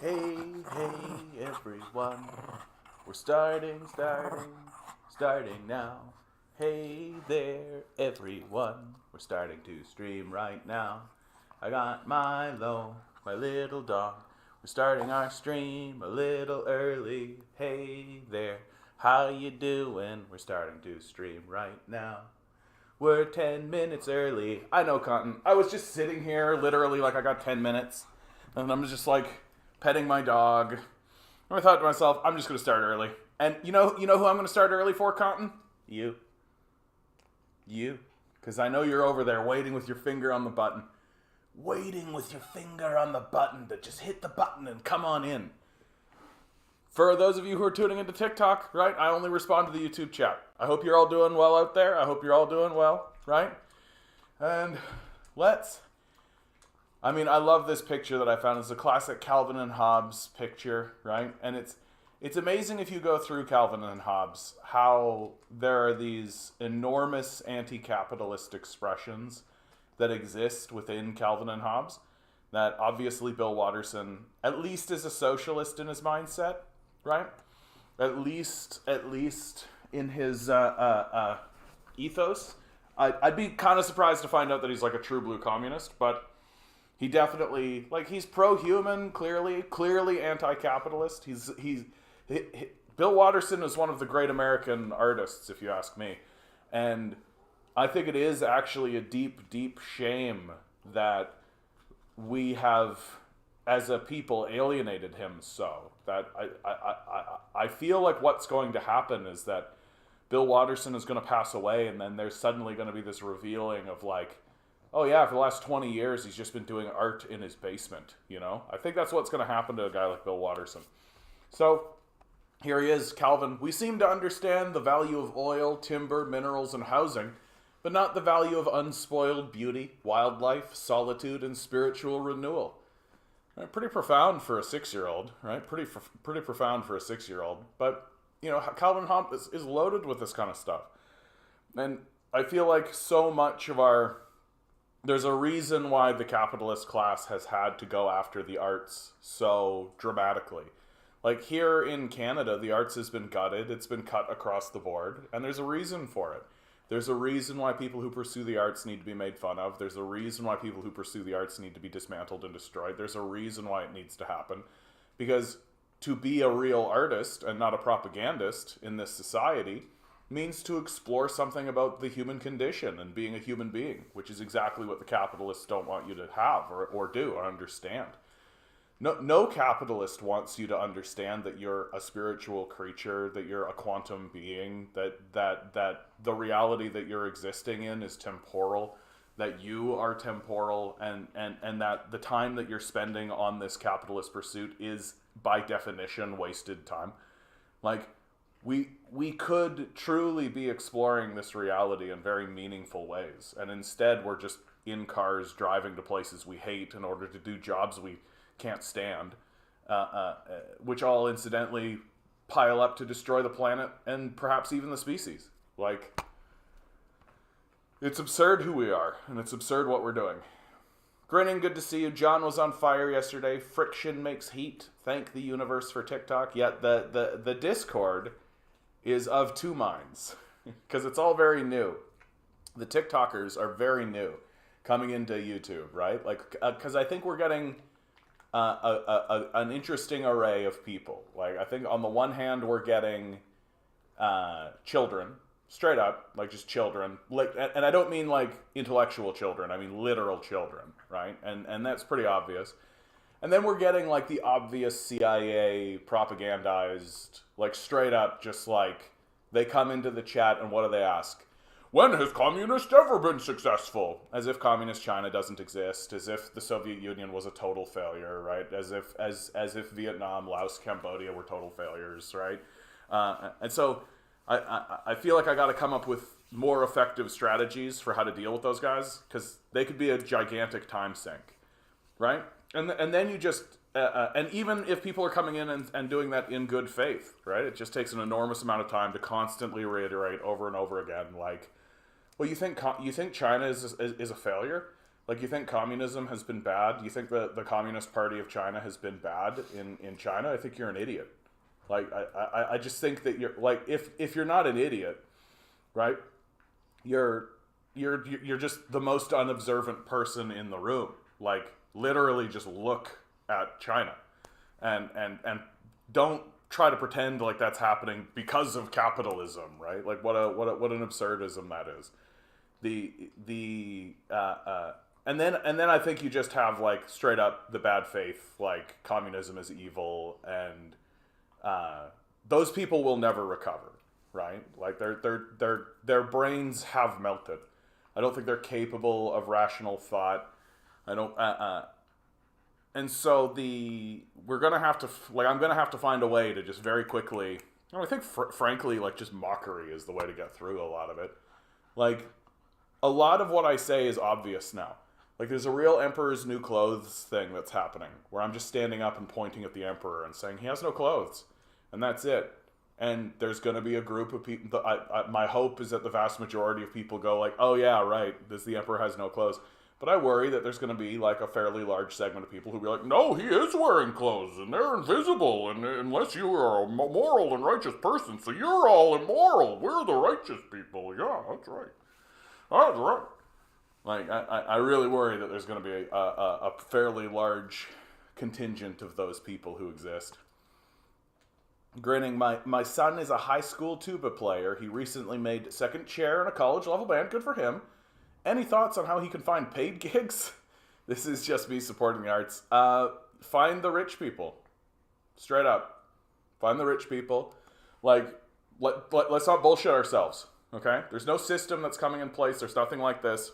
Hey, hey, everyone. We're starting now. Hey there, everyone. We're starting to stream right now. I got Milo, my little dog. We're starting our stream a little early. Hey there, how you doing? We're starting to stream right now. We're 10 minutes early. I know, Cotton. I was just sitting here, literally, like I got 10 minutes. And I'm just like petting my dog. And I thought to myself, I'm just going to start early. And you know who I'm going to start early for, Cotton? You. You. Because I know you're over there waiting with your finger on the button. Waiting with your finger on the button to just hit the button and come on in. For those of you who are tuning into TikTok, right, I only respond to the YouTube chat. I hope you're all doing well out there. I hope you're all doing well, right? And I love this picture that I found. It's a classic Calvin and Hobbes picture, right? And it's amazing if you go through Calvin and Hobbes how there are these enormous anti-capitalist expressions that exist within Calvin and Hobbes that obviously Bill Watterson at least is a socialist in his mindset, right? At least in his ethos. I'd be kind of surprised to find out that he's like a true blue communist, but he definitely, like, he's pro-human, clearly anti-capitalist. Bill Watterson is one of the great American artists, if you ask me. And I think it is actually a deep, deep shame that we have, as a people, alienated him so. That I feel like what's going to happen is that Bill Watterson is going to pass away, and then there's suddenly going to be this revealing of, like, oh yeah, for the last 20 years, he's just been doing art in his basement, you know? I think that's what's going to happen to a guy like Bill Watterson. So, here he is, Calvin. We seem to understand the value of oil, timber, minerals, and housing, but not the value of unspoiled beauty, wildlife, solitude, and spiritual renewal. Right, pretty profound for a 6-year-old, right? Pretty profound for a 6-year-old. But, Calvin Hobbes is loaded with this kind of stuff. And I feel like so much of there's a reason why the capitalist class has had to go after the arts so dramatically. Like, here in Canada, the arts has been gutted. It's been cut across the board. And there's a reason for it. There's a reason why people who pursue the arts need to be made fun of. There's a reason why people who pursue the arts need to be dismantled and destroyed. There's a reason why it needs to happen. Because to be a real artist and not a propagandist in this society means to explore something about the human condition and being a human being, which is exactly what the capitalists don't want you to have or do or understand. No capitalist wants you to understand that you're a spiritual creature, that you're a quantum being, that the reality that you're existing in is temporal, that you are temporal, and that the time that you're spending on this capitalist pursuit is, by definition, wasted time. Like, we could truly be exploring this reality in very meaningful ways, and instead we're just in cars driving to places we hate in order to do jobs we can't stand, which all incidentally pile up to destroy the planet and perhaps even the species. Like, it's absurd who we are, and it's absurd what we're doing. Grinning, good to see you. John was on fire yesterday. Friction makes heat. Thank the universe for TikTok. Yet the Discord is of two minds, because it's all very new. The TikTokers are very new coming into YouTube, right? Like, because I think we're getting an interesting array of people. Like, I think on the one hand we're getting children, straight up, like just children. Like, and I don't mean like intellectual children. I mean literal children, right? And that's pretty obvious. And then we're getting like the obvious CIA propagandized, like straight up, just like they come into the chat and what do they ask? When has communist ever been successful? As if communist China doesn't exist, as if the Soviet Union was a total failure, right? As if Vietnam, Laos, Cambodia were total failures, right? And so I feel like I got to come up with more effective strategies for how to deal with those guys, because they could be a gigantic time sink, right? And then you just and even if people are coming in and doing that in good faith, right? It just takes an enormous amount of time to constantly reiterate over and over again, like, well, you think China is a failure? Like, you think communism has been bad? You think the Communist Party of China has been bad in China? I think you're an idiot. Like, I just think that you're, like, if you're not an idiot, right, you're just the most unobservant person in the room. Like, literally just look at China and don't try to pretend like that's happening because of capitalism, right? Like, what an absurdism that is. And then I think you just have, like, straight up the bad faith, like, communism is evil, and those people will never recover, right? Like, their brains have melted. I don't think they're capable of rational thought. I don't. And so we're gonna have to, like, I'm gonna have to find a way to just very quickly. I think, frankly, like, just mockery is the way to get through a lot of it. Like, a lot of what I say is obvious now. Like, there's a real Emperor's New Clothes thing that's happening, where I'm just standing up and pointing at the Emperor and saying he has no clothes, and that's it. And there's going to be a group of people. My hope is that the vast majority of people go like, "Oh yeah, right. The Emperor has no clothes." But I worry that there's going to be, like, a fairly large segment of people who be like, "No, he is wearing clothes, and they're invisible, and unless you are a moral and righteous person, so you're all immoral. We're the righteous people." Yeah, that's right. That's right. Like, I really worry that there's going to be a fairly large contingent of those people who exist. Grinning, my son is a high school tuba player. He recently made second chair in a college level band. Good for him. Any thoughts on how he can find paid gigs? This is just me supporting the arts. Find the rich people. Straight up. Find the rich people. Like, let's not bullshit ourselves, okay? There's no system that's coming in place. There's nothing like this.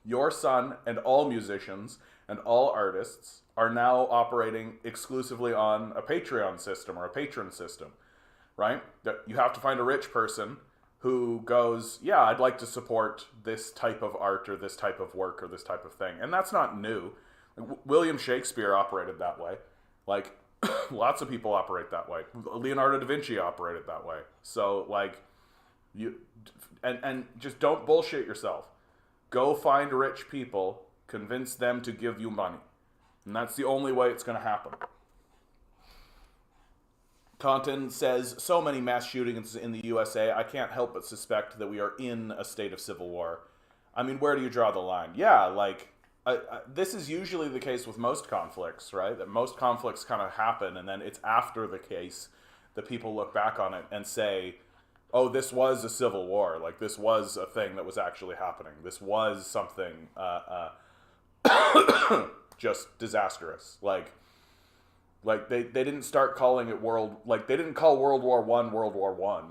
Your son and all musicians and all artists are now operating exclusively on a Patreon system or a patron system, right? That you have to find a rich person who goes, yeah, I'd like to support this type of art or this type of work or this type of thing. And that's not new. William Shakespeare operated that way. Like, lots of people operate that way. Leonardo da Vinci operated that way. So, like, and just don't bullshit yourself. Go find rich people, convince them to give you money. And that's the only way it's going to happen. Taunton says, so many mass shootings in the USA, I can't help but suspect that we are in a state of civil war. I mean, where do you draw the line? Yeah, like, this is usually the case with most conflicts, right? That most conflicts kind of happen, and then it's after the case that people look back on it and say, oh, this was a civil war. Like, this was a thing that was actually happening. This was something just disastrous. Like they didn't start calling it they didn't call World War I World War I,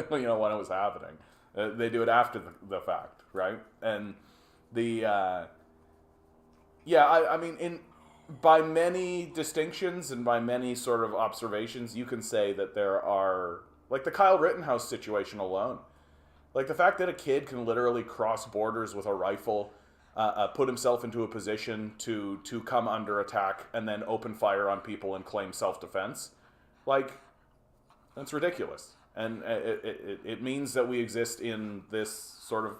when it was happening. They do it after the fact, right? And I mean, by many distinctions and by many sort of observations, you can say that there are, like, the Kyle Rittenhouse situation alone. Like, the fact that a kid can literally cross borders with a rifle, put himself into a position to come under attack and then open fire on people and claim self-defense, like, that's ridiculous. And it means that we exist in this sort of...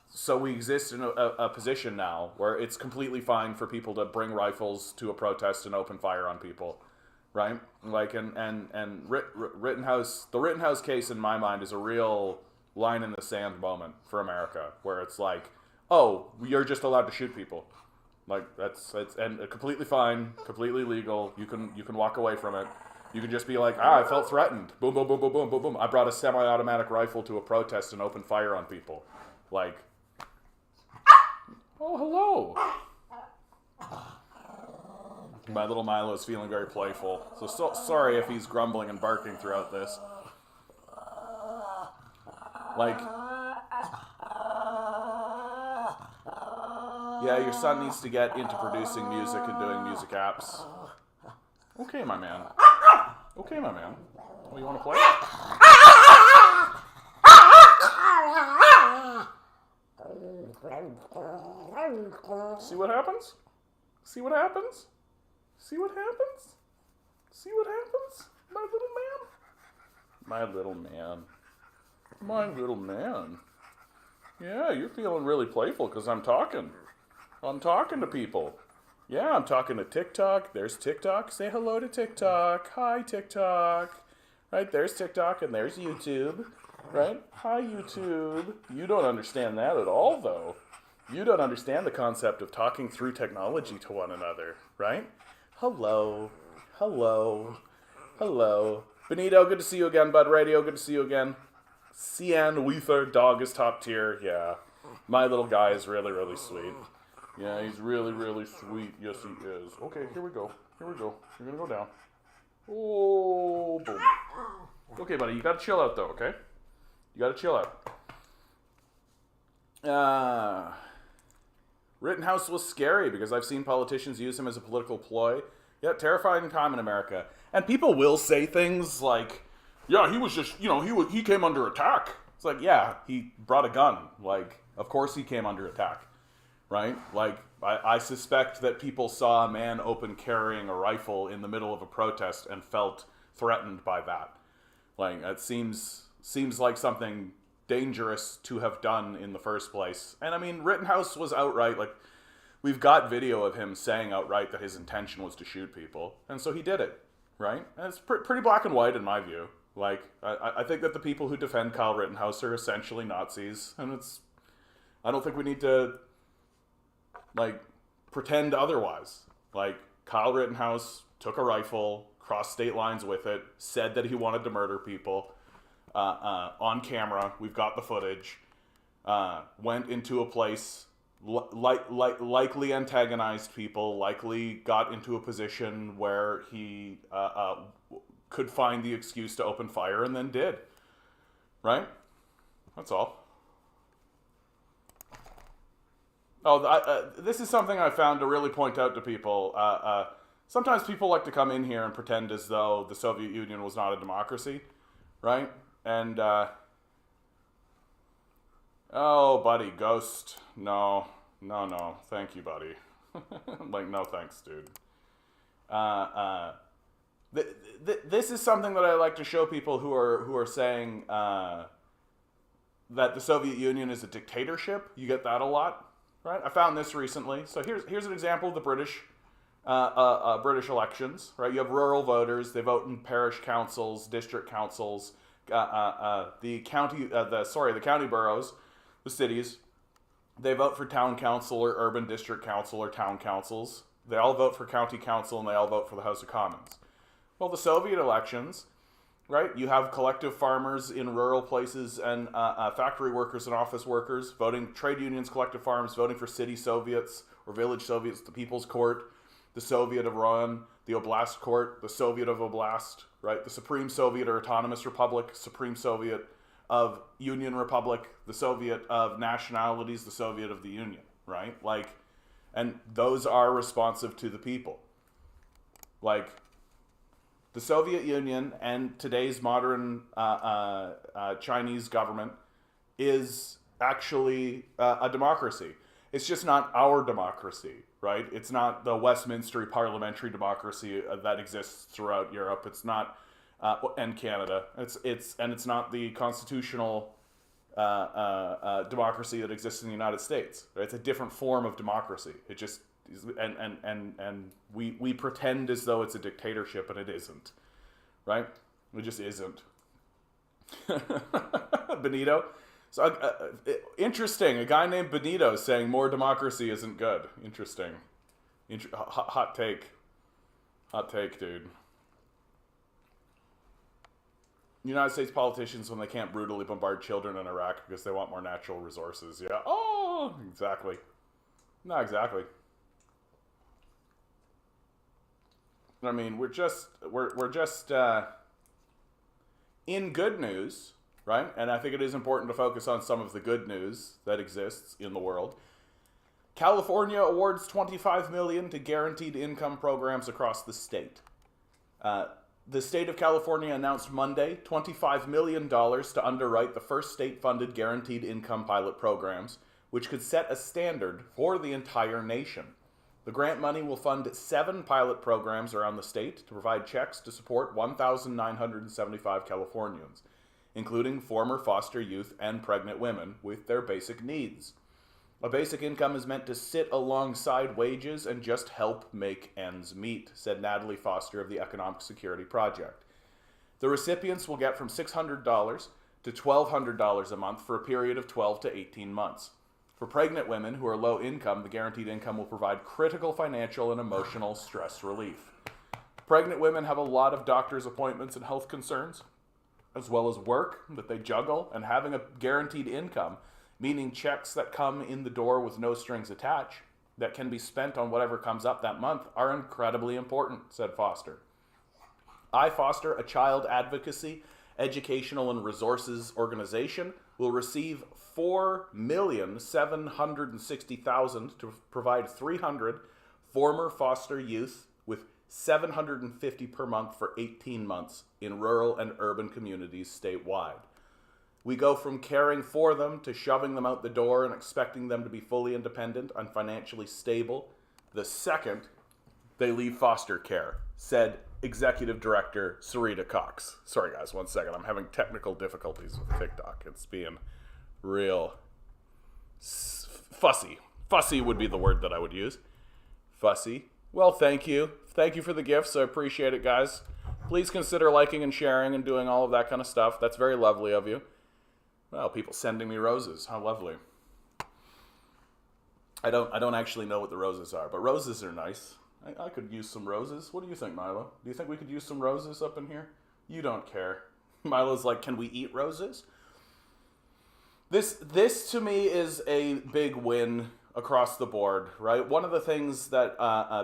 So we exist in a position now where it's completely fine for people to bring rifles to a protest and open fire on people, right? Like, and Rittenhouse... The Rittenhouse case, in my mind, is a real line in the sand moment for America, where it's like, oh, you're just allowed to shoot people. Like, it's completely fine, completely legal. You can walk away from it. You can just be like, I felt threatened. Boom, boom, boom, boom, boom, boom, boom. I brought a semi-automatic rifle to a protest and opened fire on people. Like, oh, hello. My little Milo is feeling very playful. So sorry if he's grumbling and barking throughout this. Like, yeah, your son needs to get into producing music and doing music apps. Okay, my man. Okay, my man. Oh, you want to play? See what happens? See what happens? See what happens? See what happens? My little man. My little man. My little man. Yeah, you're feeling really playful because I'm talking. I'm talking to people. Yeah, I'm talking to TikTok. There's TikTok. Say hello to TikTok. Hi, TikTok. Right, there's TikTok and there's YouTube. Right? Hi, YouTube. You don't understand that at all, though. You don't understand the concept of talking through technology to one another, right? Hello. Hello. Hello. Benito, good to see you again, bud. Radio, good to see you again. Cian Weether, dog is top tier. Yeah. My little guy is really, really sweet. Yeah, he's really, really sweet. Yes, he is. Okay, here we go. Here we go. You're gonna go down. Oh, boom. Okay, buddy, you gotta chill out, though, okay? You gotta chill out. Rittenhouse was scary because I've seen politicians use him as a political ploy. Yeah, terrifying time in America. And people will say things like, yeah, he was just, he came under attack. It's like, yeah, he brought a gun. Like, of course he came under attack, right? Like, I suspect that people saw a man open carrying a rifle in the middle of a protest and felt threatened by that. Like, it seems like something dangerous to have done in the first place. And I mean, Rittenhouse was outright, like, we've got video of him saying outright that his intention was to shoot people. And so he did it, right? And it's pretty black and white in my view. Like, I think that the people who defend Kyle Rittenhouse are essentially Nazis. And I don't think we need to, like, pretend otherwise. Like, Kyle Rittenhouse took a rifle, crossed state lines with it, said that he wanted to murder people. On camera, we've got the footage, went into a place, likely antagonized people, likely got into a position where he could find the excuse to open fire, and then did. Right? That's all. Oh, this is something I found to really point out to people. Sometimes people like to come in here and pretend as though the Soviet Union was not a democracy, right? And, oh, buddy, Ghost. No, thank you, buddy. Like, no thanks, dude. This is something that I like to show people who are saying that the Soviet Union is a dictatorship. You get that a lot, right? I found this recently. So here's an example of the British elections, right? You have rural voters. They vote in parish councils, district councils. The county boroughs, the cities, they vote for town council or urban district council or town councils. They all vote for county council and they all vote for the House of Commons. Well, the Soviet elections, right? You have collective farmers in rural places and factory workers and office workers voting, trade unions, collective farms, voting for city Soviets or village Soviets, the People's Court, the Soviet of Royan, the Oblast Court, the Soviet of Oblast, right? The Supreme Soviet or Autonomous Republic, Supreme Soviet of Union Republic, the Soviet of Nationalities, the Soviet of the Union, right? Like, and those are responsive to the people. Like, the Soviet Union and today's modern Chinese government is actually a democracy. It's just not our democracy, right? It's not the Westminster parliamentary democracy that exists throughout Europe. It's not, and Canada. It's not the constitutional democracy that exists in the United States. Right? It's a different form of democracy. It just and we pretend as though it's a dictatorship, and it isn't. Right? It just isn't. Benito. So, interesting. A guy named Benito saying more democracy isn't good. Interesting. Hot take. Hot take, dude. United States politicians when they can't brutally bombard children in Iraq because they want more natural resources. Yeah. Oh, exactly. No, exactly. I mean, we're just in good news. Right? And I think it is important to focus on some of the good news that exists in the world. California awards $25 million to guaranteed income programs across the state. The state of California announced Monday $25 million to underwrite the first state-funded guaranteed income pilot programs, which could set a standard for the entire nation. The grant money will fund 7 pilot programs around the state to provide checks to support 1,975 Californians. including former foster youth and pregnant women, with their basic needs. A basic income is meant to sit alongside wages and just help make ends meet, said Natalie Foster of the Economic Security Project. The recipients will get from $600 to $1,200 a month for a period of 12 to 18 months. For pregnant women who are low income, the guaranteed income will provide critical financial and emotional stress relief. Pregnant women have a lot of doctor's appointments and health concerns, as well as work that they juggle, and having a guaranteed income, meaning checks that come in the door with no strings attached, that can be spent on whatever comes up that month, are incredibly important, said Foster. I Foster, a child advocacy, educational, and resources organization, will receive $4,760,000 to provide 300 former foster youth with $750 per month for 18 months in rural and urban communities statewide. We go from caring for them to shoving them out the door and expecting them to be fully independent and financially stable the second they leave foster care, said Executive Director Sarita Cox. Sorry guys, 1 second. I'm having technical difficulties with TikTok. It's being real fussy. Fussy would be the word that I would use. Fussy. Well, thank you. Thank you for the gifts. I appreciate it, guys. Please consider liking and sharing and doing all of that kind of stuff. That's very lovely of you. Well, people sending me roses. How lovely. I don't actually know what the roses are, but roses are nice. I could use some roses. What do you think, Milo? Do you think we could use some roses up in here? You don't care. Milo's like, can we eat roses? This to me is a big win across the board, right? One of the things that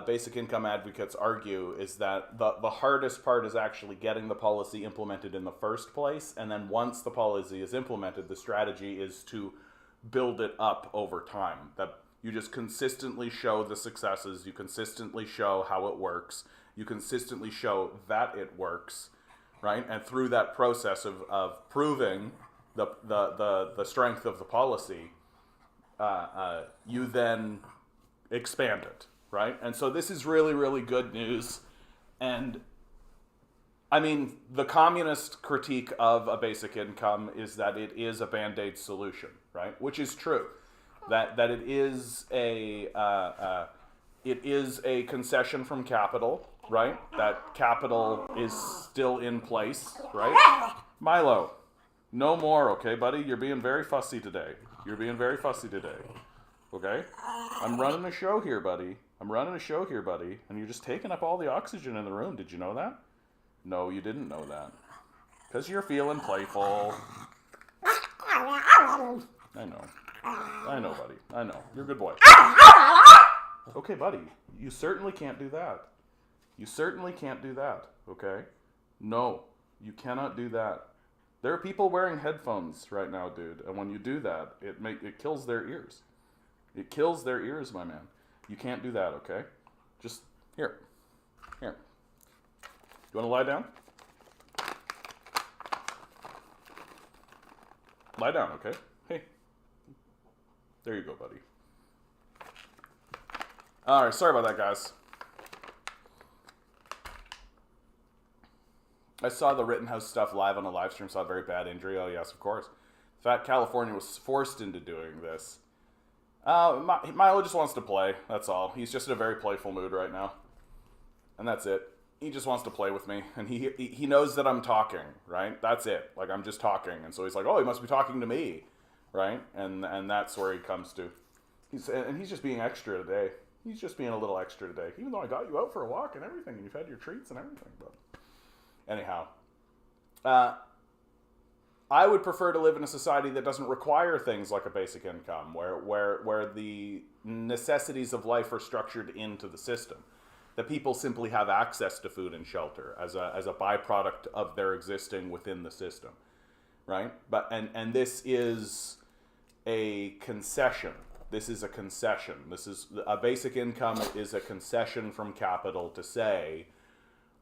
basic income advocates argue is that the hardest part is actually getting the policy implemented in the first place, and then once the policy is implemented, the strategy is to build it up over time. That you just consistently show the successes, you consistently show how it works, you consistently show that it works, right? And through that process of proving the strength of the policy, you then expand it, right? And so this is really, really good news. And I mean, the communist critique of a basic income is that it is a Band-Aid solution, right? Which is true. That it is a concession from capital, right? That capital is still in place, right? Milo, no more, okay, buddy? You're being very fussy today. Okay? I'm running a show here, buddy. And you're just taking up all the oxygen in the room. Did you know that? No, you didn't know that. Because you're feeling playful. I know, buddy. I know. You're a good boy. Okay, buddy. You certainly can't do that. Okay? No, you cannot do that. There are people wearing headphones right now, dude. And when you do that, it kills their ears. It kills their ears, my man. You can't do that, okay? Just, here. You want to lie down? Lie down, okay? Hey. There you go, buddy. All right, sorry about that, guys. I saw the Rittenhouse stuff live on a live stream, saw a very bad injury. Oh, yes, of course. In fact, California was forced into doing this. Milo just wants to play, that's all. He's just in a very playful mood right now. And that's it. He just wants to play with me. And he knows that I'm talking, right? That's it. Like, I'm just talking. And so he's like, oh, he must be talking to me, right? And that's where he comes to. He's just being extra today. He's just being a little extra today. Even though I got you out for a walk and everything, and you've had your treats and everything, but... Anyhow, I would prefer to live in a society that doesn't require things like a basic income, where the necessities of life are structured into the system, that people simply have access to food and shelter as a byproduct of their existing within the system, right? But and this is a concession. This is a concession. This is a basic income is a concession from capital to say,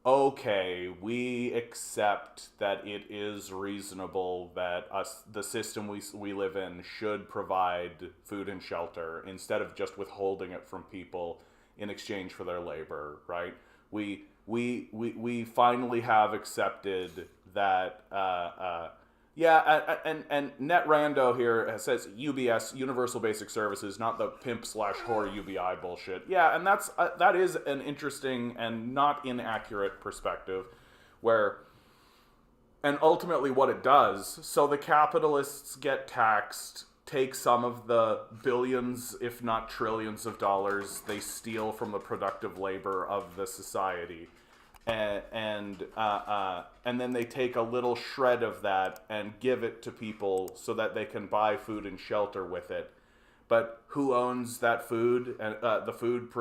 okay, we accept that it is reasonable that the system we live in should provide food and shelter instead of just withholding it from people in exchange for their labor, right? We finally have accepted that Yeah, and Net Rando here says UBS, Universal Basic Services, not the pimp slash whore UBI bullshit. Yeah, and that is an interesting and not inaccurate perspective, where, and ultimately what it does, so the capitalists get taxed, take some of the billions, if not trillions of dollars they steal from the productive labor of the society, and then they take a little shred of that and give it to people so that they can buy food and shelter with it. But who owns that food and the food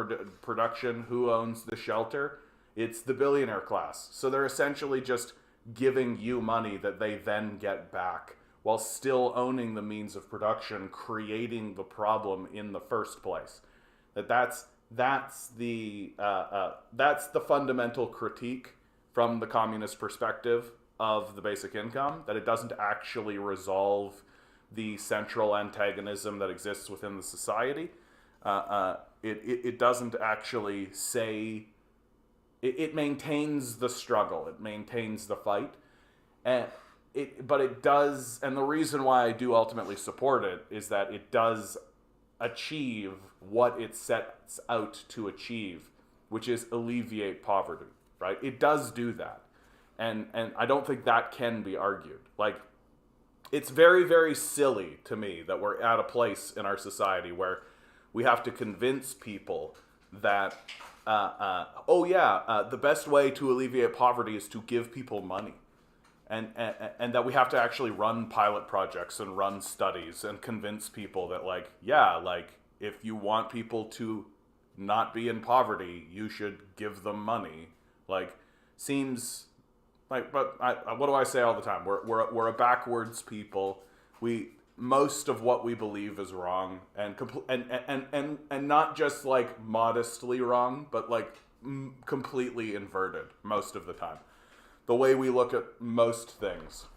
production? Who owns the shelter? It's the billionaire class. So they're essentially just giving you money that they then get back, while still owning the means of production, creating the problem in the first place. That's the fundamental critique from the communist perspective of the basic income, that it doesn't actually resolve the central antagonism that exists within the society. It doesn't actually say. It maintains the struggle. It maintains the fight, but it does. And the reason why I do ultimately support it is that it does achieve what it sets out to achieve, which is alleviate poverty. Right? It does do that, and I don't think that can be argued. Like, it's very, very silly to me that we're at a place in our society where we have to convince people that the best way to alleviate poverty is to give people money, and that we have to actually run pilot projects and run studies and convince people that, like, if you want people to not be in poverty, you should give them money. Like, seems like, but what do I say all the time? We're a backwards people. Most of what we believe is wrong, and not just like modestly wrong, but like completely inverted most of the time. The way we look at most things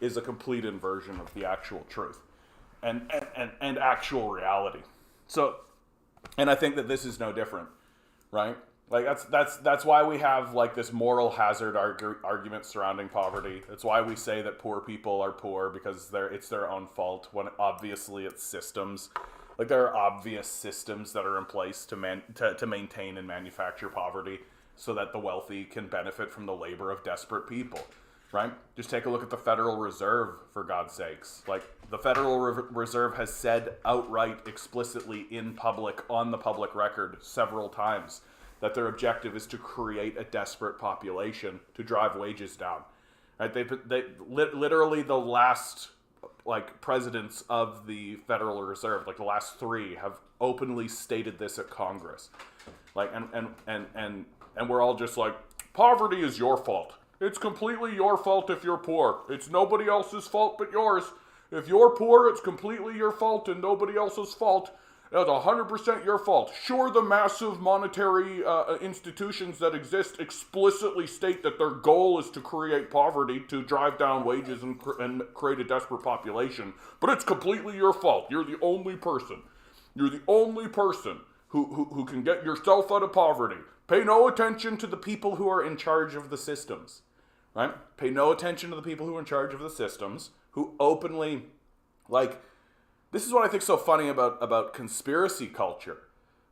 is a complete inversion of the actual truth and actual reality. So, and I think that this is no different, right? Like, that's why we have like this moral hazard argument surrounding poverty. It's why we say that poor people are poor, because it's their own fault, when obviously it's systems. Like, there are obvious systems that are in place to maintain and manufacture poverty so that the wealthy can benefit from the labor of desperate people, right? Just take a look at the Federal Reserve, for God's sakes. Like, the Federal Reserve has said outright, explicitly in public, on the public record, several times, that their objective is to create a desperate population to drive wages down. Right? They literally, the last like presidents of the Federal Reserve, like the last three, have openly stated this at Congress. Like, and we're all just like, poverty is your fault. It's completely your fault if you're poor. It's nobody else's fault but yours. If you're poor, it's completely your fault and nobody else's fault. It's 100% your fault. Sure, the massive monetary institutions that exist explicitly state that their goal is to create poverty, to drive down wages and create a desperate population, but it's completely your fault. You're the only person. You're the only person who can get yourself out of poverty. Pay no attention to the people who are in charge of the systems, right? Pay no attention to the people who are in charge of the systems, who openly, like, this is what I think is so funny about conspiracy culture,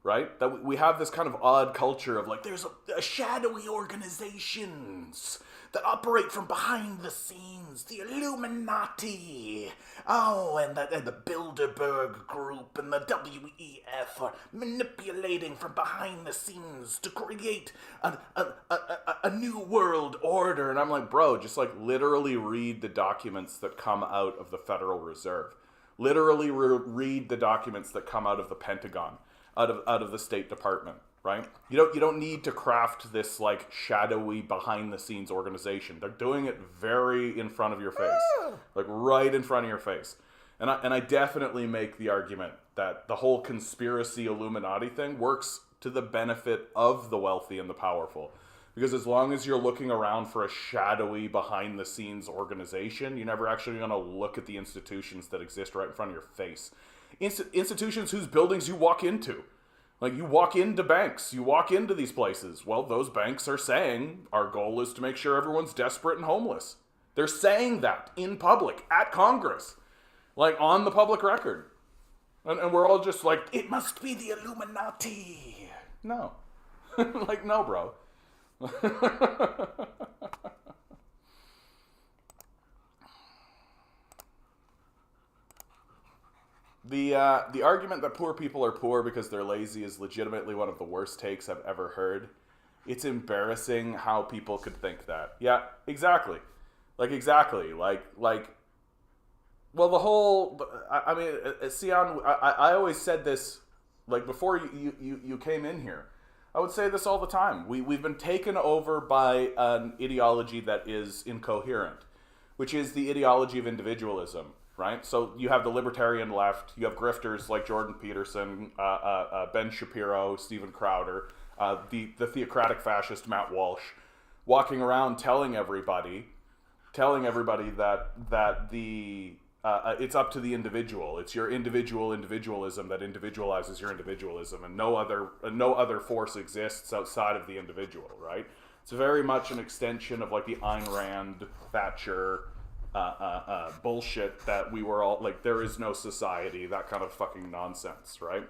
right? That we have this kind of odd culture of like, there's a shadowy organizations that operate from behind the scenes, the Illuminati, and the Bilderberg Group and the WEF are manipulating from behind the scenes to create a new world order. And I'm like, bro, just like literally read the documents that come out of the Federal Reserve. Literally read the documents that come out of the Pentagon, out of the State Department, right? You don't need to craft this like shadowy behind the scenes organization. They're doing it very in front of your face, like right in front of your face. And I definitely make the argument that the whole conspiracy Illuminati thing works to the benefit of the wealthy and the powerful. Because as long as you're looking around for a shadowy, behind-the-scenes organization, you're never actually going to look at the institutions that exist right in front of your face. Institutions whose buildings you walk into. Like, you walk into banks, you walk into these places. Well, those banks are saying, our goal is to make sure everyone's desperate and homeless. They're saying that in public at Congress, like on the public record. And we're all just like, it must be the Illuminati. No. Like, no, bro. The argument that poor people are poor because they're lazy is legitimately one of the worst takes I've ever heard. It's embarrassing how people could think that. Yeah, exactly. Exactly. Well, the whole, I mean, Sion, I always said this, like, before you came in here. I would say this all the time. We've been taken over by an ideology that is incoherent, which is the ideology of individualism, right? So you have the libertarian left, you have grifters like Jordan Peterson, Ben Shapiro, Steven Crowder, the theocratic fascist Matt Walsh, walking around telling everybody that the it's up to the individual. It's your individualism that individualizes your individualism, and no other force exists outside of the individual, right? It's very much an extension of like the Ayn Rand, Thatcher bullshit that we were all like, there is no society, that kind of fucking nonsense, right?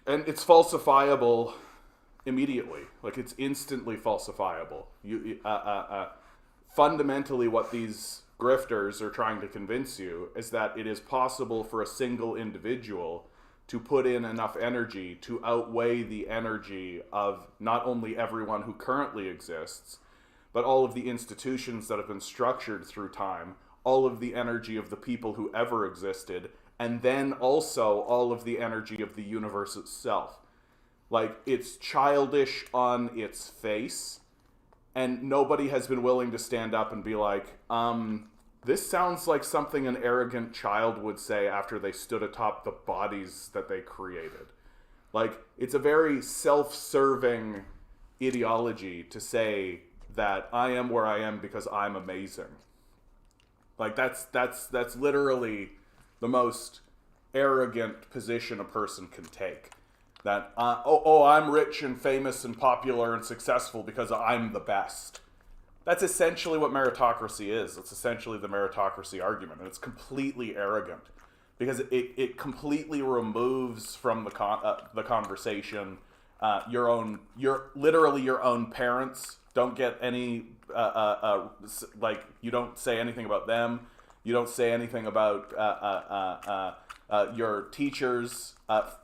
And it's falsifiable immediately. Like, it's instantly falsifiable. Fundamentally, what these grifters are trying to convince you is that it is possible for a single individual to put in enough energy to outweigh the energy of not only everyone who currently exists, but all of the institutions that have been structured through time, all of the energy of the people who ever existed, and then also all of the energy of the universe itself. Like, it's childish on its face, and nobody has been willing to stand up and be like, this sounds like something an arrogant child would say after they stood atop the bodies that they created. Like, it's a very self-serving ideology to say that I am where I am because I'm amazing. Like, that's literally the most arrogant position a person can take. That, I'm rich and famous and popular and successful because I'm the best. That's essentially what meritocracy is. It's essentially the meritocracy argument, and it's completely arrogant because it completely removes from the conversation literally your own parents. Don't get any like, you don't say anything about them. You don't say anything about your teachers.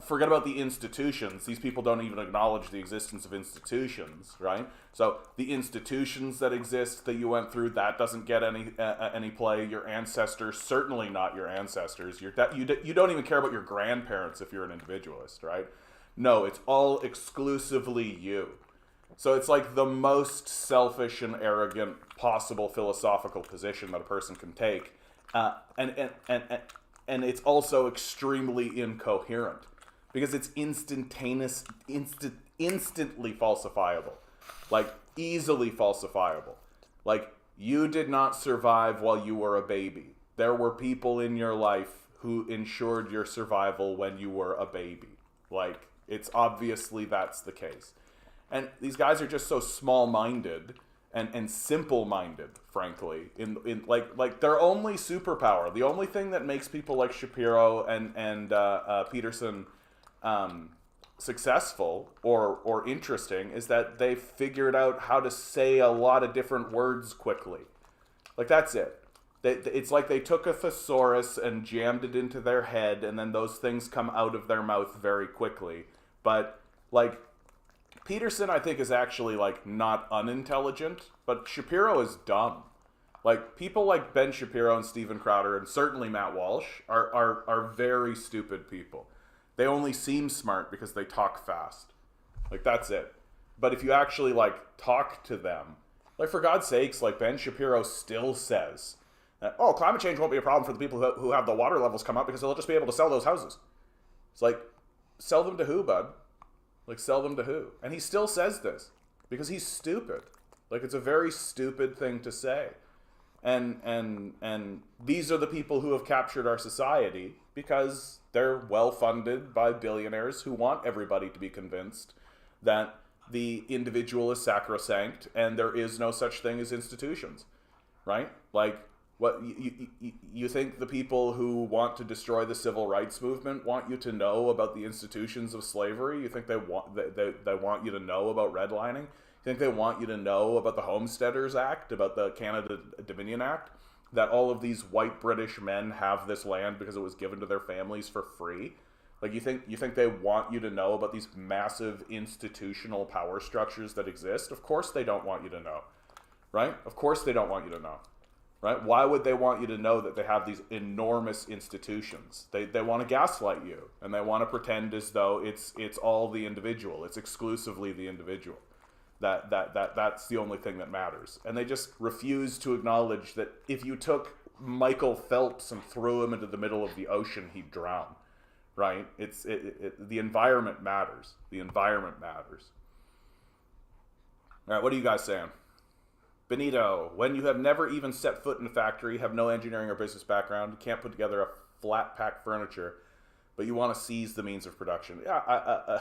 Forget about the institutions. These people don't even acknowledge the existence of institutions, right? So the institutions that exist that you went through, that doesn't get any play. Your ancestors, certainly not your ancestors. You don't even care about your grandparents if you're an individualist, right? No, it's all exclusively you. So it's like the most selfish and arrogant possible philosophical position that a person can take. And it's also extremely incoherent because it's instantly falsifiable, like easily falsifiable. Like, you did not survive while you were a baby. There were people in your life who ensured your survival when you were a baby. Like, it's obviously that's the case. And these guys are just so small-minded and simple-minded, frankly. In like their only superpower, the only thing that makes people like Shapiro and Peterson successful or interesting is that they figured out how to say a lot of different words quickly. Like, that's it. It's like they took a thesaurus and jammed it into their head, and then those things come out of their mouth very quickly. But, like, Peterson, I think, is actually, like, not unintelligent, but Shapiro is dumb. Like, people like Ben Shapiro and Steven Crowder, and certainly Matt Walsh, are very stupid people. They only seem smart because they talk fast. Like, that's it. But if you actually, like, talk to them, like, for God's sakes, like, Ben Shapiro still says that, climate change won't be a problem for the people who have the water levels come up because they'll just be able to sell those houses. It's like, sell them to who, bud? Like, sell them to who? And he still says this because he's stupid. Like, it's a very stupid thing to say. And these are the people who have captured our society because they're well-funded by billionaires who want everybody to be convinced that the individual is sacrosanct and there is no such thing as institutions. right? Like, what you think the people who want to destroy the civil rights movement want you to know about the institutions of slavery? You think they want you to know about redlining? You think they want you to know about the Homesteaders Act, about the Canada Dominion Act, that all of these white British men have this land because it was given to their families for free? Like, you think they want you to know about these massive institutional power structures that exist? Of course they don't want you to know, right? Of course they don't want you to know. Right? Why would they want you to know that they have these enormous institutions? They want to gaslight you, and they want to pretend as though it's all the individual. It's exclusively the individual. That's the only thing that matters. And they just refuse to acknowledge that if you took Michael Phelps and threw him into the middle of the ocean, he'd drown. Right? The environment matters. The environment matters. All right, what are you guys saying? Benito, when you have never even set foot in a factory, have no engineering or business background, can't put together a flat pack furniture, but you want to seize the means of production. Yeah,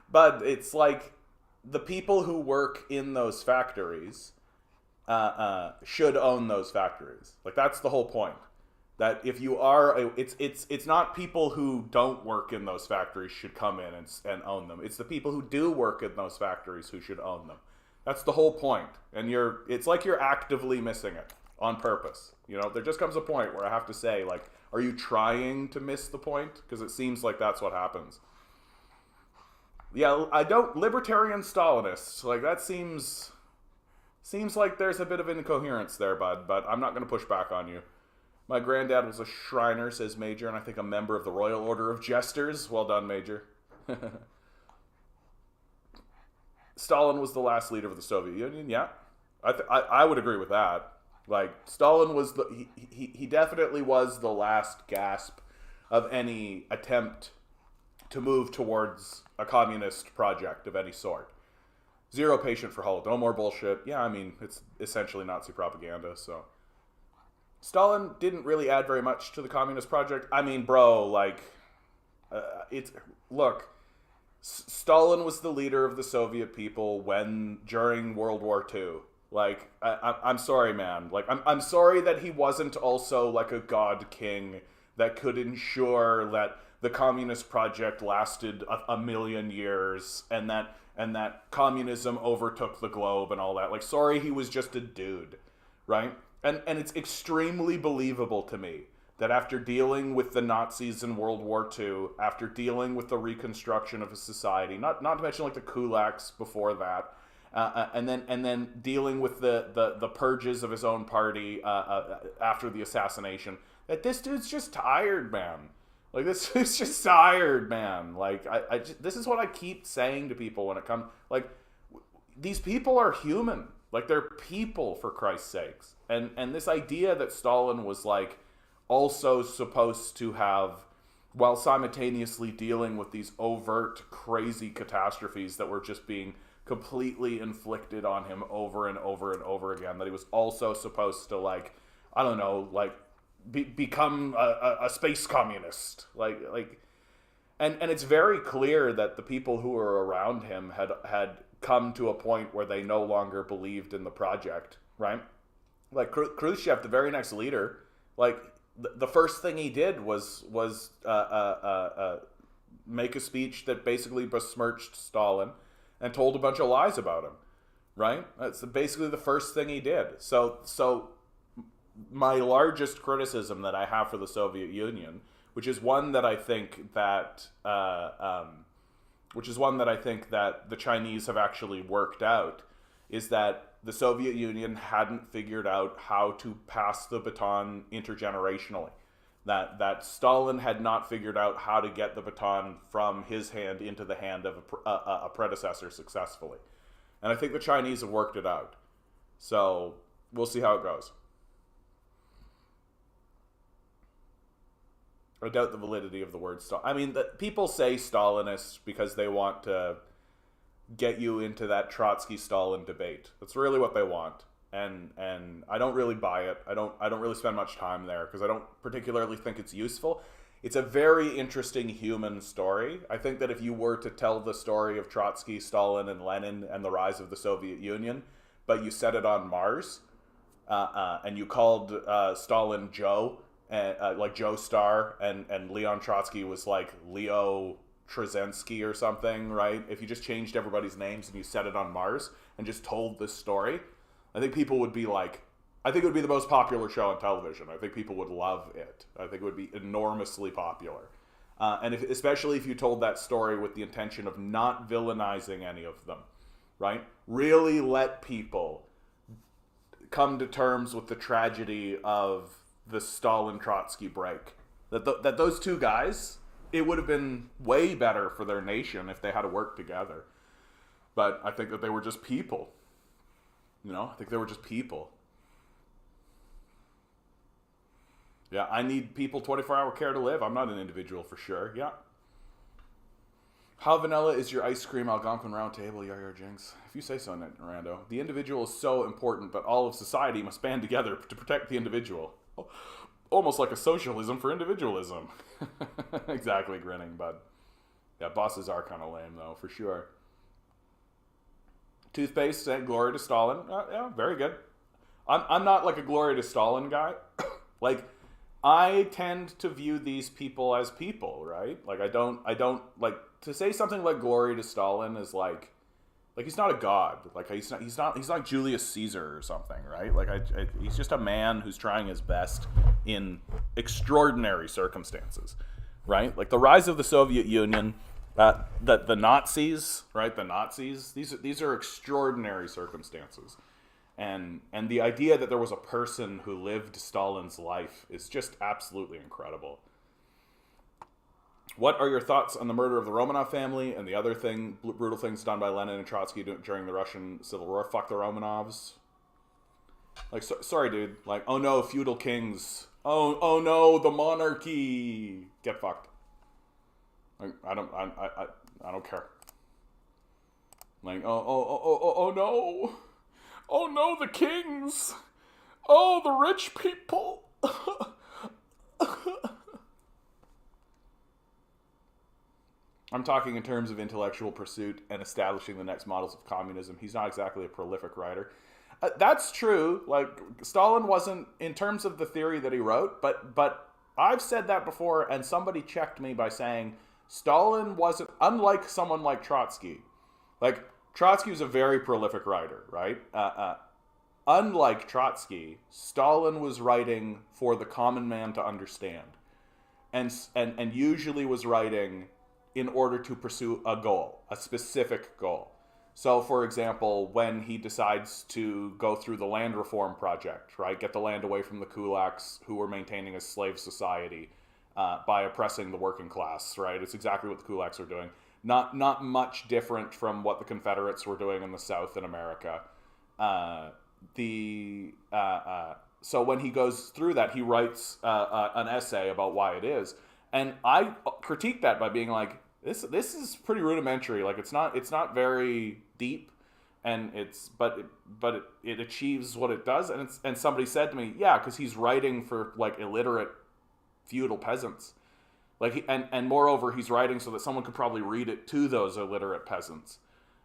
but it's like the people who work in those factories should own those factories. Like, that's the whole point. That if you are, it's not people who don't work in those factories should come in and own them. It's the people who do work in those factories who should own them. That's the whole point. And it's like you're actively missing it on purpose. You know, there just comes a point where I have to say, like, are you trying to miss the point? Because it seems like that's what happens. Yeah, libertarian Stalinists, like, that seems like there's a bit of incoherence there, bud, but I'm not going to push back on you. My granddad was a Shriner, says Major, and I think a member of the Royal Order of Jesters. Well done, Major. Stalin was the last leader of the Soviet Union. Yeah, I would agree with that. Like, Stalin was he definitely was the last gasp of any attempt to move towards a communist project of any sort. Zero patient for Holodomor bullshit. Yeah, I mean, it's essentially Nazi propaganda. So Stalin didn't really add very much to the communist project. I mean, bro, like, look. Stalin was the leader of the Soviet people during World War II. Like, I'm sorry, man. Like, I'm sorry that he wasn't also like a god king that could ensure that the communist project lasted a million years and that communism overtook the globe and all that. Like, sorry, he was just a dude, right? And it's extremely believable to me that after dealing with the Nazis in World War II, after dealing with the reconstruction of a society, not to mention like the kulaks before that, and then dealing with the purges of his own party after the assassination, that this dude's just tired, man. Like, this dude's just tired, man. Like, this is what I keep saying to people when it comes, like, these people are human. Like, they're people, for Christ's sakes. And this idea that Stalin was like also supposed to have, while simultaneously dealing with these overt, crazy catastrophes that were just being completely inflicted on him over and over and over again, that he was also supposed to, like, I don't know, like, become a space communist. And it's very clear that the people who were around him had come to a point where they no longer believed in the project, right? Like, Khrushchev, the very next leader, like, the first thing he did was make a speech that basically besmirched Stalin and told a bunch of lies about him, right? That's basically the first thing he did. So my largest criticism that I have for the Soviet Union, which is one that I think that the Chinese have actually worked out, is that the Soviet Union hadn't figured out how to pass the baton intergenerationally. That Stalin had not figured out how to get the baton from his hand into the hand of a predecessor successfully. And I think the Chinese have worked it out. So we'll see how it goes. I doubt the validity of the word Stalin. I mean, people say Stalinist because they want to get you into that Trotsky-Stalin debate. That's really what they want. And I don't really buy it. I don't really spend much time there because I don't particularly think it's useful. It's a very interesting human story. I think that if you were to tell the story of Trotsky, Stalin, and Lenin and the rise of the Soviet Union, but you set it on Mars, and you called Stalin Joe, like Joe Star, and Leon Trotsky was like Leo Trzensky or something, right? If you just changed everybody's names and you set it on Mars and just told this story, I think people would be like, I think it would be the most popular show on television. I think people would love it. I think it would be enormously popular. And especially if you told that story with the intention of not villainizing any of them, right? Really let people come to terms with the tragedy of the Stalin-Trotsky break. That those two guys, it would have been way better for their nation if they had to work together. But I think that they were just people. I think they were just people. Yeah, I need people 24-hour care to live. I'm not an individual for sure. Yeah. How vanilla is your ice cream Algonquin round table, Yar Jinx? If you say so, Rando. The individual is so important, but all of society must band together to protect the individual. Almost like a socialism for individualism. Exactly, grinning, bud. Yeah, bosses are kind of lame, though, for sure. Toothpaste saying glory to Stalin. Yeah, very good. I'm not like a glory to Stalin guy. Like, I tend to view these people as people, right? Like, I don't like to say something like glory to Stalin is like he's not a god. Like, he's not Julius Caesar or something, right? Like, he's just a man who's trying his best in extraordinary circumstances, right? Like the rise of the Soviet Union, the Nazis, right? The Nazis. These are extraordinary circumstances. And the idea that there was a person who lived Stalin's life is just absolutely incredible. What are your thoughts on the murder of the Romanov family and the other brutal things done by Lenin and Trotsky during the Russian Civil War? Fuck the Romanovs. Like, sorry, dude. Like, oh no, feudal kings. Oh no, the monarchy. Get fucked. Like, I don't care. Like, oh no. Oh no, the kings! Oh, the rich people! I'm talking in terms of intellectual pursuit and establishing the next models of communism. He's not exactly a prolific writer. That's true. Like, Stalin wasn't, in terms of the theory that he wrote, but I've said that before, and somebody checked me by saying Stalin wasn't, unlike someone like Trotsky. Like, Trotsky was a very prolific writer, right? Unlike Trotsky, Stalin was writing for the common man to understand, and usually was writing in order to pursue a goal, a specific goal. So, for example, when he decides to go through the land reform project, right, get the land away from the kulaks who were maintaining a slave society by oppressing the working class, right? It's exactly what the kulaks were doing. Not much different from what the Confederates were doing in the South in America. So when he goes through that, he writes an essay about why it is, and I critique that by being like, this is pretty rudimentary. Like, it's not very deep, and but it achieves what it does. And somebody said to me, yeah, because he's writing for like illiterate feudal peasants. Like, and moreover, he's writing so that someone could probably read it to those illiterate peasants.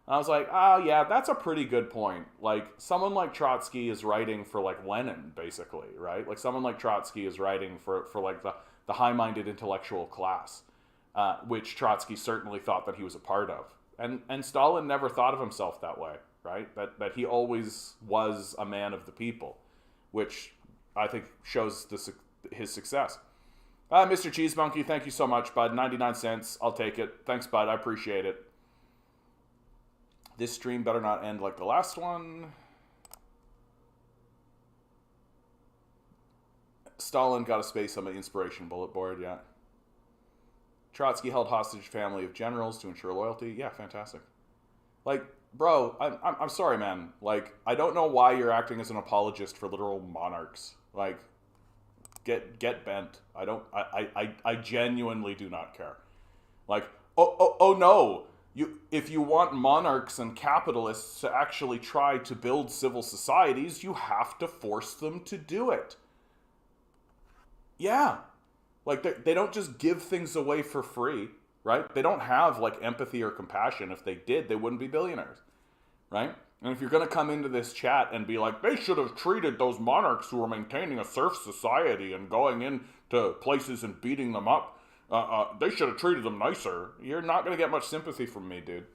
And I was like, oh yeah, that's a pretty good point. Like, someone like Trotsky is writing for like Lenin, basically, right? Like, someone like Trotsky is writing for like the high-minded intellectual class, which Trotsky certainly thought that he was a part of. And Stalin never thought of himself that way, right? That he always was a man of the people, which I think shows his success. Mr. Cheese Monkey, thank you so much, bud. 99 cents. I'll take it. Thanks, bud. I appreciate it. This stream better not end like the last one. Stalin got a space on my inspiration bullet board, yeah. Trotsky held hostage family of generals to ensure loyalty. Yeah, fantastic. Like, bro, I'm sorry, man. Like, I don't know why you're acting as an apologist for literal monarchs. Like, get bent. I genuinely do not care. Like, oh no. If you want monarchs and capitalists to actually try to build civil societies, you have to force them to do it. Yeah. Like, they don't just give things away for free, right? They don't have, like, empathy or compassion. If they did, they wouldn't be billionaires, right? And if you're going to come into this chat and be like, they should have treated those monarchs who were maintaining a serf society and going into places and beating them up, they should have treated them nicer, you're not going to get much sympathy from me, dude.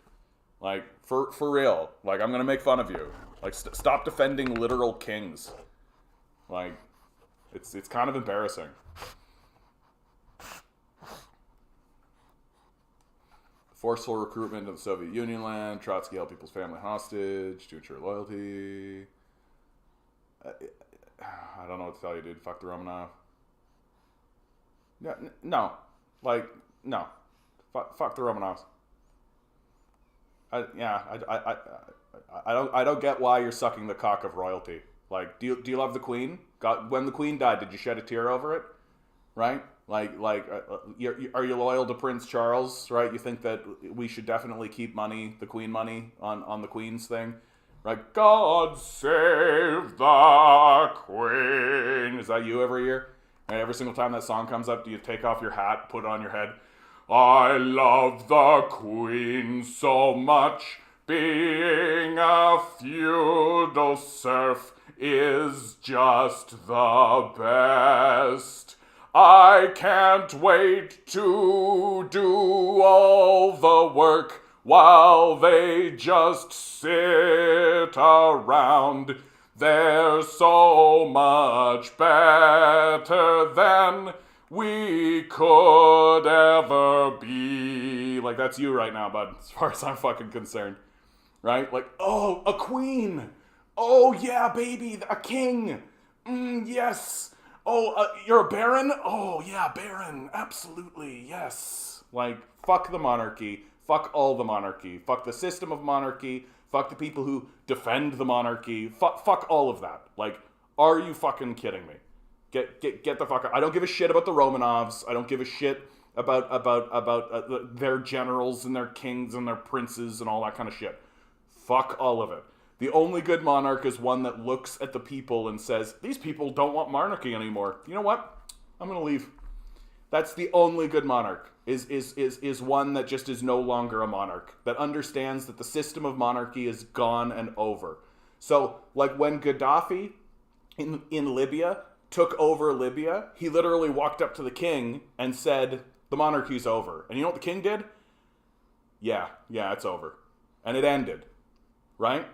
Like, for real. Like, I'm going to make fun of you. Like, stop defending literal kings. Like, it's kind of embarrassing. Forceful recruitment of the Soviet Union land. Trotsky held people's family hostage to ensure loyalty. I don't know what to tell you, dude. Fuck the Romanov. No. Like, no. Fuck the Romanovs. I don't get why you're sucking the cock of royalty. Like, do you love the Queen? When the Queen died, did you shed a tear over it? Right? Are you loyal to Prince Charles? Right? You think that we should definitely keep the Queen money on the Queen's thing? Right? God save the Queen. Is that you every year? Right? Every single time that song comes up, do you take off your hat, put it on your head? I love the Queen so much. Being a feudal serf is just the best. I can't wait to do all the work while they just sit around. They're so much better than we could ever be. Like, that's you right now, bud, as far as I'm fucking concerned. Right? Like, oh, a queen. Oh, yeah, baby, a king. Yes. Oh, you're a baron? Oh, yeah, baron. Absolutely, yes. Like, fuck the monarchy. Fuck all the monarchy. Fuck the system of monarchy. Fuck the people who defend the monarchy. Fuck all of that. Like, are you fucking kidding me? Get the fuck out. I don't give a shit about the Romanovs. I don't give a shit about their generals and their kings and their princes and all that kind of shit. Fuck all of it. The only good monarch is one that looks at the people and says, these people don't want monarchy anymore. You know what? I'm going to leave. That's the only good monarch, is one that just is no longer a monarch, that understands that the system of monarchy is gone and over. So, like when Gaddafi in Libya took over Libya, he literally walked up to the king and said, the monarchy's over. And you know what the king did? Yeah, it's over. And it ended. Right?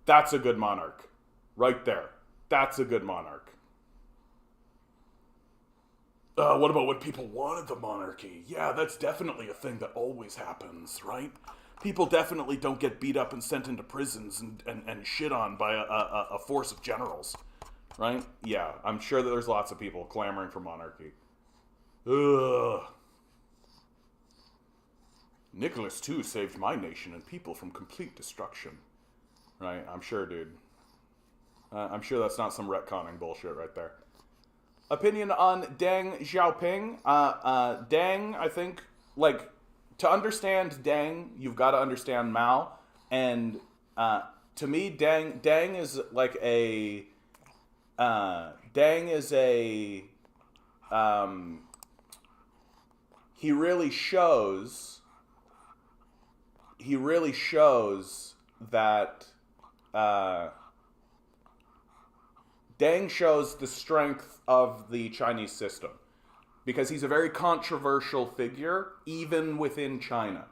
That's a good monarch. Right there. That's a good monarch. What about when people wanted the monarchy? Yeah, that's definitely a thing that always happens, right? People definitely don't get beat up and sent into prisons and shit on by a force of generals, right? Yeah, I'm sure that there's lots of people clamoring for monarchy. Ugh. Nicholas II saved my nation and people from complete destruction. Right, I'm sure, dude. I'm sure that's not some retconning bullshit right there. Opinion on Deng Xiaoping. Deng, I think, like, to understand Deng, you've got to understand Mao. And to me, Deng is like a... Deng is a... He really shows that... Deng shows the strength of the Chinese system because he's a very controversial figure even within China,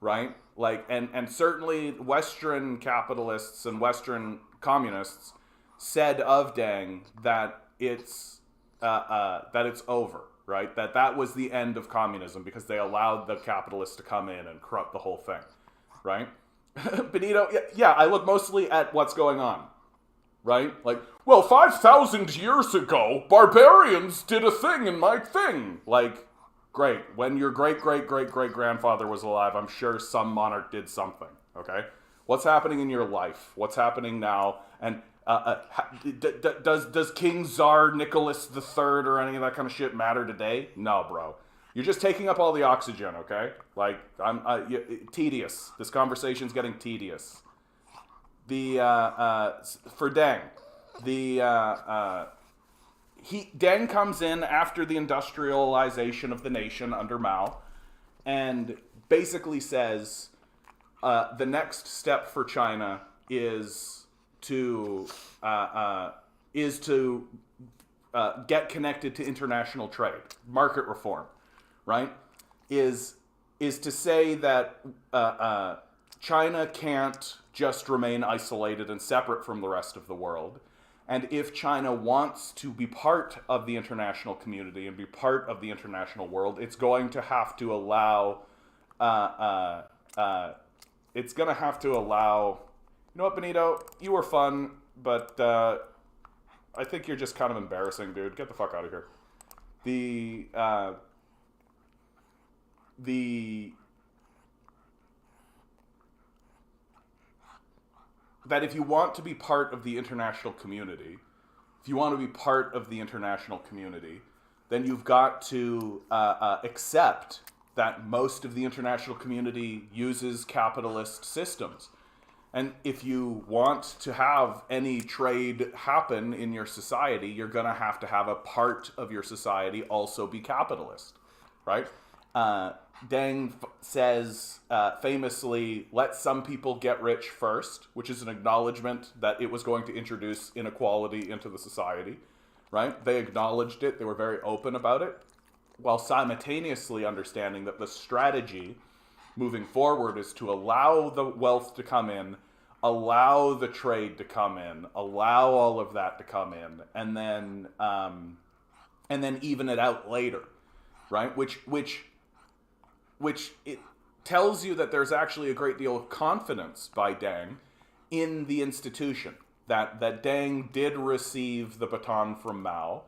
right? Like, and certainly Western capitalists and Western communists said of Deng that it's over, right? That was the end of communism because they allowed the capitalists to come in and corrupt the whole thing, right? Benito, yeah, I look mostly at what's going on, right? Like, well, 5,000 years ago, barbarians did a thing in my thing. Like, great. When your great-great-great-great-grandfather was alive, I'm sure some monarch did something, okay? What's happening in your life? What's happening now? And does King Tsar Nicholas III or any of that kind of shit matter today? No, bro. You're just taking up all the oxygen, okay? Like, tedious. This conversation's getting tedious. For Deng, Deng comes in after the industrialization of the nation under Mao, and basically says, the next step for China is to get connected to international trade, market reform, right? Is to say that China can't just remain isolated and separate from the rest of the world. And if China wants to be part of the international community and be part of the international world, it's going to have to allow, you know what, Benito? You were fun, but I think you're just kind of embarrassing, dude. Get the fuck out of here. That if you want to be part of the international community, then you've got to accept that most of the international community uses capitalist systems. And if you want to have any trade happen in your society, you're going to have a part of your society also be capitalist, right? Deng says famously, let some people get rich first, which is an acknowledgement that it was going to introduce inequality into the society, right? They acknowledged it. They were very open about it, while simultaneously understanding that the strategy moving forward is to allow the wealth to come in, allow the trade to come in, allow all of that to come in, and then even it out later, right? Which it tells you that there's actually a great deal of confidence by Deng in the institution, that Deng did receive the baton from Mao.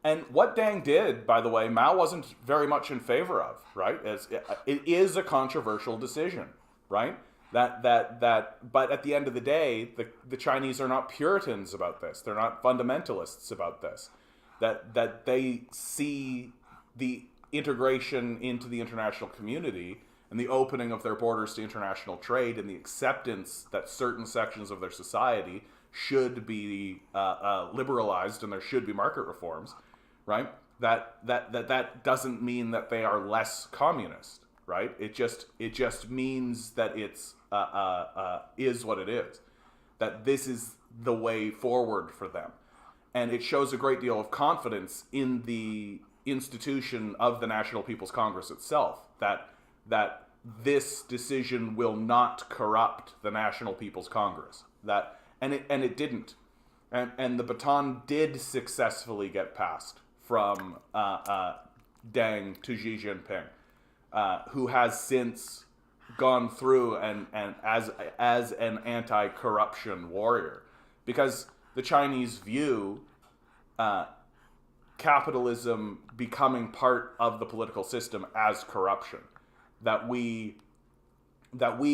And what Deng did, by the way, Mao wasn't very much in favor of, right? It is a controversial decision, right? But at the end of the day, the Chinese are not Puritans about this. They're not fundamentalists about this. That they see the integration into the international community and the opening of their borders to international trade and the acceptance that certain sections of their society should be liberalized and there should be market reforms, right? That doesn't mean that they are less communist, right? It just means that it's is what it is, that this is the way forward for them, and it shows a great deal of confidence in the institution of the National People's Congress itself, that this decision will not corrupt the National People's Congress, and it didn't, and the baton did successfully get passed from Deng to Xi Jinping, who has since gone through and as an anti-corruption warrior, because the Chinese view capitalism becoming part of the political system as corruption, that we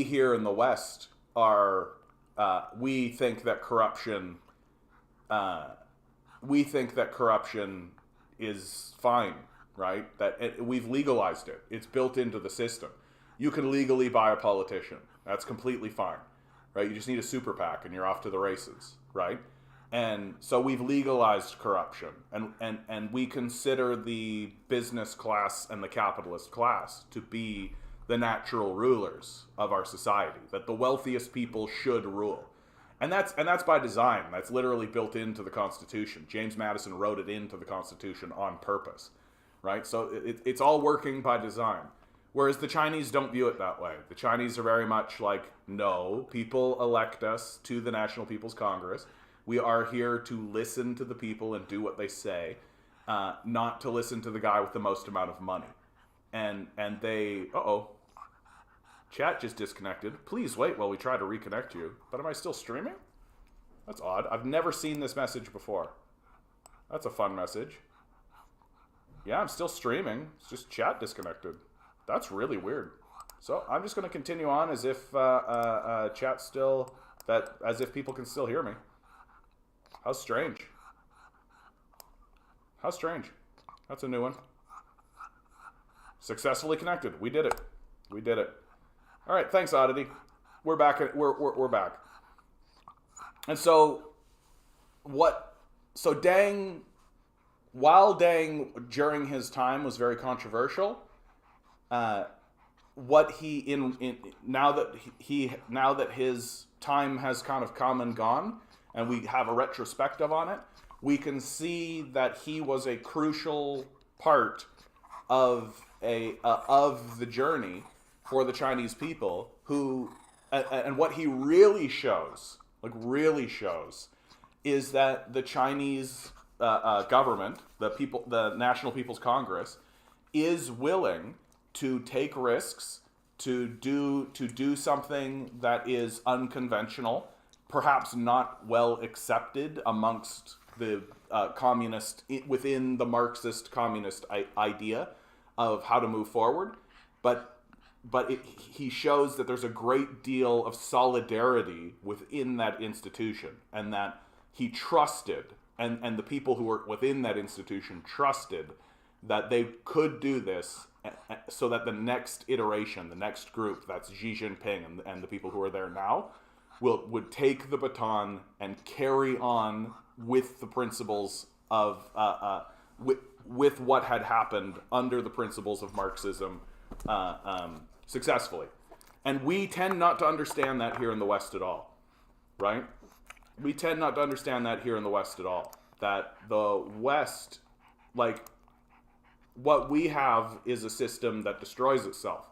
here in the West are we think that corruption is fine, right? That we've legalized it. It's built into the system. You can legally buy a politician. That's completely fine, right? You just need a super PAC and you're off to the races, right? And so we've legalized corruption, and we consider the business class and the capitalist class to be the natural rulers of our society, that the wealthiest people should rule. And that's by design. That's literally built into the Constitution. James Madison wrote it into the Constitution on purpose, right? So it's all working by design. Whereas the Chinese don't view it that way. The Chinese are very much like, no, people elect us to the National People's Congress. We are here to listen to the people and do what they say, not to listen to the guy with the most amount of money. And they, chat just disconnected. Please wait while we try to reconnect you. But am I still streaming? That's odd. I've never seen this message before. That's a fun message. Yeah, I'm still streaming. It's just chat disconnected. That's really weird. So I'm just going to continue on as if chat still, as if people can still hear me. How strange. How strange. That's a new one. Successfully connected. We did it. We did it. All right, thanks, Oddity. We're back. We're back. And so Deng, while Deng during his time was very controversial, what he now that his time has kind of come and gone, and we have a retrospective on it, we can see that he was a crucial part of the journey for the Chinese people, who and what he really shows is that the Chinese government, the National People's Congress, is willing to take risks, to do something that is unconventional, perhaps not well accepted amongst the communist, within the Marxist communist idea of how to move forward, but he shows that there's a great deal of solidarity within that institution, and that he trusted, and the people who were within that institution trusted that they could do this, so that the next iteration, the next group, that's Xi Jinping and the people who are there now, would take the baton and carry on with the principles of with what had happened under the principles of Marxism successfully. And we tend not to understand that here in the West at all, right? We tend not to understand that here in the West at all. That the West, like, what we have is a system that destroys itself.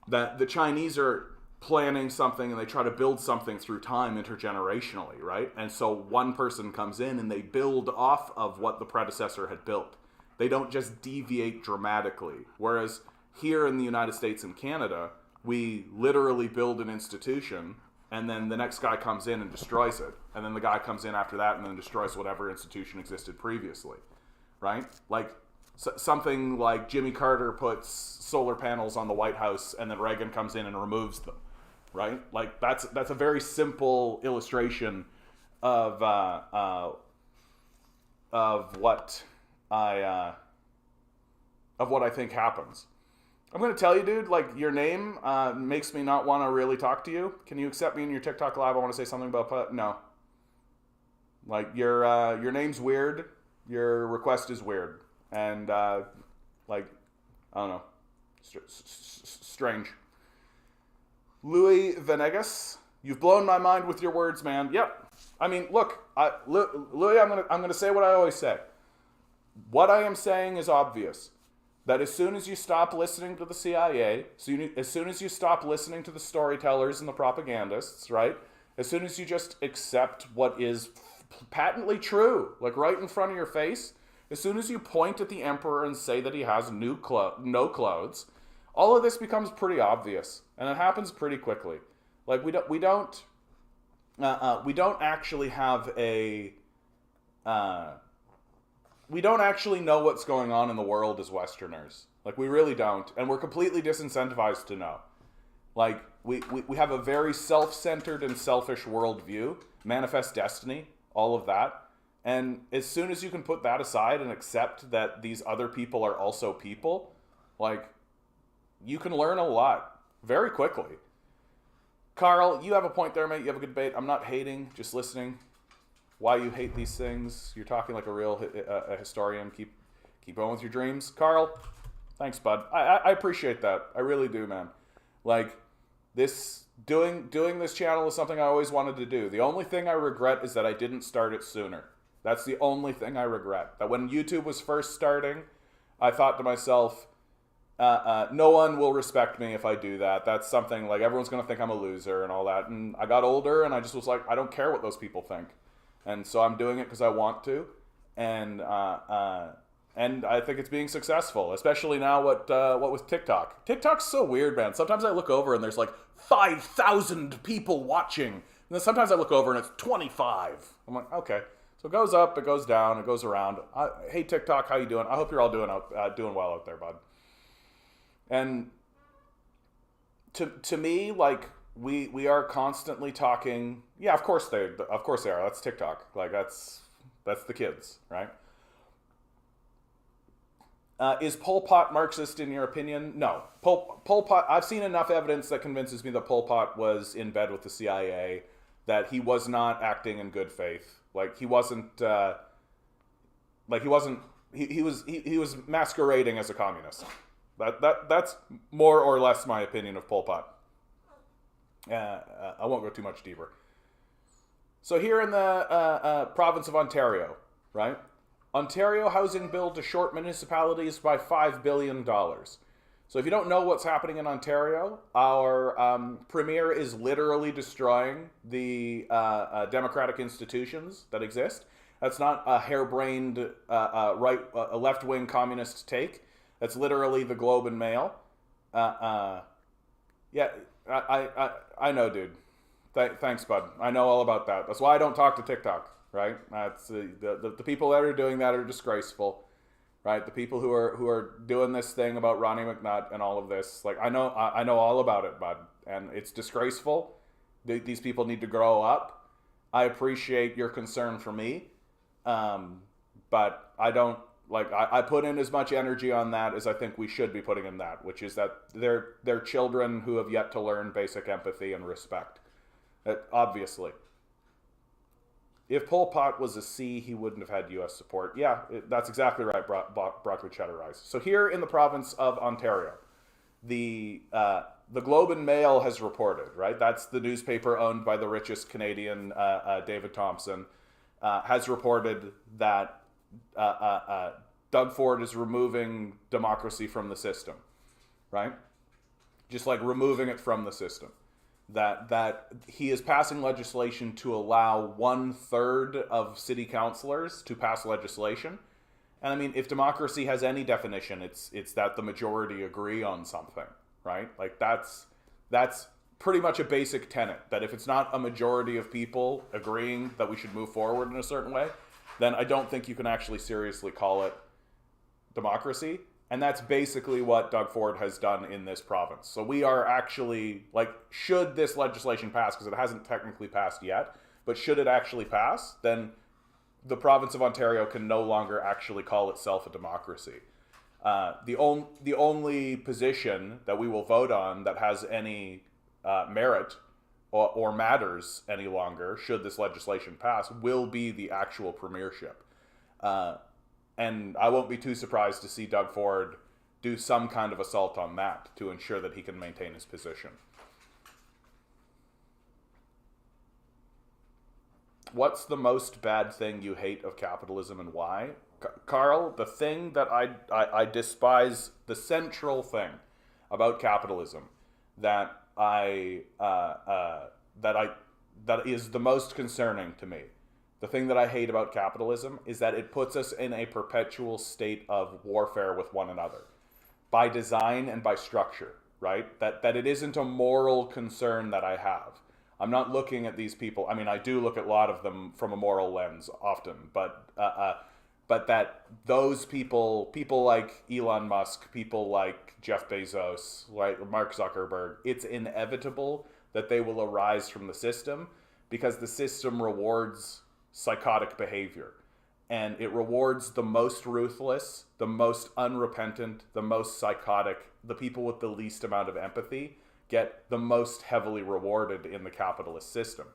That the Chinese are planning something and they try to build something through time intergenerationally, right? And so one person comes in and they build off of what the predecessor had built. They don't just deviate dramatically. Whereas here in the United States and Canada, we literally build an institution, and then the next guy comes in and destroys it. And then the guy comes in after that and then destroys whatever institution existed previously, right? Like, something like Jimmy Carter puts solar panels on the White House and then Reagan comes in and removes them, right? Like, that's a very simple illustration of what I think happens. I'm going to tell you, dude, like, your name makes me not want to really talk to you. Can you accept me in your TikTok live? I want to say something about no. Like, your name's weird. Your request is weird. And, like, I don't know. Strange. Louis Venegas, you've blown my mind with your words, man. Yep. I mean, look, Louis, I'm gonna say what I always say. What I am saying is obvious. That as soon as you stop listening to the CIA, as soon as you stop listening to the storytellers and the propagandists, right? As soon as you just accept what is patently true, like right in front of your face, as soon as you point at the emperor and say that he has no clothes, all of this becomes pretty obvious, and it happens pretty quickly. Like, we don't actually have a we don't actually know what's going on in the world as Westerners. Like, we really don't. And we're completely disincentivized to know. Like, we have a very self-centered and selfish worldview, manifest destiny, all of that. And as soon as you can put that aside and accept that these other people are also people, like, you can learn a lot very quickly. Carl, you have a point there, mate. You have a good debate. I'm not hating, just listening. Why you hate these things. You're talking like a real a historian. Keep going with your dreams. Carl, thanks, bud. I appreciate that. I really do, man. Like, this doing this channel is something I always wanted to do. The only thing I regret is that I didn't start it sooner. That's the only thing I regret. That when YouTube was first starting, I thought to myself, no one will respect me if I do that. That's something, like, everyone's going to think I'm a loser and all that. And I got older and I just was like, I don't care what those people think. And so I'm doing it because I want to, and I think it's being successful, especially now what with TikTok. TikTok's so weird, man. Sometimes I look over and there's like 5,000 people watching, and then sometimes I look over and it's 25. I'm like, okay. So it goes up, it goes down, it goes around. Hey TikTok, how you doing? I hope you're all doing well out there, bud. And to me, like, we are constantly talking. Yeah, of course they are. That's TikTok. Like, that's the kids, right? Is Pol Pot Marxist in your opinion? No. Pol Pot. I've seen enough evidence that convinces me that Pol Pot was in bed with the CIA, that he was not acting in good faith. Like, he wasn't. He was masquerading as a communist. That's more or less my opinion of Pol Pot. I won't go too much deeper. So here in the province of Ontario, right? Ontario Housing Bill to short municipalities by $5 billion. So if you don't know what's happening in Ontario, our premier is literally destroying the democratic institutions that exist. That's not a harebrained left-wing communist take. That's literally the Globe and Mail. Yeah, I know, dude. Thanks, bud. I know all about that. That's why I don't talk to TikTok, right? That's the people that are doing that are disgraceful, right? The people who are doing this thing about Ronnie McNutt and all of this, like I know all about it, bud, and it's disgraceful. These people need to grow up. I appreciate your concern for me, but I don't like. I put in as much energy on that as I think we should be putting in that, which is that they're children who have yet to learn basic empathy and respect. Obviously. If Pol Pot was a C, he wouldn't have had U.S. support. Yeah, that's exactly right, Broccoli Cheddar Rice. So here in the province of Ontario, the Globe and Mail has reported, right? That's the newspaper owned by the richest Canadian, David Thompson, has reported that Doug Ford is removing democracy from the system, right? Just like removing it from the system. That he is passing legislation to allow 1/3 of city councilors to pass legislation. And I mean, if democracy has any definition, it's that the majority agree on something, right? Like that's pretty much a basic tenet, that if it's not a majority of people agreeing that we should move forward in a certain way, then I don't think you can actually seriously call it democracy. And that's basically what Doug Ford has done in this province. So we are actually, like, should this legislation pass, because it hasn't technically passed yet, but should it actually pass, then the province of Ontario can no longer actually call itself a democracy. The only position that we will vote on that has any merit or matters any longer, should this legislation pass, will be the actual premiership. And I won't be too surprised to see Doug Ford do some kind of assault on that to ensure that he can maintain his position. What's the most bad thing you hate of capitalism and why? Carl, the thing that I despise, the central thing about capitalism that is the most concerning to me, the thing that I hate about capitalism, is that it puts us in a perpetual state of warfare with one another, by design and by structure, right? That it isn't a moral concern that I have. I'm not looking at these people. I mean, I do look at a lot of them from a moral lens often, but that those people like Elon Musk, people like Jeff Bezos, like Mark Zuckerberg, it's inevitable that they will arise from the system, because the system rewards psychotic behavior, and it rewards the most ruthless, the most unrepentant, the most psychotic. The people with the least amount of empathy get the most heavily rewarded in the capitalist system.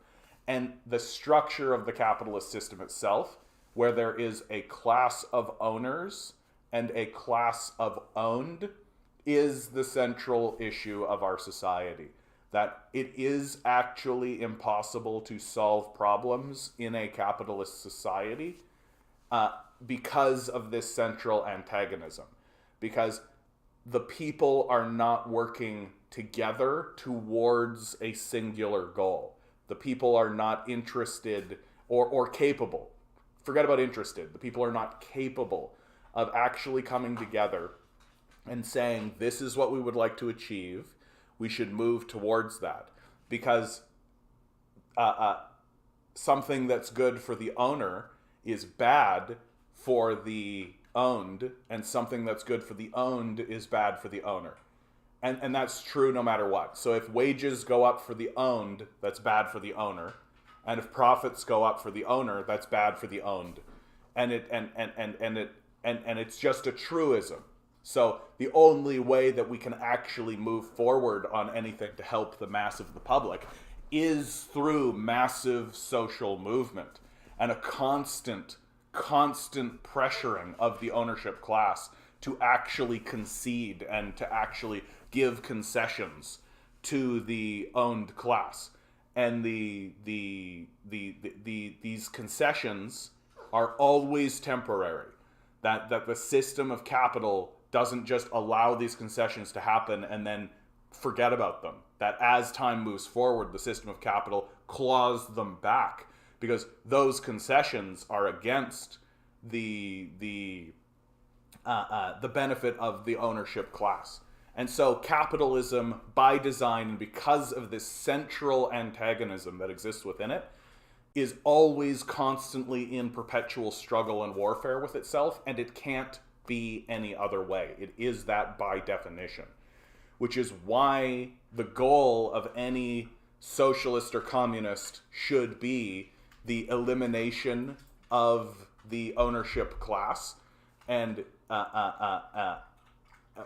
And the structure of the capitalist system itself, where there is a class of owners and a class of owned, is the central issue of our society. That it is actually impossible to solve problems in a capitalist society because of this central antagonism. Because the people are not working together towards a singular goal. The people are not interested or capable. Forget about interested. The people are not capable of actually coming together and saying, this is what we would like to achieve. We should move towards that, because something that's good for the owner is bad for the owned, and something that's good for the owned is bad for the owner. And that's true no matter what. So if wages go up for the owned, that's bad for the owner. And if profits go up for the owner, that's bad for the owned. And it's just a truism. So the only way that we can actually move forward on anything to help the mass of the public is through massive social movement and a constant pressuring of the ownership class to actually concede and to actually give concessions to the owned class. And these concessions are always temporary. That the system of capital doesn't just allow these concessions to happen and then forget about them. That as time moves forward, the system of capital claws them back, because those concessions are against the benefit of the ownership class. And so capitalism, by design, and because of this central antagonism that exists within it, is always constantly in perpetual struggle and warfare with itself, and it can't be any other way. It is that by definition, which is why the goal of any socialist or communist should be the elimination of the ownership class, and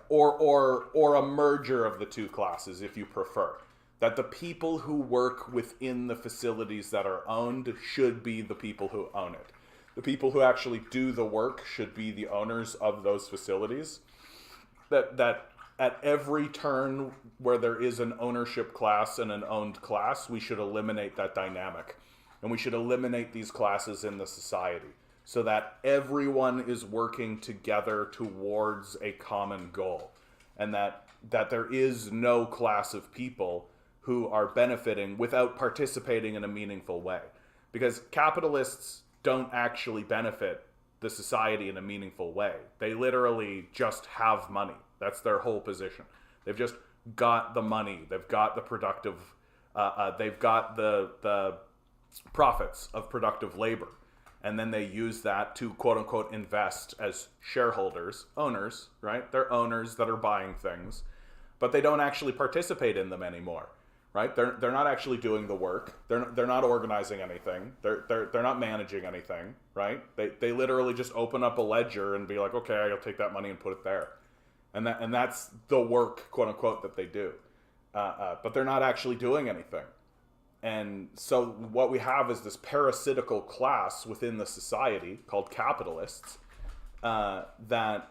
or a merger of the two classes, if you prefer. That the people who work within the facilities that are owned should be the people who own it. The people who actually do the work should be the owners of those facilities. That at every turn where there is an ownership class and an owned class, we should eliminate that dynamic. And we should eliminate these classes in the society, so that everyone is working together towards a common goal, and that there is no class of people who are benefiting without participating in a meaningful way. Because capitalists don't actually benefit the society in a meaningful way. They literally just have money. That's their whole position. They've just got the money. They've got the productive, they've got the profits of productive labor. And then they use that to, quote unquote, invest as shareholders, owners, right? They're owners that are buying things, but they don't actually participate in them anymore, right? They're not actually doing the work. They're not organizing anything. They're not managing anything, right? They literally just open up a ledger and be like, okay, I'll take that money and put it there. And that's the work, quote unquote, that they do. But they're not actually doing anything. And so what we have is this parasitical class within the society called capitalists that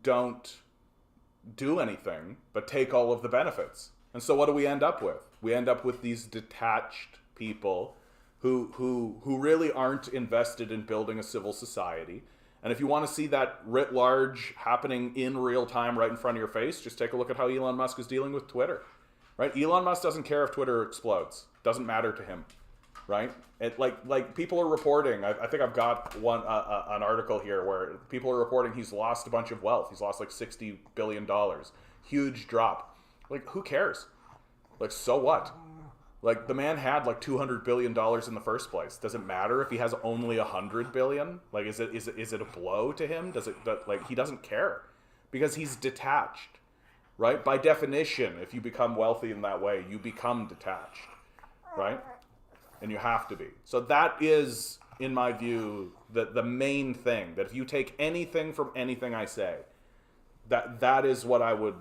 don't do anything but take all of the benefits. And so what do we end up with? We end up with these detached people who really aren't invested in building a civil society. And if you want to see that writ large happening in real time right in front of your face, just take a look at how Elon Musk is dealing with Twitter. Right? Elon Musk doesn't care if Twitter explodes. Doesn't matter to him. Right? It like people are reporting. I think I've got an article here where people are reporting he's lost a bunch of wealth. He's lost like $60 billion. Huge drop. Like, who cares? Like, so what? Like, the man had like $200 billion in the first place. Does it matter if he has only $100 billion? Like, is it a blow to him? Like, he doesn't care because he's detached. Right? By definition, if you become wealthy in that way, you become detached, right? And you have to be. So that is, in my view, the main thing. That if you take anything from anything I say, that is what I would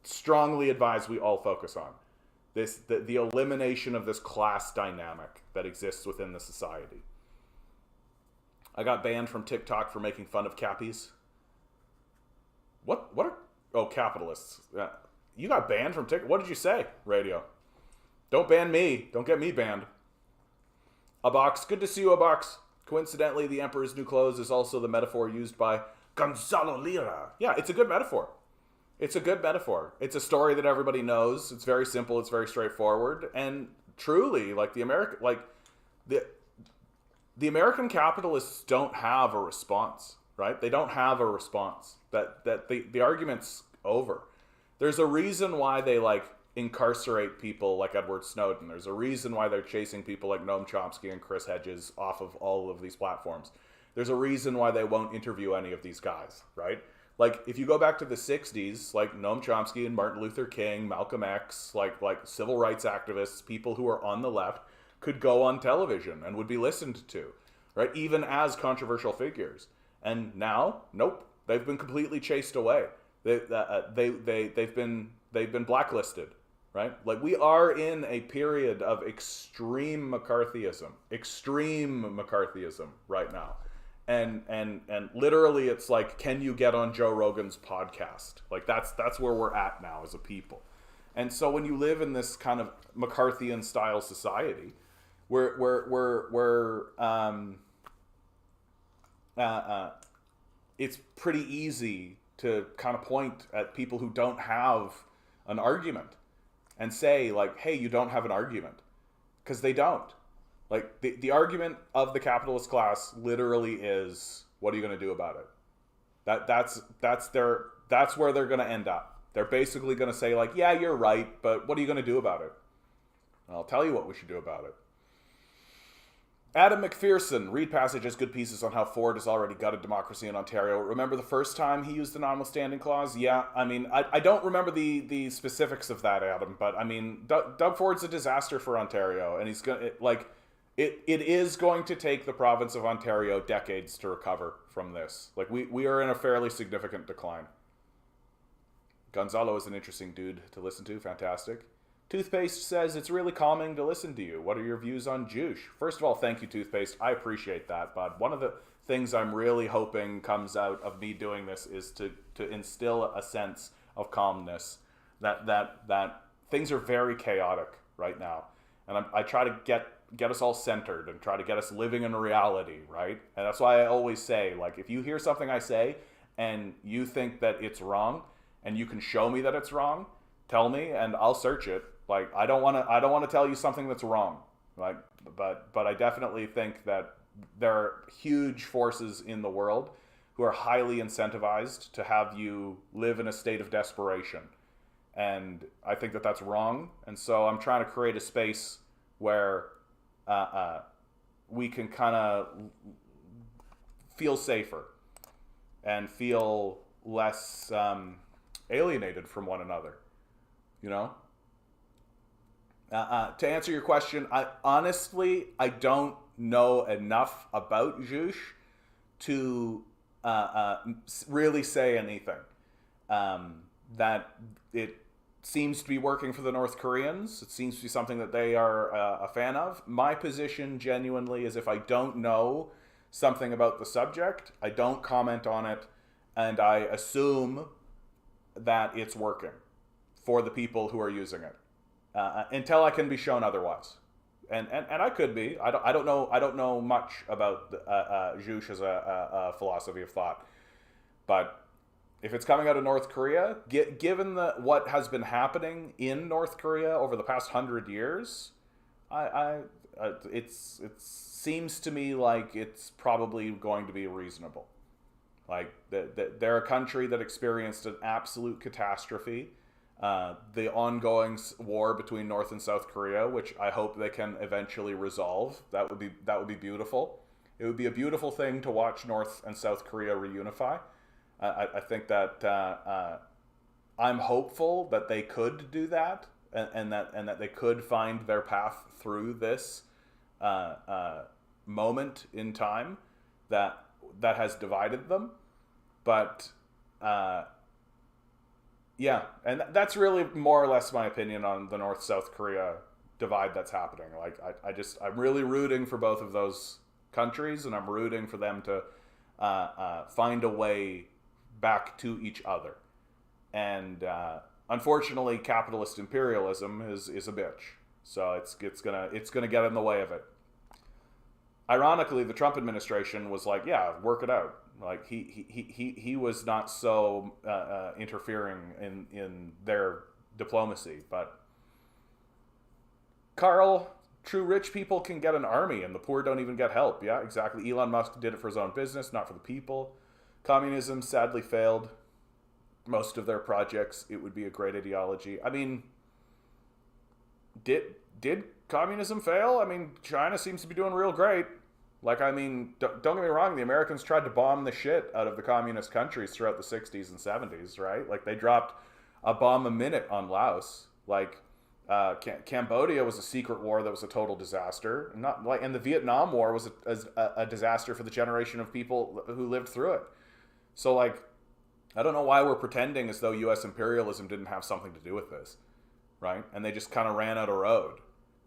strongly advise we all focus on. The elimination of this class dynamic that exists within the society. I got banned from TikTok for making fun of cappies. What are... Oh, capitalists. You got banned from TikTok. What did you say, radio? Don't ban me. Don't get me banned. A box. Good to see you, a box. Coincidentally, the Emperor's New Clothes is also the metaphor used by Gonzalo Lira. Yeah, it's a good metaphor. It's a good metaphor. It's a story that everybody knows. It's very simple. It's very straightforward. And truly, like the American capitalists don't have a response. Right? They don't have a response. That the argument's over. There's a reason why they like incarcerate people like Edward Snowden. There's a reason why they're chasing people like Noam Chomsky and Chris Hedges off of all of these platforms. There's a reason why they won't interview any of these guys, right? Like, if you go back to the 60s, like Noam Chomsky and Martin Luther King, Malcolm X, like civil rights activists, people who are on the left could go on television and would be listened to, right? Even as controversial figures. And now, nope, they've been completely chased away. They've been blacklisted, right? Like, we are in a period of extreme McCarthyism right now. and literally it's like, can you get on Joe Rogan's podcast? Like that's where we're at now as a people. And so when you live in this kind of McCarthyian style society, where it's pretty easy to kind of point at people who don't have an argument and say, like, hey, you don't have an argument, because they don't. Like, the argument of the capitalist class literally is, what are you going to do about it? That's where they're going to end up. They're basically going to say, like, yeah, you're right, but what are you going to do about it? I'll tell you what we should do about it. Adam McPherson, read passages, good pieces on how Ford has already gutted democracy in Ontario. Remember the first time he used the notwithstanding clause? Yeah, I mean, I don't remember the specifics of that, Adam, but I mean, Doug Ford's a disaster for Ontario, and he's going to, like, it is going to take the province of Ontario decades to recover from this. Like, we are in a fairly significant decline. Gonzalo is an interesting dude to listen to. Fantastic. Toothpaste says, it's really calming to listen to you. What are your views on Juice? First of all, thank you, Toothpaste. I appreciate that, bud. One of the things I'm really hoping comes out of me doing this is to instill a sense of calmness. That things are very chaotic right now. And I try to get us all centered and try to get us living in reality, right? And that's why I always say, like, if you hear something I say and you think that it's wrong and you can show me that it's wrong, tell me and I'll search it. Like, I don't want to tell you something that's wrong. Like, but I definitely think that there are huge forces in the world who are highly incentivized to have you live in a state of desperation. And I think that that's wrong. And so I'm trying to create a space where we can kind of feel safer and feel less alienated from one another, you know? To answer your question, I don't know enough about Juche to really say anything. That it seems to be working for the North Koreans. It seems to be something that they are a fan of. My position genuinely is, if I don't know something about the subject, I don't comment on it, and I assume that it's working for the people who are using it. Until I can be shown otherwise, and I could be. I don't know much about Juche as a philosophy of thought, but if it's coming out of North Korea, given what has been happening in North Korea over the past 100 years, it seems to me like it's probably going to be reasonable. Like they're a country that experienced an absolute catastrophe. The ongoing war between North and South Korea, which I hope they can eventually resolve. That would be beautiful. It would be a beautiful thing to watch North and South Korea reunify. I think that I'm hopeful that they could do that, and that they could find their path through this moment in time that has divided them. But yeah, and that's really more or less my opinion on the North-South Korea divide that's happening. Like, I'm really rooting for both of those countries, and I'm rooting for them to find a way back to each other. And unfortunately, capitalist imperialism is a bitch. So it's gonna get in the way of it. Ironically, the Trump administration was like, yeah, work it out. Like he was not so interfering in their diplomacy. But Carl, true rich people can get an army and the poor don't even get help. Yeah, exactly. Elon Musk did it for his own business, not for the people. Communism sadly failed most of their projects. It would be a great ideology. I mean, did communism fail? I mean, China seems to be doing real great. Like, I mean, don't get me wrong, the Americans tried to bomb the shit out of the communist countries throughout the 60s and 70s, right? Like, they dropped a bomb a minute on Laos. Like, Cambodia was a secret war that was a total disaster. And the Vietnam War was a disaster for the generation of people who lived through it. So, like, I don't know why we're pretending as though U.S. imperialism didn't have something to do with this, right? And they just kind of ran out of road,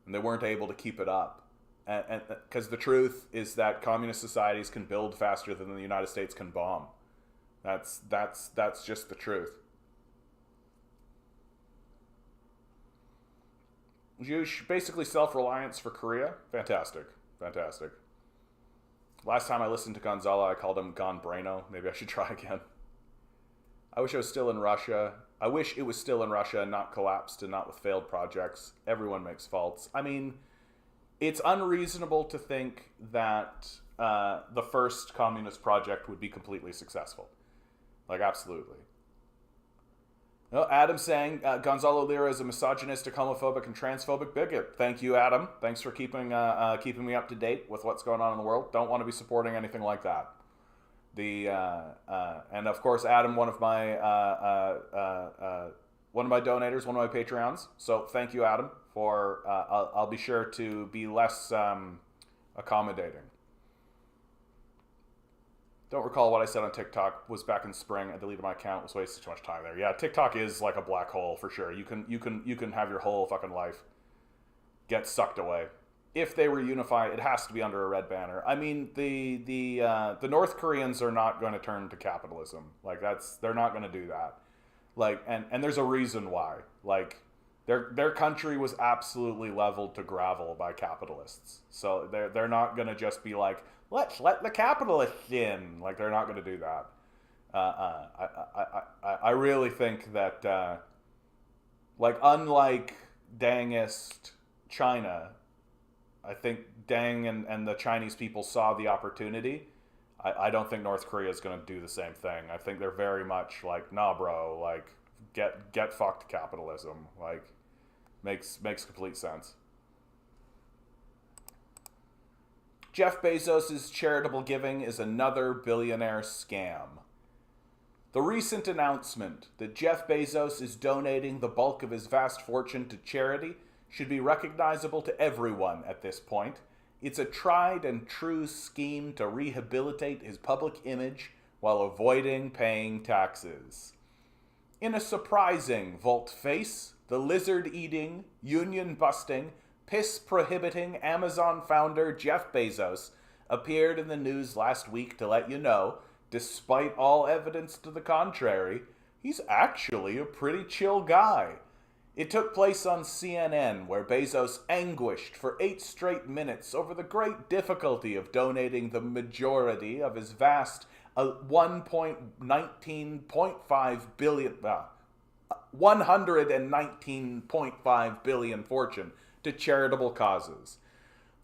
and they weren't able to keep it up. and because the truth is that communist societies can build faster than the United States can bomb. That's just the truth. Basically self-reliance for Korea. Fantastic. Last time I listened to Gonzalo, I called him Gonbreno. Maybe I should try again. I wish I was still in Russia. I wish it was still in Russia and not collapsed and not with failed projects. Everyone makes faults. I mean, it's unreasonable to think that the first communist project would be completely successful. Like, absolutely. No, Adam saying Gonzalo Lira is a misogynistic, homophobic, and transphobic bigot. Thank you, Adam. Thanks for keeping me up to date with what's going on in the world. Don't want to be supporting anything like that. And of course, Adam, one of my donators, one of my Patreons. So thank you, Adam, for I'll be sure to be less accommodating. Don't recall what I said on TikTok was back in spring. I deleted my account. Was wasting too much time there. Yeah, TikTok is like a black hole for sure. You can have your whole fucking life get sucked away. If they were unified, it has to be under a red banner. I mean, the North Koreans are not going to turn to capitalism. Like they're not going to do that. Like and there's a reason why. Like their country was absolutely leveled to gravel by capitalists. So they're not going to just be like, let's let the capitalists in. Like, they're not going to do that. I really think that, like, unlike Dangist China, I think Deng and the Chinese people saw the opportunity. I don't think North Korea is going to do the same thing. I think they're very much like, nah, bro, like, get fucked capitalism. Like, makes complete sense. Jeff Bezos' charitable giving is another billionaire scam. The recent announcement that Jeff Bezos is donating the bulk of his vast fortune to charity should be recognizable to everyone at this point. It's a tried and true scheme to rehabilitate his public image while avoiding paying taxes. In a surprising volte-face, the lizard-eating, union-busting, piss-prohibiting Amazon founder Jeff Bezos appeared in the news last week to let you know, despite all evidence to the contrary, he's actually a pretty chill guy. It took place on CNN, where Bezos anguished for 8 straight minutes over the great difficulty of donating the majority of his vast 119.5 billion fortune to charitable causes.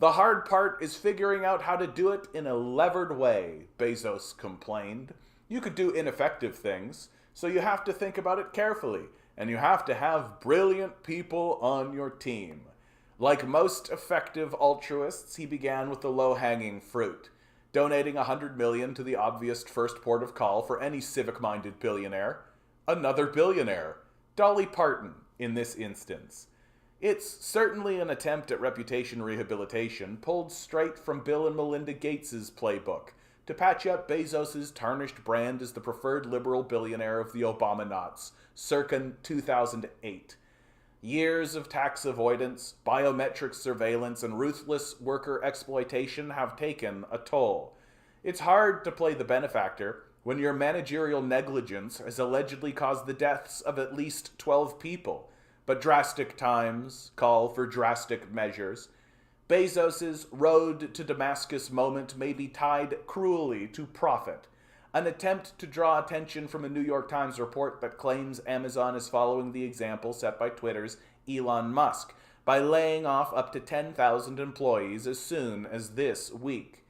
The hard part is figuring out how to do it in a levered way, Bezos complained. You could do ineffective things, so you have to think about it carefully, and you have to have brilliant people on your team. Like most effective altruists, he began with the low-hanging fruit, donating $100 million to the obvious first port of call for any civic-minded billionaire. Another billionaire, Dolly Parton, in this instance. It's certainly an attempt at reputation rehabilitation pulled straight from Bill and Melinda Gates' playbook to patch up Bezos' tarnished brand as the preferred liberal billionaire of the Obama-knots, circa 2008. Years of tax avoidance, biometric surveillance, and ruthless worker exploitation have taken a toll. It's hard to play the benefactor when your managerial negligence has allegedly caused the deaths of at least 12 people. But drastic times call for drastic measures. Bezos' road to Damascus moment may be tied cruelly to profit. An attempt to draw attention from a New York Times report that claims Amazon is following the example set by Twitter's Elon Musk by laying off up to 10,000 employees as soon as this week.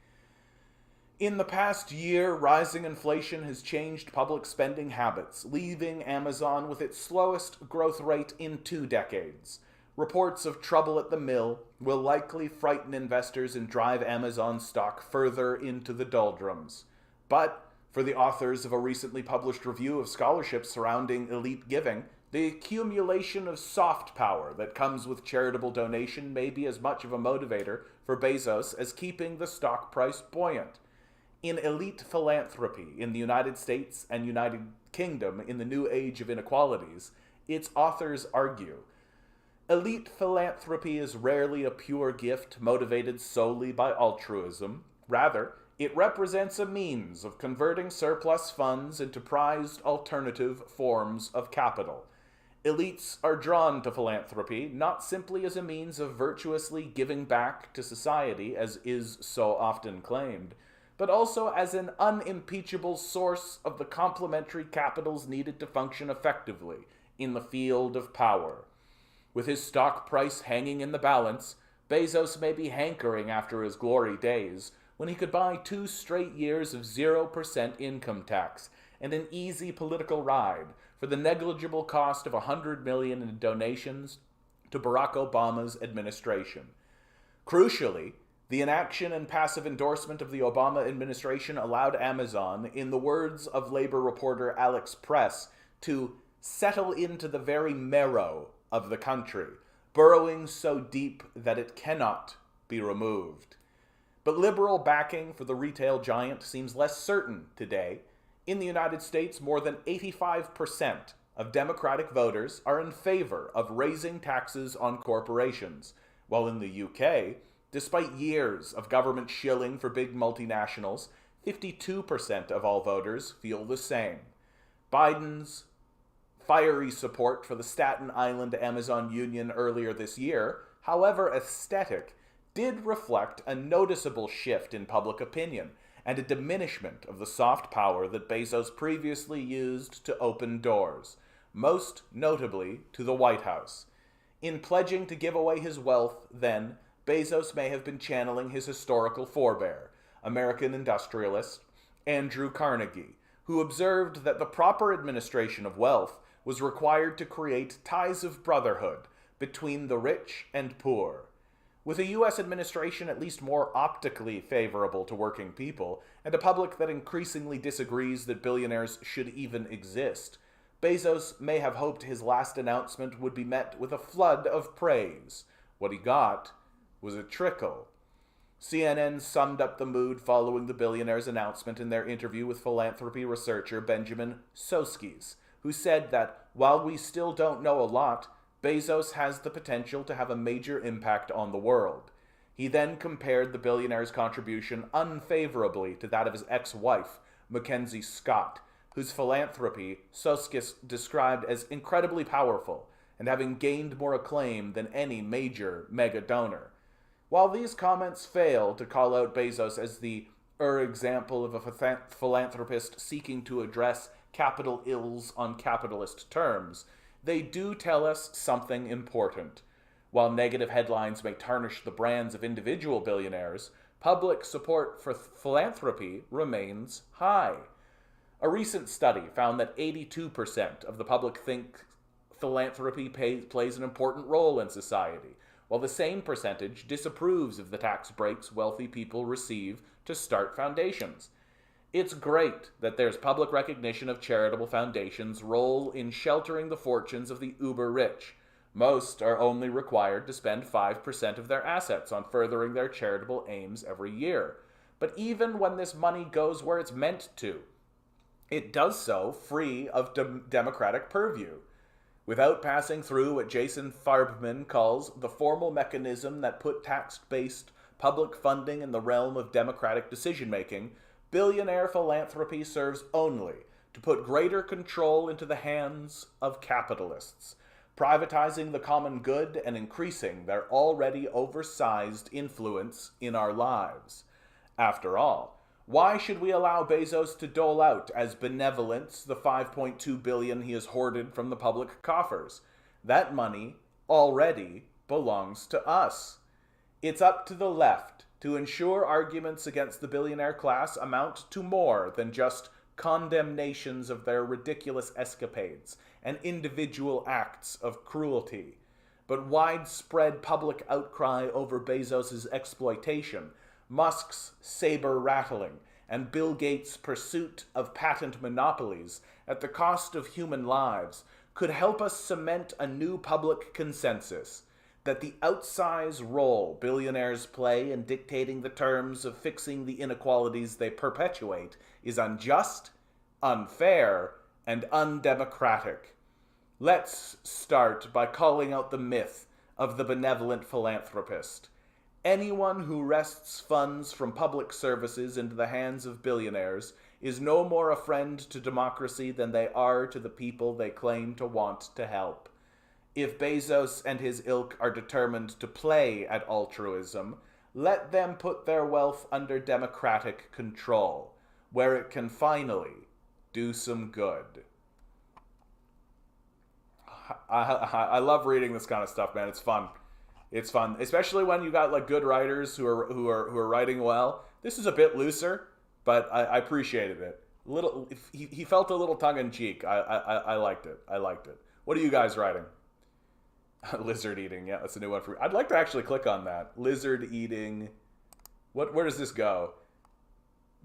In the past year, rising inflation has changed public spending habits, leaving Amazon with its slowest growth rate in 2 decades. Reports of trouble at the mill will likely frighten investors and drive Amazon stock further into the doldrums. But for the authors of a recently published review of scholarship surrounding elite giving, the accumulation of soft power that comes with charitable donation may be as much of a motivator for Bezos as keeping the stock price buoyant. In elite philanthropy in the United States and United Kingdom in the new age of inequalities, its authors argue, Elite philanthropy is rarely a pure gift motivated solely by altruism. Rather, it represents a means of converting surplus funds into prized alternative forms of capital. Elites are drawn to philanthropy not simply as a means of virtuously giving back to society, as is so often claimed, but also as an unimpeachable source of the complementary capitals needed to function effectively in the field of power. With his stock price hanging in the balance, Bezos may be hankering after his glory days, when he could buy 2 straight years of 0% income tax and an easy political ride for the negligible cost of $100 million in donations to Barack Obama's administration. Crucially, the inaction and passive endorsement of the Obama administration allowed Amazon, in the words of labor reporter Alex Press, to settle into the very marrow of the country, burrowing so deep that it cannot be removed. But liberal backing for the retail giant seems less certain today. In the United States, more than 85% of Democratic voters are in favor of raising taxes on corporations, while in the UK, despite years of government shilling for big multinationals, 52% of all voters feel the same. Biden's fiery support for the Staten Island Amazon Union earlier this year, however aesthetic, did reflect a noticeable shift in public opinion and a diminishment of the soft power that Bezos previously used to open doors, most notably to the White House. In pledging to give away his wealth, then, Bezos may have been channeling his historical forebear, American industrialist Andrew Carnegie, who observed that the proper administration of wealth was required to create ties of brotherhood between the rich and poor. With a U.S. administration at least more optically favorable to working people, and a public that increasingly disagrees that billionaires should even exist, Bezos may have hoped his last announcement would be met with a flood of praise. What he got was a trickle. CNN summed up the mood following the billionaire's announcement in their interview with philanthropy researcher Benjamin Soskis, who said that while we still don't know a lot, Bezos has the potential to have a major impact on the world. He then compared the billionaire's contribution unfavorably to that of his ex-wife, Mackenzie Scott, whose philanthropy Soskis described as incredibly powerful and having gained more acclaim than any major mega donor. While these comments fail to call out Bezos as the example of a philanthropist seeking to address capital ills on capitalist terms, they do tell us something important. While negative headlines may tarnish the brands of individual billionaires, public support for philanthropy remains high. A recent study found that 82% of the public think philanthropy plays an important role in society, while the same percentage disapproves of the tax breaks wealthy people receive to start foundations. It's great that there's public recognition of charitable foundations' role in sheltering the fortunes of the uber-rich. Most are only required to spend 5% of their assets on furthering their charitable aims every year. But even when this money goes where it's meant to, it does so free of democratic purview, without passing through what Jason Farbman calls the formal mechanism that put tax-based public funding in the realm of democratic decision-making. Billionaire philanthropy serves only to put greater control into the hands of capitalists, privatizing the common good and increasing their already oversized influence in our lives. After all, why should we allow Bezos to dole out as benevolence the $5.2 billion he has hoarded from the public coffers? That money already belongs to us. It's up to the left to ensure arguments against the billionaire class amount to more than just condemnations of their ridiculous escapades and individual acts of cruelty, but widespread public outcry over Bezos' exploitation, Musk's saber-rattling, and Bill Gates' pursuit of patent monopolies at the cost of human lives could help us cement a new public consensus that the outsized role billionaires play in dictating the terms of fixing the inequalities they perpetuate is unjust, unfair, and undemocratic. Let's start by calling out the myth of the benevolent philanthropist. Anyone who wrests funds from public services into the hands of billionaires is no more a friend to democracy than they are to the people they claim to want to help. If Bezos and his ilk are determined to play at altruism, let them put their wealth under democratic control, where it can finally do some good. I love reading this kind of stuff, man. It's fun. It's fun, especially when you got like good writers who are writing well. This is a bit looser, but I appreciated it. He felt a little tongue in cheek. I liked it. I liked it. What are you guys writing? Lizard eating. Yeah, that's a new one for me. I'd like to actually click on that. Lizard eating. Where does this go?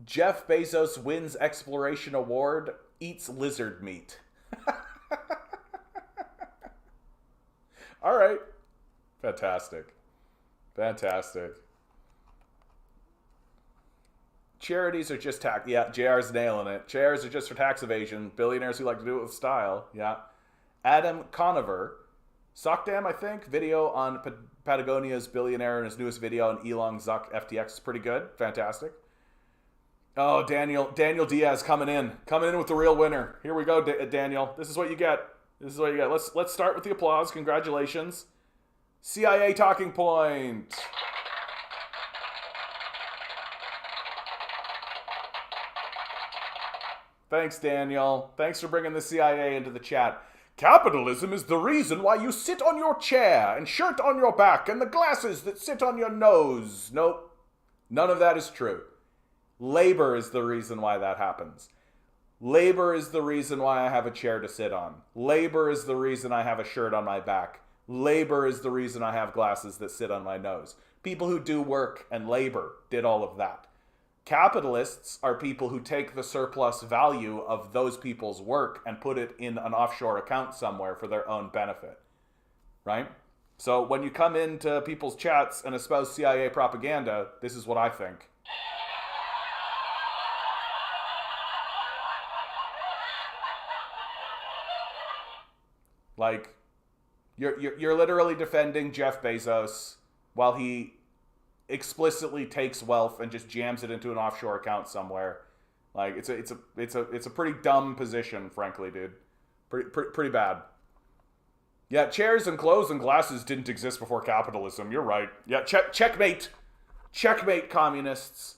Jeff Bezos wins exploration award, eats lizard meat. All right. Fantastic. Fantastic. Charities are just tax. Yeah, JR's nailing it. Chairs are just for tax evasion. Billionaires who like to do it with style. Yeah. Adam Conover. Sockdam, I think. Video on Patagonia's billionaire and his newest video on Elon Zuck FTX is pretty good. Fantastic. Oh, Daniel Diaz coming in with the real winner. Here we go, Daniel. This is what you get. This is what you get. Let's start with the applause. Congratulations. CIA talking point. Thanks, Daniel. Thanks for bringing the CIA into the chat. Capitalism is the reason why you sit on your chair and shirt on your back and the glasses that sit on your nose. Nope. None of that is true. Labor is the reason why that happens. Labor is the reason why I have a chair to sit on. Labor is the reason I have a shirt on my back. Labor is the reason I have glasses that sit on my nose. People who do work and labor did all of that. Capitalists are people who take the surplus value of those people's work and put it in an offshore account somewhere for their own benefit. Right? So when you come into people's chats and espouse CIA propaganda, this is what I think. Like, you're literally defending Jeff Bezos while he explicitly takes wealth and just jams it into an offshore account somewhere. Like, it's a pretty dumb position, frankly, dude. Pretty bad. Yeah, chairs and clothes and glasses didn't exist before capitalism. You're right. Yeah, checkmate, communists.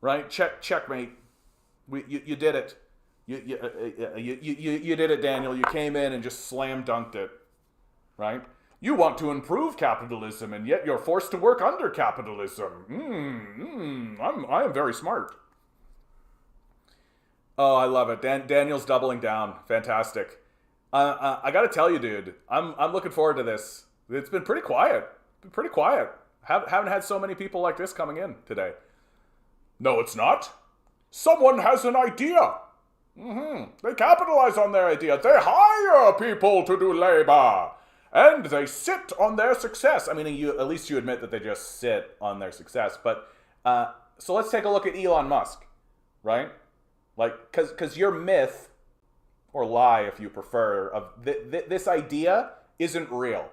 Right? Checkmate. You did it. You did it, Daniel. You came in and just slam dunked it. Right? You want to improve capitalism, and yet you're forced to work under capitalism. I am very smart. Oh, I love it. Daniel's doubling down. Fantastic. I got to tell you, dude, I'm looking forward to this. It's been pretty quiet. Haven't had so many people like this coming in today. No, it's not. Someone has an idea. They capitalize on their idea. They hire people to do labor. And they sit on their success. I mean, at least you admit that they just sit on their success. But, so let's take a look at Elon Musk, right? Like, because your myth, or lie if you prefer, of this idea isn't real,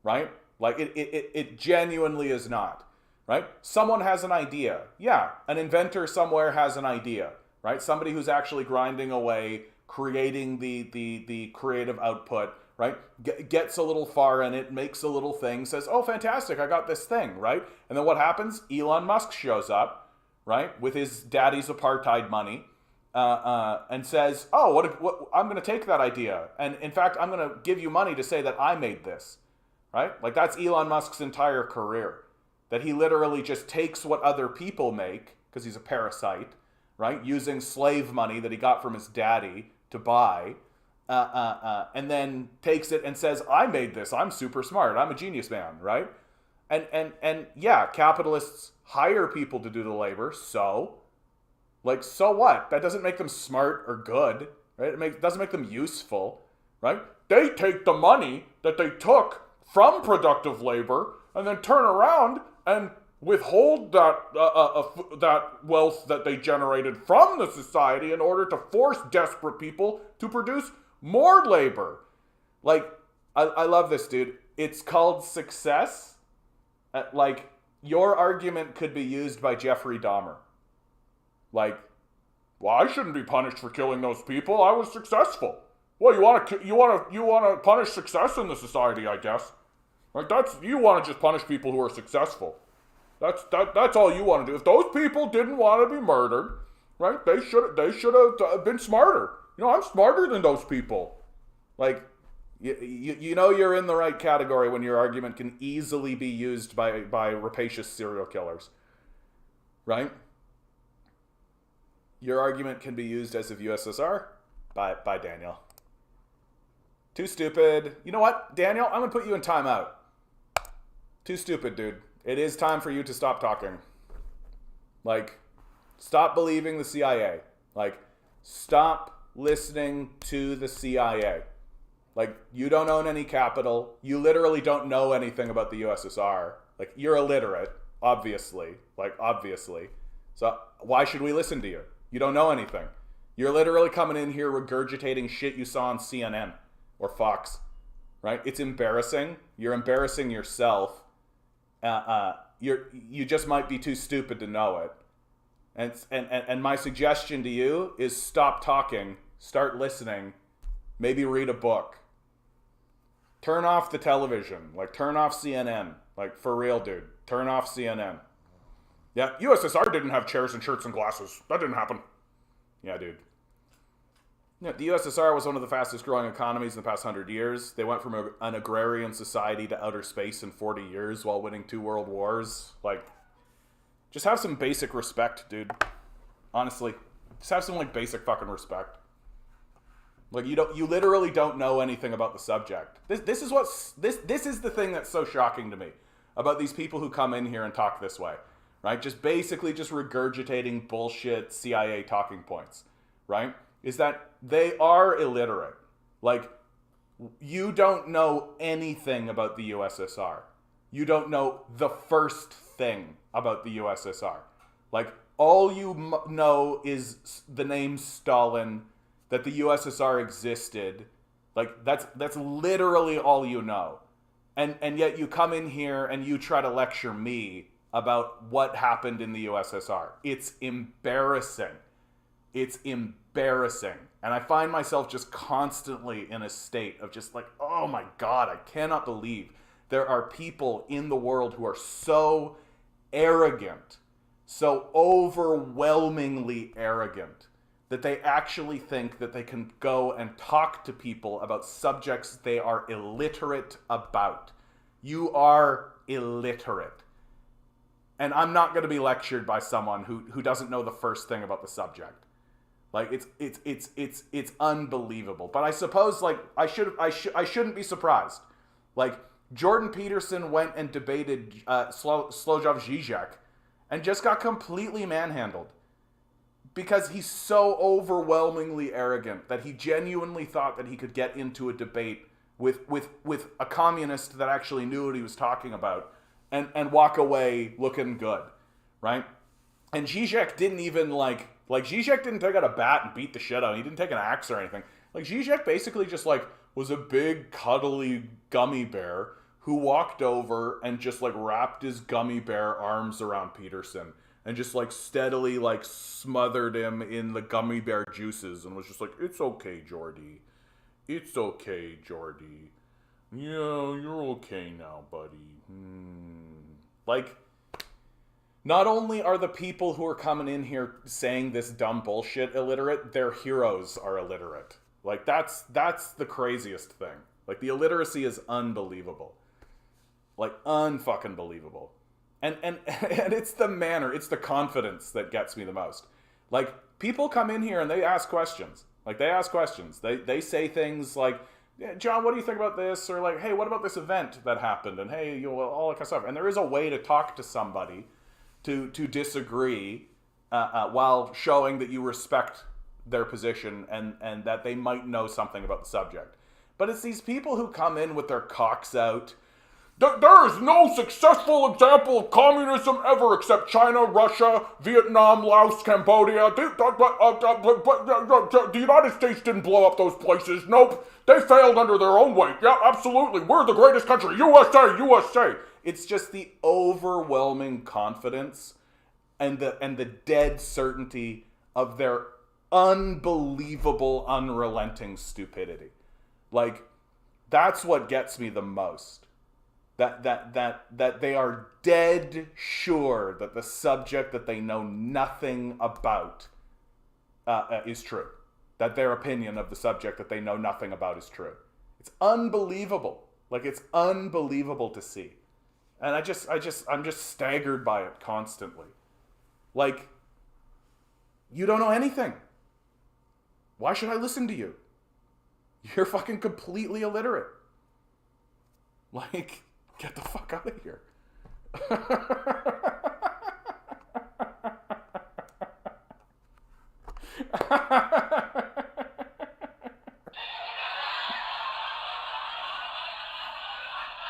right? Like, it genuinely is not, right? Someone has an idea. Yeah, an inventor somewhere has an idea, right? Somebody who's actually grinding away, creating the creative output, right? Gets a little far in it, makes a little thing, says, oh, fantastic, I got this thing, right? And then what happens? Elon Musk shows up, right, with his daddy's apartheid money, and says, oh, what I'm going to take that idea. And in fact, I'm going to give you money to say that I made this, right? Like, that's Elon Musk's entire career, that he literally just takes what other people make, because he's a parasite, right? Using slave money that he got from his daddy to buy, and then takes it and says, I made this, I'm super smart, I'm a genius man, right? And yeah, capitalists hire people to do the labor, so what? That doesn't make them smart or good, right? It doesn't make them useful, right? They take the money that they took from productive labor and then turn around and withhold that wealth that they generated from the society in order to force desperate people to produce more labor. Like, I love this, dude. it's called success. Like, your argument could be used by Jeffrey Dahmer. Like, well, I shouldn't be punished for killing those people. I was successful. Well, you want to punish success in the society, I guess. Like, you want to just punish people who are successful. That's all you want to do. If those people didn't want to be murdered, right? They should have been smarter. I'm smarter than those people. Like, you know you're in the right category when your argument can easily be used by rapacious serial killers, right? Your argument can be used as of USSR by Daniel. Too stupid. You know what, Daniel? I'm gonna put you in timeout. Too stupid, dude. It is time for you to stop talking. Like, stop believing the CIA. Like, stop listening to the CIA. Like, you don't own any capital. You literally don't know anything about the USSR. Like, you're illiterate, obviously. Like, obviously. So why should we listen to you? You don't know anything. You're literally coming in here regurgitating shit you saw on CNN or Fox, right? It's embarrassing. You're embarrassing yourself. You just might be too stupid to know it. And my suggestion to you is stop talking, start listening, maybe read a book. Turn off the television, like turn off CNN, like for real, dude. Turn off CNN. Yeah, USSR didn't have chairs and shirts and glasses. That didn't happen. Yeah, dude. Yeah, the USSR was one of the fastest growing economies in the past 100 years. They went from an agrarian society to outer space in 40 years while winning 2 world wars. Like, just have some basic respect, dude. Honestly, just have some like basic fucking respect. Like, you literally don't know anything about the subject. This is the thing that's so shocking to me about these people who come in here and talk this way, right? Just basically just regurgitating bullshit CIA talking points, right? Is that they are illiterate. Like, you don't know anything about the USSR. You don't know the first thing about the USSR. Like, all you know is the name Stalin, that the USSR existed. Like, that's literally all you know. And yet you come in here and you try to lecture me about what happened in the USSR. It's embarrassing. It's embarrassing. And I find myself just constantly in a state of just like, oh my God, I cannot believe there are people in the world who are so arrogant, so overwhelmingly arrogant, that they actually think that they can go and talk to people about subjects they are illiterate about. You are illiterate. And I'm not going to be lectured by someone who doesn't know the first thing about the subject. Like, it's unbelievable. But I suppose, like, I shouldn't be surprised. Like, Jordan Peterson went and debated Slojov Zizek and just got completely manhandled. Because he's so overwhelmingly arrogant that he genuinely thought that he could get into a debate with a communist that actually knew what he was talking about and walk away looking good, right? And Zizek didn't even like Zizek didn't take out a bat and beat the shit out. He didn't take an axe or anything. Like, Zizek basically just like was a big cuddly gummy bear who walked over and just like wrapped his gummy bear arms around Peterson and just like steadily like smothered him in the gummy bear juices and was just like, it's okay, Jordy. It's okay, Jordy. Yeah, you're okay now, buddy. Like, not only are the people who are coming in here saying this dumb bullshit illiterate, their heroes are illiterate. Like, that's the craziest thing. Like, the illiteracy is unbelievable. Like, unfucking believable. And it's the manner, it's the confidence that gets me the most. Like, people come in here and they ask questions. Like, they ask questions. They say things like, yeah, John, what do you think about this? Or like, hey, what about this event that happened? And hey, all that kind of stuff. And there is a way to talk to somebody to disagree while showing that you respect their position and that they might know something about the subject. But it's these people who come in with their cocks out There is no successful example of communism ever except China, Russia, Vietnam, Laos, Cambodia. The United States didn't blow up those places. Nope. They failed under their own weight. Yeah, absolutely. We're the greatest country. USA, USA. It's just the overwhelming confidence and the dead certainty of their unbelievable, unrelenting stupidity. Like, that's what gets me the most. That they are dead sure that the subject that they know nothing about is true. That their opinion of the subject that they know nothing about is true. It's unbelievable. Like, it's unbelievable to see. And I'm just staggered by it constantly. Like, you don't know anything. Why should I listen to you? You're fucking completely illiterate. Like, get the fuck out of here.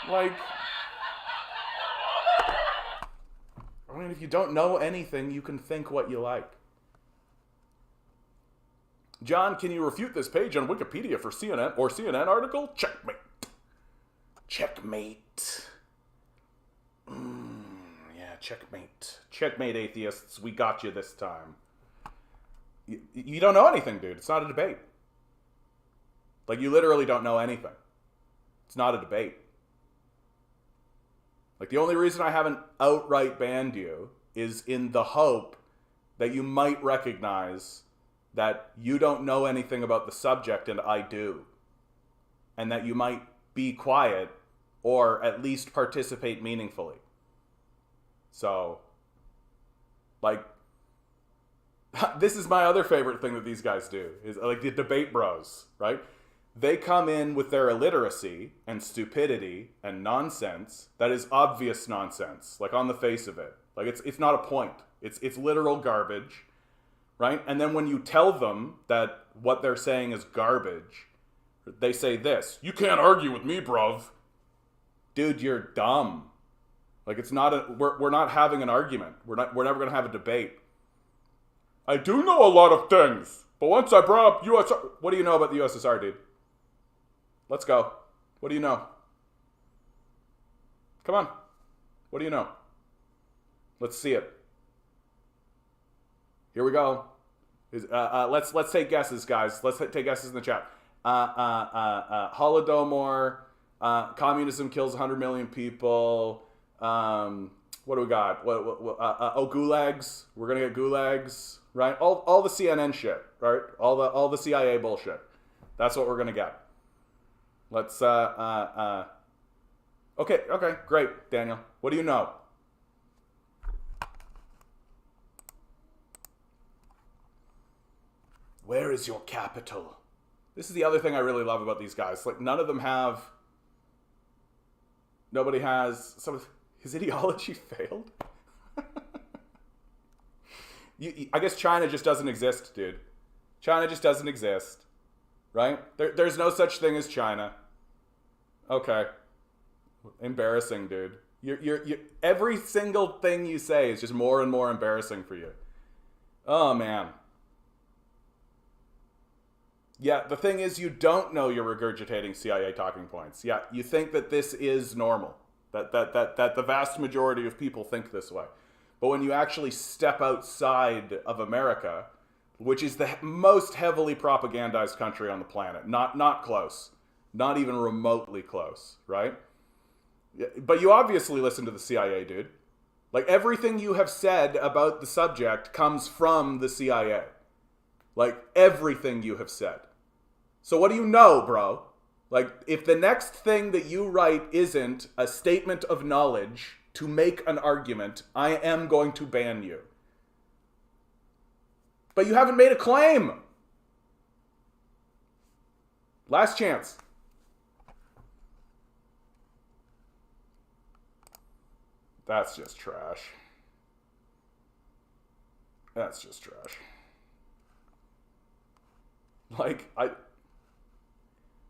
Like, I mean, if you don't know anything, you can think what you like. John, can you refute this page on Wikipedia for CNN or CNN article? Checkmate. Checkmate. Yeah, checkmate. Checkmate, atheists. We got you this time. You don't know anything, dude. It's not a debate. Like, you literally don't know anything. It's not a debate. Like, the only reason I haven't outright banned you is in the hope that you might recognize that you don't know anything about the subject and I do. And that you might be quiet or at least participate meaningfully. So, like, this is my other favorite thing that these guys do, is like the debate bros, right? They come in with their illiteracy and stupidity and nonsense that is obvious nonsense, like on the face of it. Like, it's not a point. It's literal garbage, right? And then when you tell them that what they're saying is garbage, they say this: "You can't argue with me, bruv." Dude, you're dumb. Like, it's not we're not having an argument. We're never gonna have a debate. I do know a lot of things, but once I brought up USSR, what do you know about the USSR, dude? Let's go. What do you know? Come on. What do you know? Let's see it. Here we go. Let's take guesses, guys. Let's take guesses in the chat. Holodomor. Communism kills 100 million people. What do we got? Gulags. We're gonna get gulags, right? All the CNN shit, right? All the CIA bullshit. That's what we're gonna get. Let's okay, great, Daniel. What do you know? Where is your capital? This is the other thing I really love about these guys. Like, nobody has his ideology failed. I guess China just doesn't exist, dude. China just doesn't exist. Right? There's no such thing as China. Okay. Embarrassing, dude. You're every single thing you say is just more and more embarrassing for you. Oh, man. Yeah, the thing is, you don't know you're regurgitating CIA talking points. Yeah, you think that this is normal. That the vast majority of people think this way. But when you actually step outside of America, which is the most heavily propagandized country on the planet. Not close. Not even remotely close, right? But you obviously listen to the CIA, dude. Like, everything you have said about the subject comes from the CIA. Like, everything you have said. So what do you know, bro? Like, if the next thing that you write isn't a statement of knowledge to make an argument, I am going to ban you. But you haven't made a claim. Last chance. That's just trash. That's just trash. Like,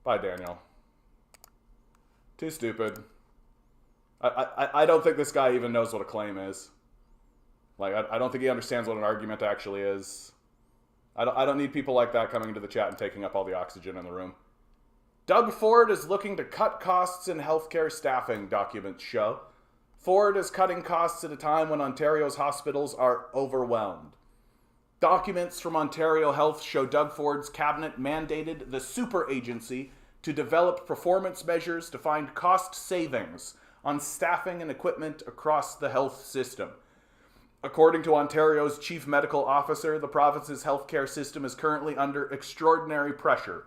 Bye, Daniel. Too stupid. I don't think this guy even knows what a claim is. Like, I don't think he understands what an argument actually is. I don't need people like that coming into the chat and taking up all the oxygen in the room. Doug Ford is looking to cut costs in healthcare staffing, documents show. Ford is cutting costs at a time when Ontario's hospitals are overwhelmed. Documents from Ontario Health show Doug Ford's cabinet mandated the super agency to develop performance measures to find cost savings on staffing and equipment across the health system. According to Ontario's chief medical officer, the province's healthcare system is currently under extraordinary pressure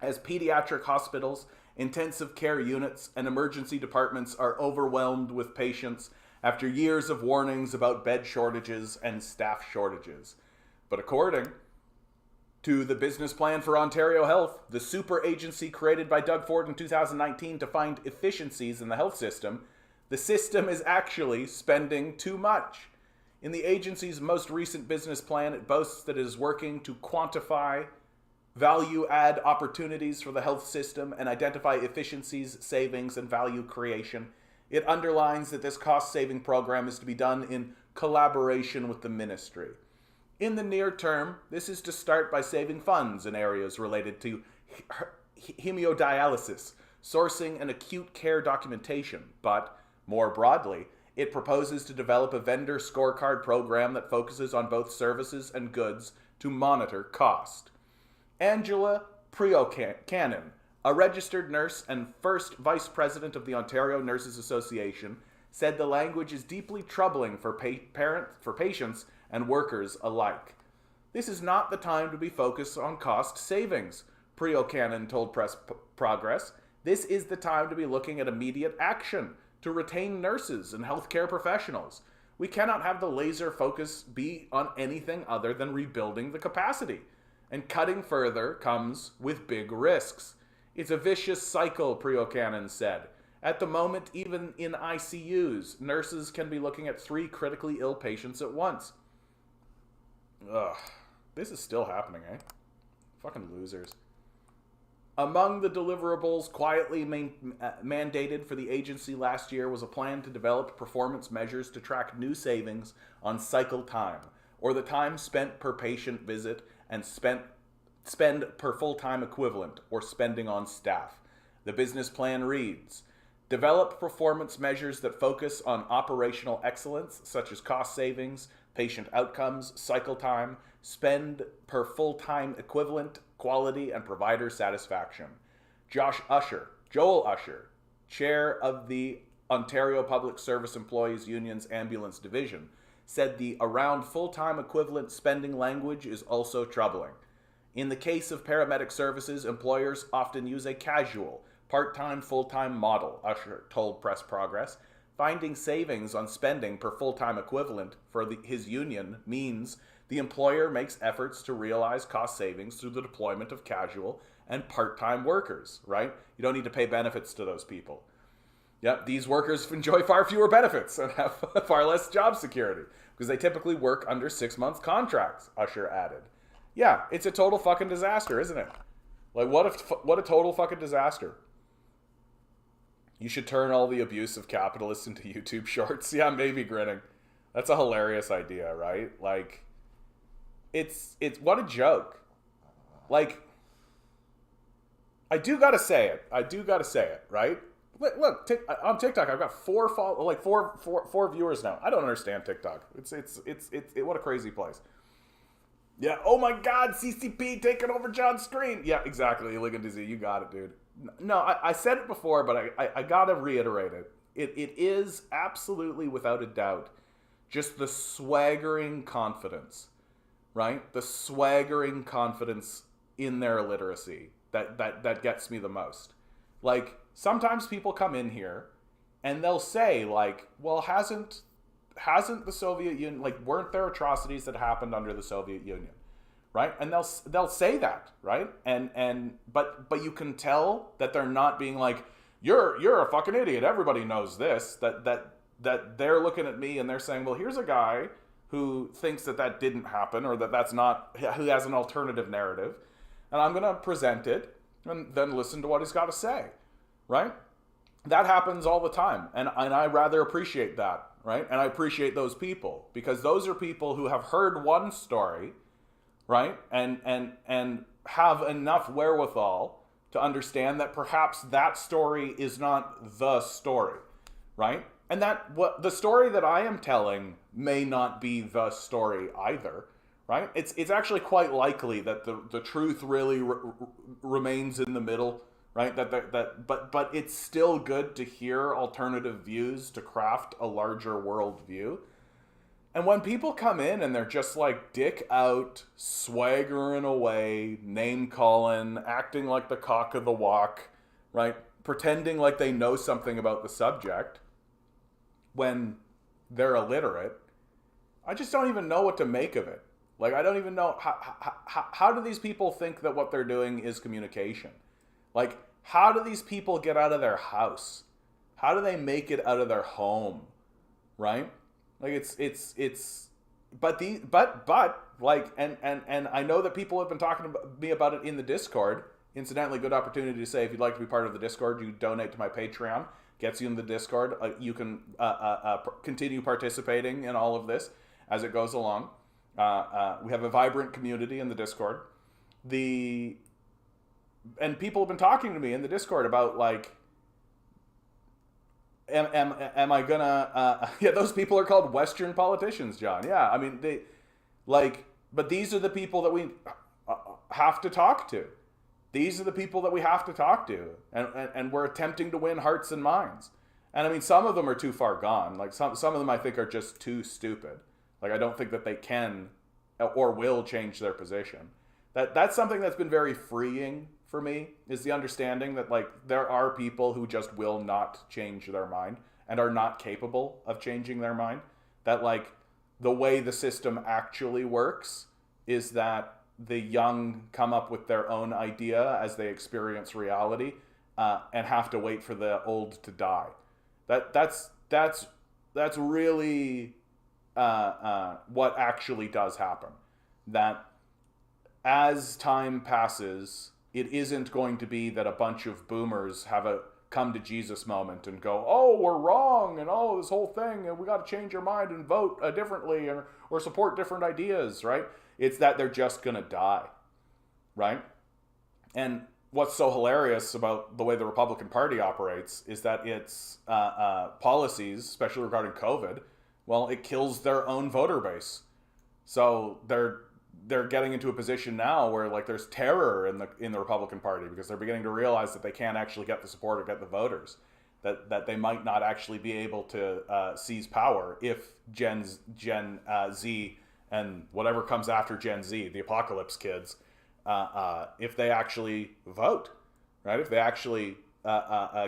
as pediatric hospitals, intensive care units, and emergency departments are overwhelmed with patients after years of warnings about bed shortages and staff shortages. But according to the business plan for Ontario Health, the super agency created by Doug Ford in 2019 to find efficiencies in the health system, the system is actually spending too much. In the agency's most recent business plan, it boasts that it is working to quantify value-add opportunities for the health system and identify efficiencies, savings, and value creation. It underlines that this cost-saving program is to be done in collaboration with the ministry. In the near term, this is to start by saving funds in areas related to hemodialysis, sourcing, and acute care documentation. But, more broadly, it proposes to develop a vendor scorecard program that focuses on both services and goods to monitor cost. Angela Priocannon, a registered nurse and first vice president of the Ontario Nurses Association, said the language is deeply troubling for patients and workers alike. This is not the time to be focused on cost savings, Priocannon told Press Progress. This is the time to be looking at immediate action to retain nurses and healthcare professionals. We cannot have the laser focus be on anything other than rebuilding the capacity. And cutting further comes with big risks. It's a vicious cycle, Priocannon said. At the moment, even in ICUs, nurses can be looking at 3 critically ill patients at once. Ugh, this is still happening, eh? Fucking losers. Among the deliverables quietly mandated for the agency last year was a plan to develop performance measures to track new savings on cycle time, or the time spent per patient visit and spend per full-time equivalent, or spending on staff. The business plan reads, develop performance measures that focus on operational excellence, such as cost savings, patient outcomes, cycle time, spend per full-time equivalent, quality, and provider satisfaction. Joel Usher, chair of the Ontario Public Service Employees Union's Ambulance Division, said the around full-time equivalent spending language is also troubling. In the case of paramedic services, employers often use a casual, part-time, full-time model, Usher told Press Progress. Finding savings on spending per full-time equivalent for his union means the employer makes efforts to realize cost savings through the deployment of casual and part-time workers, right? You don't need to pay benefits to those people. Yep, these workers enjoy far fewer benefits and have far less job security because they typically work under 6-month contracts, Usher added. Yeah, it's a total fucking disaster, isn't it? Like, what a total fucking disaster. You should turn all the abuse of capitalists into YouTube shorts. Yeah, maybe grinning. That's a hilarious idea, right? Like, it's what a joke. Like, I do gotta say it, right? Look, on TikTok, I've got four viewers now. I don't understand TikTok. It's what a crazy place. Yeah. Oh my God, CCP taking over John's screen. Yeah, exactly. Iligan disease. You got it, dude. No, I said it before, but I gotta reiterate it. It is absolutely, without a doubt, just the swaggering confidence, right? The swaggering confidence in their illiteracy that gets me the most. Like, sometimes people come in here and they'll say, like, well, hasn't the Soviet Union, like, weren't there atrocities that happened under the Soviet Union, right? And they'll say that, right? But you can tell that they're not being like, you're a fucking idiot. Everybody knows this. That they're looking at me and they're saying, well, here's a guy who thinks that didn't happen, or that's not, who has an alternative narrative, and I'm gonna present it and then listen to what he's got to say, right? that happens all the time, and I rather appreciate that, right? And I appreciate those people, because those are people who have heard one story, right? And have enough wherewithal to understand that perhaps that story is not the story, right? And that what the story that I am telling may not be the story either, right? It's actually quite likely that the truth really remains in the middle, right? But it's still good to hear alternative views to craft a larger worldview. And when people come in and they're just like dick out, swaggering away, name calling, acting like the cock of the walk, right? Pretending like they know something about the subject when they're illiterate, I just don't even know what to make of it. Like, I don't even know how do these people think that what they're doing is communication? Like, how do these people get out of their house? How do they make it out of their home? Right? Like, but like, and I know that people have been talking to me about it in the Discord. Incidentally, good opportunity to say, if you'd like to be part of the Discord, you donate to my Patreon. Gets you in the Discord. You can continue participating in all of this as it goes along. We have a vibrant community in the Discord. And people have been talking to me in the Discord about, like, am I gonna yeah, those people are called Western politicians, John. Yeah, I mean, they, like, but these are the people that we have to talk to. These are the people that we have to talk to, and we're attempting to win hearts and minds. And I mean, some of them are too far gone. Like, some of them I think are just too stupid. Like, I don't think that they can or will change their position. That's something that's been very freeing for me, is the understanding that, like, there are people who just will not change their mind and are not capable of changing their mind. That, like, the way the system actually works is that the young come up with their own idea as they experience reality, and have to wait for the old to die. That's really what actually does happen. That as time passes, it isn't going to be that a bunch of boomers have a come to Jesus moment and go, oh, we're wrong, and oh, this whole thing, and we got to change our mind and vote differently, or support different ideas, right? It's that they're just going to die, right? And what's so hilarious about the way the Republican Party operates is that its policies, especially regarding COVID, well, it kills their own voter base. So they're getting into a position now where, like, there's terror in the Republican Party, because they're beginning to realize that they can't actually get the support or get the voters, that they might not actually be able to seize power if Gen Z and whatever comes after Gen Z, the apocalypse kids, if they actually vote, right? If they actually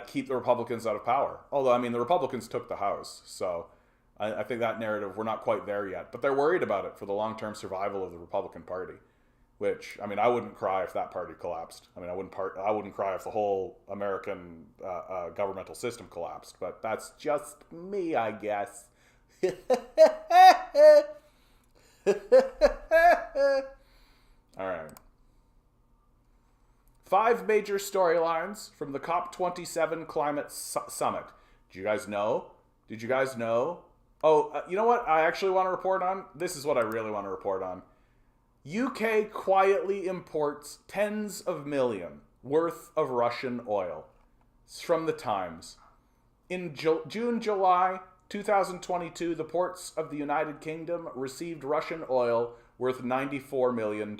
keep the Republicans out of power. Although, I mean, the Republicans took the House, so I think that narrative, we're not quite there yet. But they're worried about it for the long-term survival of the Republican Party, which, I mean, I wouldn't cry if that party collapsed. I mean, I wouldn't cry if the whole American governmental system collapsed. But that's just me, I guess. All right. 5 major storylines from the COP27 climate summit. Did you guys know? Oh, you know what I actually want to report on? This is what I really want to report on. UK quietly imports tens of million worth of Russian oil. It's from the Times. In July 2022, the ports of the United Kingdom received Russian oil worth $94 million.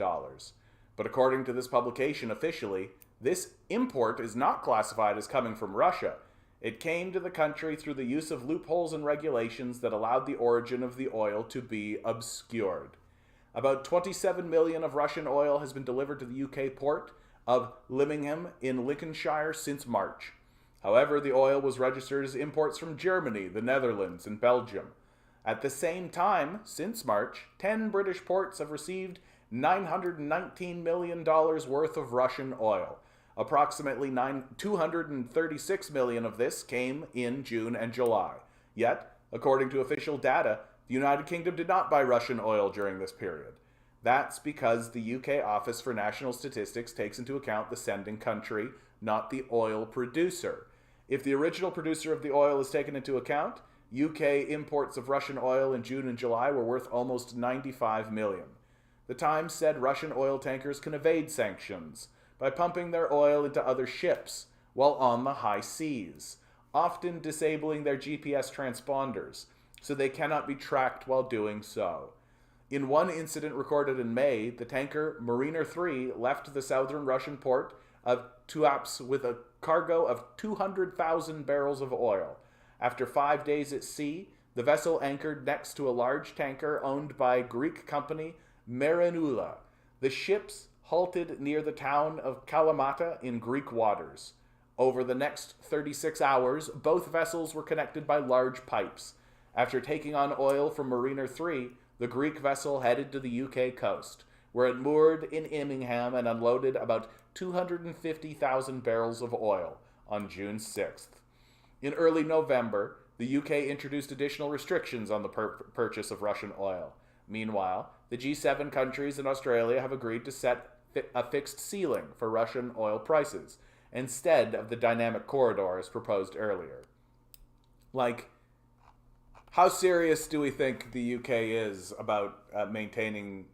But according to this publication, officially, this import is not classified as coming from Russia. It came to the country through the use of loopholes and regulations that allowed the origin of the oil to be obscured. About 27 million of Russian oil has been delivered to the UK port of Lymington in Lincolnshire since March. However, the oil was registered as imports from Germany, the Netherlands, and Belgium. At the same time, since March, 10 British ports have received $919 million worth of Russian oil. Approximately $236 million of this came in June and July. Yet, according to official data, the United Kingdom did not buy Russian oil during this period. That's because the UK Office for National Statistics takes into account the sending country, not the oil producer. If the original producer of the oil is taken into account, UK imports of Russian oil in June and July were worth almost 95 million. The Times said Russian oil tankers can evade sanctions by pumping their oil into other ships while on the high seas, often disabling their GPS transponders, so they cannot be tracked while doing so. In one incident recorded in May, the tanker Mariner 3 left the southern Russian port of Tuapse with a cargo of 200,000 barrels of oil. After 5 days at sea, the vessel anchored next to a large tanker owned by Greek company Marinula. The ships halted near the town of Kalamata in Greek waters. Over the next 36 hours, both vessels were connected by large pipes. After taking on oil from Mariner 3, the Greek vessel headed to the UK coast, where it moored in Immingham and unloaded about 250,000 barrels of oil on June 6th. In early November, the UK introduced additional restrictions on the purchase of Russian oil. Meanwhile, the G7 countries and Australia have agreed to set a fixed ceiling for Russian oil prices, instead of the dynamic corridors proposed earlier. Like, how serious do we think the UK is about maintaining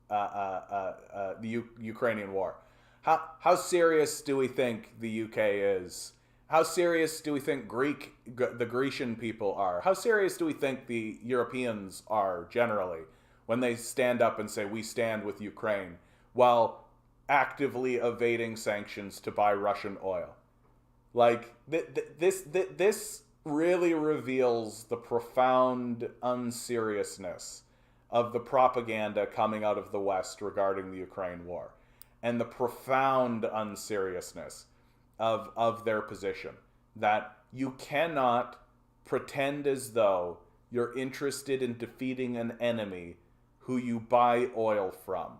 the Ukrainian war? How serious do we think the UK is? How serious do we think the Grecian people are? How serious do we think the Europeans are generally when they stand up and say, we stand with Ukraine, while actively evading sanctions to buy Russian oil? Like, this really reveals the profound unseriousness of the propaganda coming out of the West regarding the Ukraine war, and the profound unseriousness of their position, that you cannot pretend as though you're interested in defeating an enemy who you buy oil from.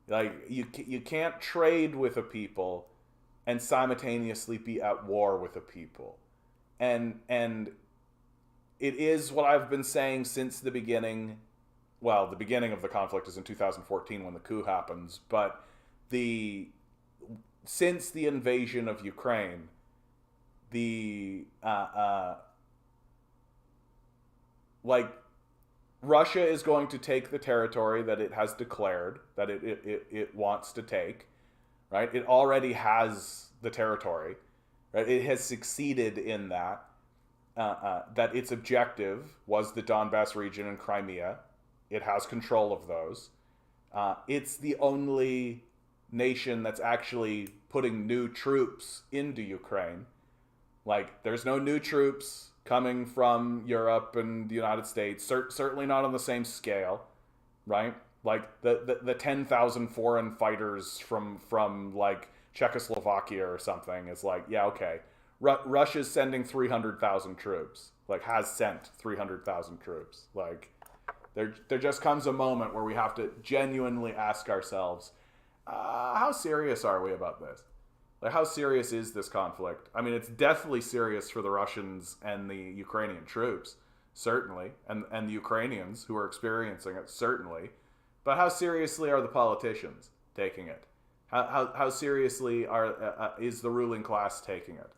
Like, you can't trade with a people and simultaneously be at war with a people. And it is what I've been saying since the beginning. Well, the beginning of the conflict is in 2014 when the coup happens, but since the invasion of Ukraine, Russia is going to take the territory that it has declared that it wants to take, right? It already has the territory, right? It has succeeded in that, that its objective was the Donbass region and Crimea. It has control of those. It's the only nation that's actually putting new troops into Ukraine. Like, there's no new troops coming from Europe and the United States, certainly not on the same scale, right? Like, the 10,000 foreign fighters from like Czechoslovakia or something is like, yeah, okay. Russia's sending 300,000 troops, like, has sent 300,000 troops. Like, there just comes a moment where we have to genuinely ask ourselves, how serious are we about this? Like, how serious is this conflict? I mean, it's deathly serious for the Russians and the Ukrainian troops, certainly, and the Ukrainians who are experiencing it, certainly. But how seriously are the politicians taking it? How seriously is the ruling class taking it?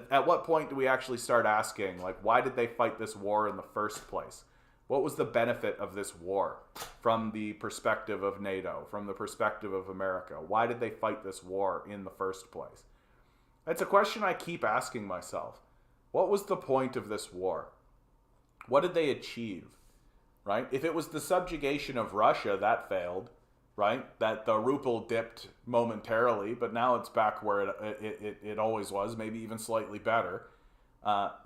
At what point do we actually start asking, like, why did they fight this war in the first place? What was the benefit of this war from the perspective of NATO, from the perspective of America? Why did they fight this war in the first place? It's a question I keep asking myself. What was the point of this war? What did they achieve, right? If it was the subjugation of Russia, that failed, right? That the ruble dipped momentarily, but now it's back where it always was, maybe even slightly better.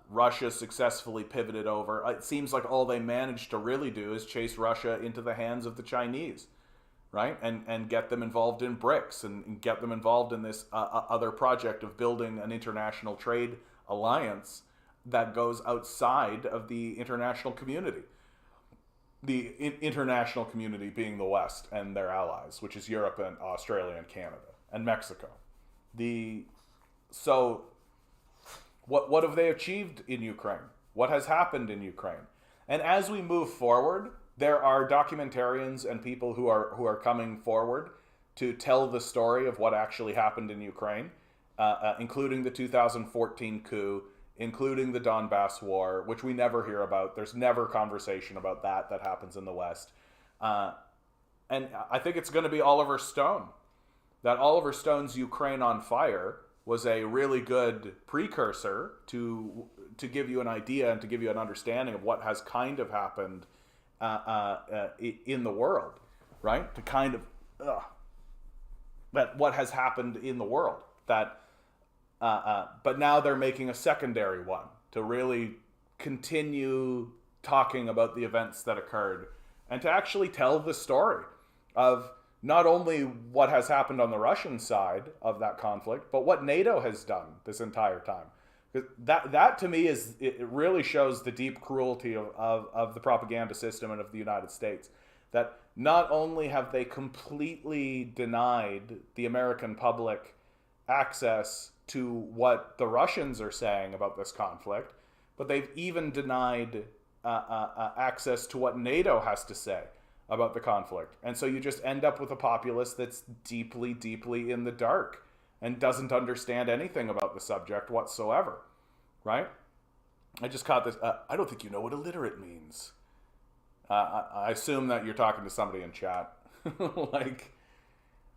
Russia successfully pivoted over. It seems like all they managed to really do is chase Russia into the hands of the Chinese, right? And get them involved in BRICS and get them involved in this other project of building an international trade alliance that goes outside of the international community. The international community being the West and their allies, which is Europe and Australia and Canada and Mexico. What have they achieved in Ukraine? What has happened in Ukraine? And as we move forward, there are documentarians and people who are coming forward to tell the story of what actually happened in Ukraine, including the 2014 coup, including the Donbass War, which we never hear about. There's never conversation about that happens in the West. And I think it's going to be Oliver Stone. That Oliver Stone's Ukraine on Fire was a really good precursor to give you an idea and to give you an understanding of what has kind of happened in the world, right? To kind of that what has happened in the world. That but now they're making a secondary one to really continue talking about the events that occurred and to actually tell the story of not only what has happened on the Russian side of that conflict, but what NATO has done this entire time. That to me it really shows the deep cruelty of the propaganda system and of the United States. That not only have they completely denied the American public access to what the Russians are saying about this conflict, but they've even denied access to what NATO has to say about the conflict. And so you just end up with a populace that's deeply, deeply in the dark and doesn't understand anything about the subject whatsoever, right? I just caught this. I don't think you know what illiterate means. I assume that you're talking to somebody in chat. Like,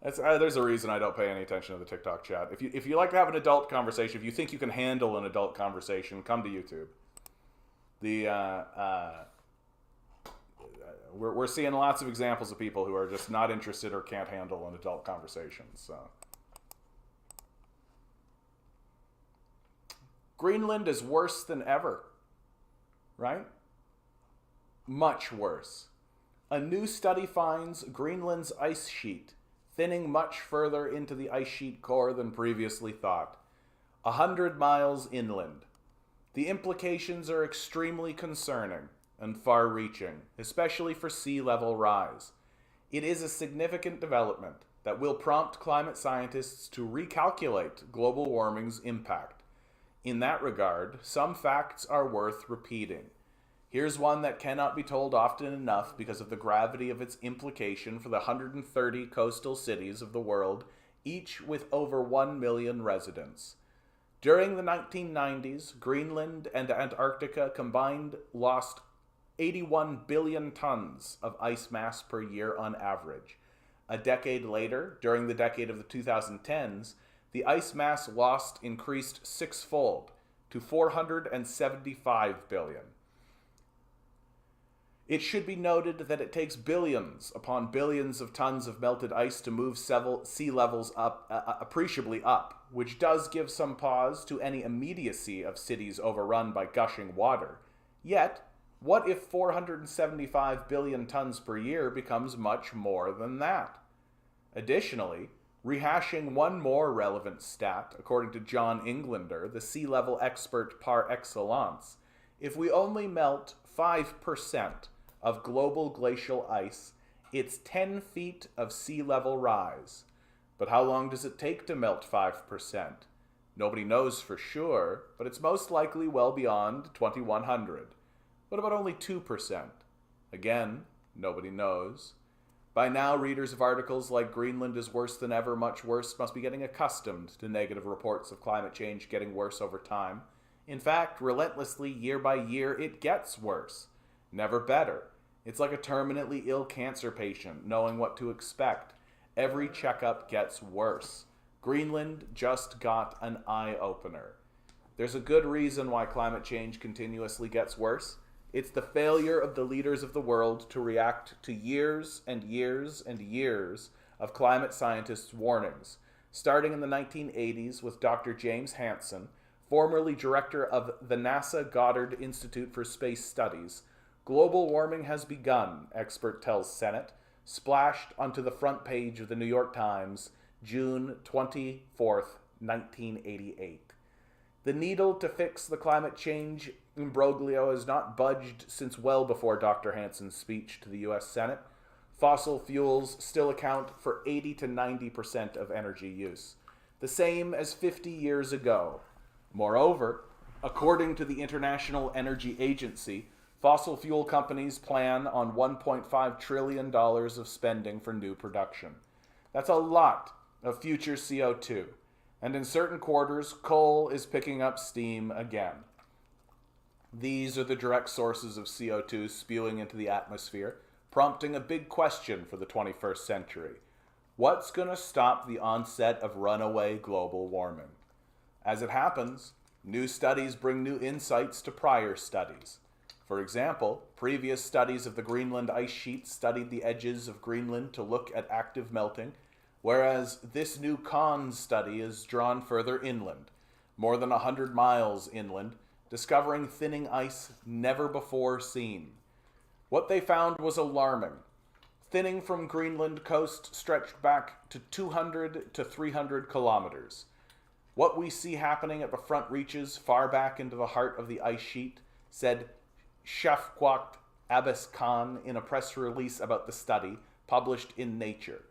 there's a reason I don't pay any attention to the TikTok chat. If you like to have an adult conversation, if you think you can handle an adult conversation, come to YouTube. We're seeing lots of examples of people who are just not interested or can't handle an adult conversation. So, Greenland is worse than ever, right? Much worse. A new study finds Greenland's ice sheet thinning much further into the ice sheet core than previously thought. 100 miles inland. The implications are extremely concerning and far-reaching, especially for sea level rise. It is a significant development that will prompt climate scientists to recalculate global warming's impact. In that regard, some facts are worth repeating. Here's one that cannot be told often enough because of the gravity of its implication for the 130 coastal cities of the world, each with over 1 million residents. During the 1990s, Greenland and Antarctica combined lost 81 billion tons of ice mass per year on average. A decade later, during the decade of the 2010s, the ice mass lost increased sixfold to 475 billion. It should be noted that it takes billions upon billions of tons of melted ice to move sea levels up appreciably up, which does give some pause to any immediacy of cities overrun by gushing water. Yet, what if 475 billion tons per year becomes much more than that? Additionally, rehashing one more relevant stat, according to John Englander, the sea level expert par excellence, if we only melt 5% of global glacial ice, it's 10 feet of sea level rise. But how long does it take to melt 5%? Nobody knows for sure, but it's most likely well beyond 2100. What about only 2%? Again, nobody knows. By now, readers of articles like Greenland is worse than ever, much worse, must be getting accustomed to negative reports of climate change getting worse over time. In fact, relentlessly, year by year, it gets worse. Never better. It's like a terminally ill cancer patient knowing what to expect. Every checkup gets worse. Greenland just got an eye-opener. There's a good reason why climate change continuously gets worse. It's the failure of the leaders of the world to react to years and years and years of climate scientists' warnings, starting in the 1980s with Dr. James Hansen, formerly director of the NASA Goddard Institute for Space Studies. Global warming has begun, expert tells Senate, splashed onto the front page of the New York Times, June 24th, 1988. The needle to fix the climate change imbroglio has not budged since well before Dr. Hansen's speech to the U.S. Senate. Fossil fuels still account for 80 to 90% of energy use, the same as 50 years ago. Moreover, according to the International Energy Agency, fossil fuel companies plan on $1.5 trillion of spending for new production. That's a lot of future CO2. And in certain quarters, coal is picking up steam again. These are the direct sources of CO2 spewing into the atmosphere, prompting a big question for the 21st century. What's going to stop the onset of runaway global warming? As it happens, new studies bring new insights to prior studies. For example, previous studies of the Greenland ice sheet studied the edges of Greenland to look at active melting, whereas this new CONS study is drawn further inland, more than 100 miles inland, discovering thinning ice never before seen. What they found was alarming. Thinning from Greenland coast stretched back to 200 to 300 kilometers. What we see happening at the front reaches far back into the heart of the ice sheet, said Shafqat Abbas Khan in a press release about the study published in Nature.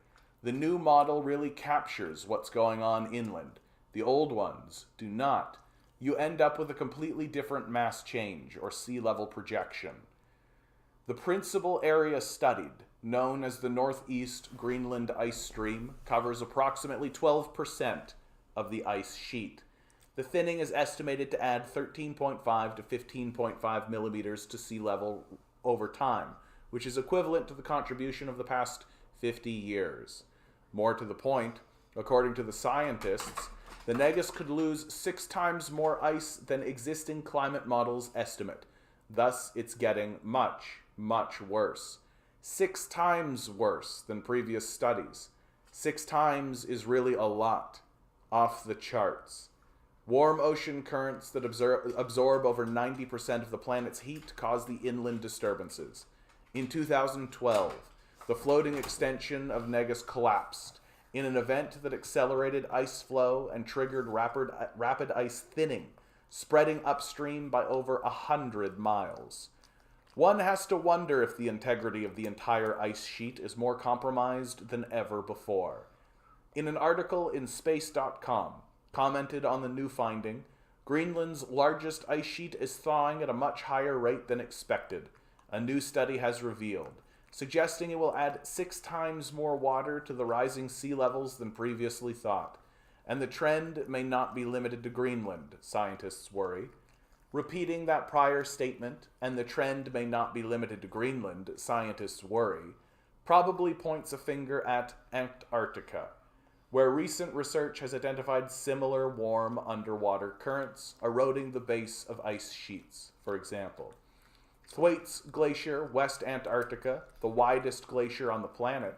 The new model really captures what's going on inland. The old ones do not. You end up with a completely different mass change or sea level projection. The principal area studied, known as the Northeast Greenland Ice Stream, covers approximately 12% of the ice sheet. The thinning is estimated to add 13.5 to 15.5 millimeters to sea level over time, which is equivalent to the contribution of the past 50 years. More to the point, according to the scientists, the Negus could lose 6 times more ice than existing climate models estimate. Thus, it's getting much, much worse. 6 times worse than previous studies. 6 times is really a lot. Off the charts. Warm ocean currents that absorb over 90% of the planet's heat cause the inland disturbances. In 2012, the floating extension of Negus collapsed in an event that accelerated ice flow and triggered rapid ice thinning, spreading upstream by over 100 miles. One has to wonder if the integrity of the entire ice sheet is more compromised than ever before. In an article in Space.com, commented on the new finding, Greenland's largest ice sheet is thawing at a much higher rate than expected, a new study has revealed, suggesting it will add 6 times more water to the rising sea levels than previously thought. And the trend may not be limited to Greenland, scientists worry. Repeating that prior statement, and the trend may not be limited to Greenland, scientists worry, probably points a finger at Antarctica, where recent research has identified similar warm underwater currents eroding the base of ice sheets, for example. Thwaites Glacier, West Antarctica, the widest glacier on the planet.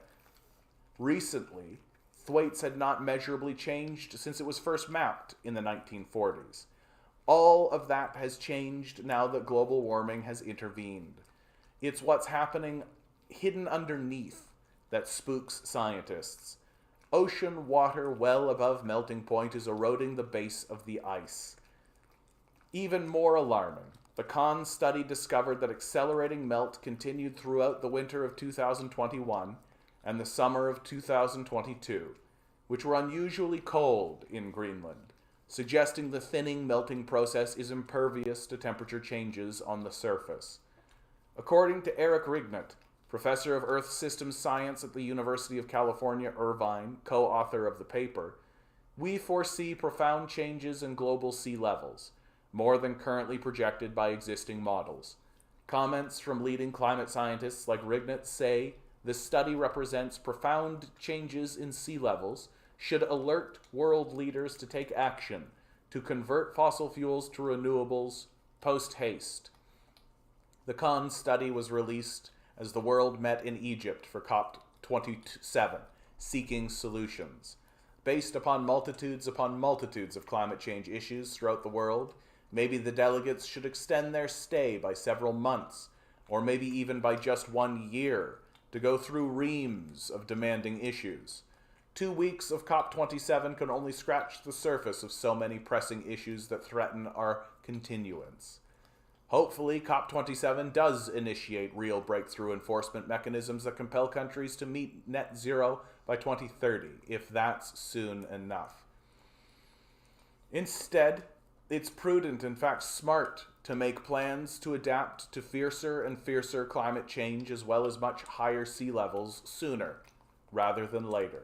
Recently, Thwaites had not measurably changed since it was first mapped in the 1940s. All of that has changed now that global warming has intervened. It's what's happening hidden underneath that spooks scientists. Ocean water well above melting point is eroding the base of the ice. Even more alarming, the CONS study discovered that accelerating melt continued throughout the winter of 2021 and the summer of 2022, which were unusually cold in Greenland, suggesting the thinning melting process is impervious to temperature changes on the surface. According to Eric Rignott, professor of Earth Systems Science at the University of California, Irvine, co-author of the paper, we foresee profound changes in global sea levels, more than currently projected by existing models. Comments from leading climate scientists like Rignott say the study represents profound changes in sea levels, should alert world leaders to take action to convert fossil fuels to renewables post-haste. The CONS study was released as the world met in Egypt for COP27, seeking solutions. Based upon multitudes of climate change issues throughout the world, maybe the delegates should extend their stay by several months, or maybe even by just 1 year, to go through reams of demanding issues. 2 weeks of COP27 can only scratch the surface of so many pressing issues that threaten our continuance. Hopefully, COP27 does initiate real breakthrough enforcement mechanisms that compel countries to meet net zero by 2030, if that's soon enough. Instead, it's prudent, in fact smart, to make plans to adapt to fiercer and fiercer climate change as well as much higher sea levels sooner, rather than later.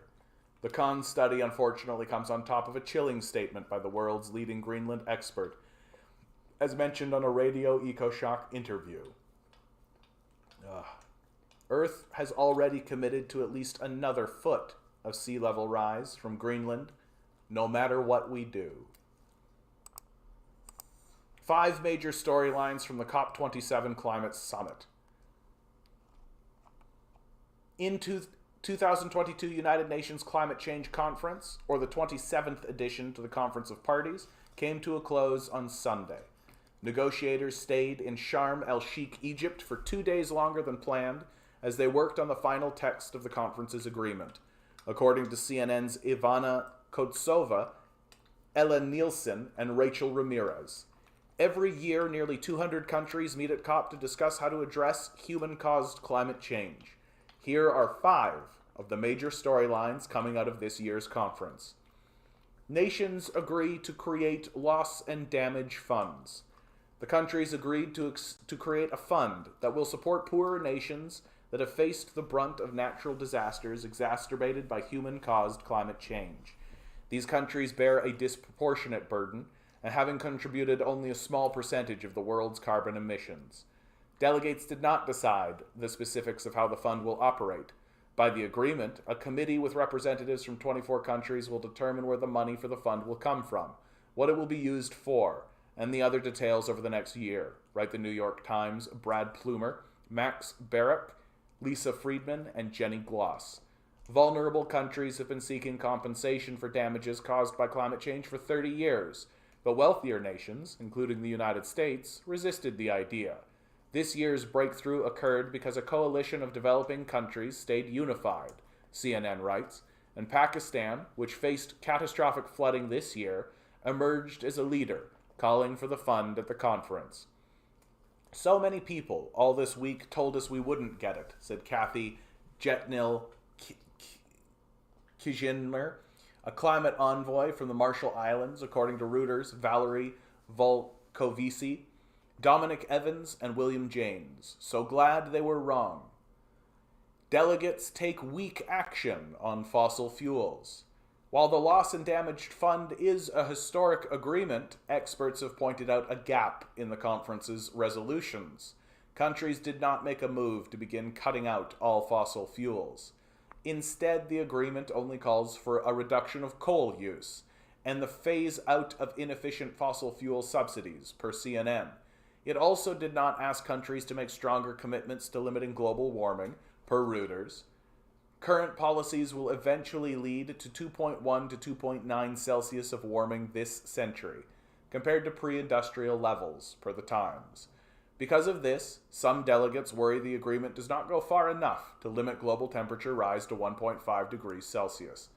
The Khan study, unfortunately, comes on top of a chilling statement by the world's leading Greenland expert, as mentioned on a Radio EcoShock interview. Earth has already committed to at least another foot of sea level rise from Greenland, no matter what we do. 5 major storylines from the COP27 Climate Summit. In 2022 United Nations Climate Change Conference, or the 27th edition to the Conference of Parties, came to a close on Sunday. Negotiators stayed in Sharm el-Sheikh, Egypt for 2 days longer than planned as they worked on the final text of the conference's agreement. According to CNN's Ivana Kotsova, Ella Nielsen, and Rachel Ramirez. Every year, nearly 200 countries meet at COP to discuss how to address human-caused climate change. Here are 5 of the major storylines coming out of this year's conference. Nations agree to create loss and damage funds. The countries agreed to create a fund that will support poorer nations that have faced the brunt of natural disasters exacerbated by human-caused climate change. These countries bear a disproportionate burden, and having contributed only a small percentage of the world's carbon emissions. Delegates did not decide the specifics of how the fund will operate. By the agreement, a committee with representatives from 24 countries will determine where the money for the fund will come from, what it will be used for, and the other details over the next year, write the New York Times' Brad Plumer, Max Barak, Lisa Friedman, and Jenny Gloss. Vulnerable countries have been seeking compensation for damages caused by climate change for 30 years, but wealthier nations, including the United States, resisted the idea. This year's breakthrough occurred because a coalition of developing countries stayed unified, CNN writes, and Pakistan, which faced catastrophic flooding this year, emerged as a leader, calling for the fund at the conference. So many people all this week told us we wouldn't get it, said Kathy Jetnil Kijinmer, a climate envoy from the Marshall Islands, according to Reuters' Valerie Volkovici, Dominic Evans, and William James. So glad they were wrong. Delegates take weak action on fossil fuels. While the Loss and Damaged Fund is a historic agreement, experts have pointed out a gap in the conference's resolutions. Countries did not make a move to begin cutting out all fossil fuels. Instead, the agreement only calls for a reduction of coal use and the phase out of inefficient fossil fuel subsidies, per CNN. It also did not ask countries to make stronger commitments to limiting global warming, per Reuters. Current policies will eventually lead to 2.1 to 2.9 Celsius of warming this century, compared to pre-industrial levels, per the Times. Because of this, some delegates worry the agreement does not go far enough to limit global temperature rise to 1.5 degrees Celsius.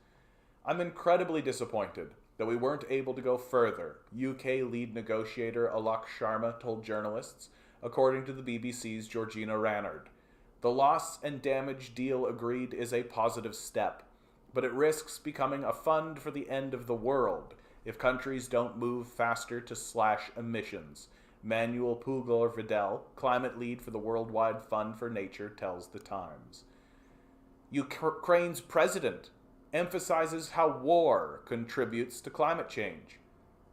I'm incredibly disappointed that we weren't able to go further, UK lead negotiator Alok Sharma told journalists, according to the BBC's Georgina Rannard. The loss and damage deal agreed is a positive step, but it risks becoming a fund for the end of the world if countries don't move faster to slash emissions. Manuel Pugler-Vidal, climate lead for the Worldwide Fund for Nature, tells the Times. Ukraine's president emphasizes how war contributes to climate change.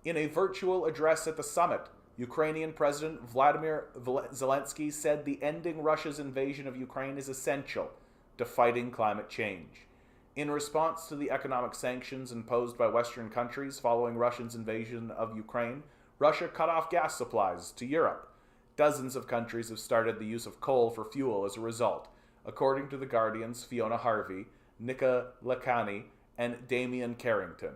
In a virtual address at the summit, Ukrainian President Vladimir Zelensky said the ending Russia's invasion of Ukraine is essential to fighting climate change. In response to the economic sanctions imposed by Western countries following Russia's invasion of Ukraine, Russia cut off gas supplies to Europe. Dozens of countries have started the use of coal for fuel as a result, according to The Guardian's Fiona Harvey, Nika Lacani, and Damian Carrington.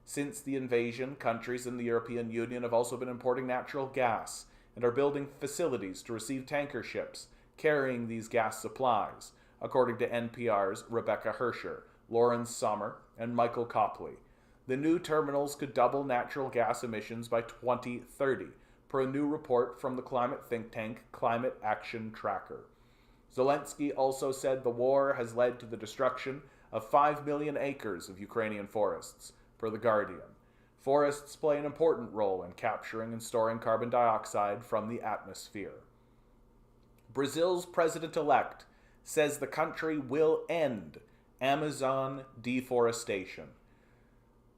Since the invasion, countries in the European Union have also been importing natural gas and are building facilities to receive tanker ships carrying these gas supplies, according to NPR's Rebecca Hersher, Lauren Sommer, and Michael Copley. The new terminals could double natural gas emissions by 2030, per a new report from the climate think tank Climate Action Tracker. Zelensky also said the war has led to the destruction of 5 million acres of Ukrainian forests, per The Guardian. Forests play an important role in capturing and storing carbon dioxide from the atmosphere. Brazil's president-elect says the country will end Amazon deforestation.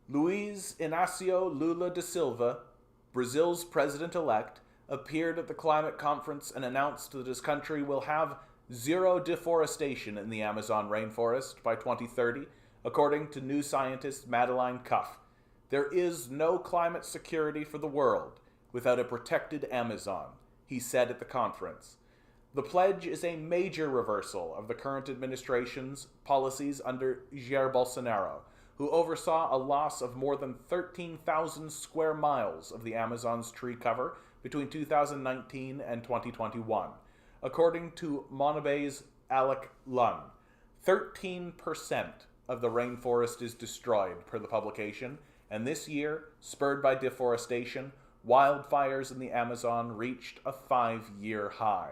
Luiz Inácio Lula da Silva, Brazil's president-elect, appeared at the climate conference and announced that his country will have zero deforestation in the Amazon rainforest by 2030, according to New Scientist Madeline Cuff. There is no climate security for the world without a protected Amazon, he said at the conference. The pledge is a major reversal of the current administration's policies under Jair Bolsonaro, who oversaw a loss of more than 13,000 square miles of the Amazon's tree cover between 2019 and 2021. According to Monabé's Alec Lunn, 13% of the rainforest is destroyed per the publication, and this year, spurred by deforestation, wildfires in the Amazon reached a 5-year high.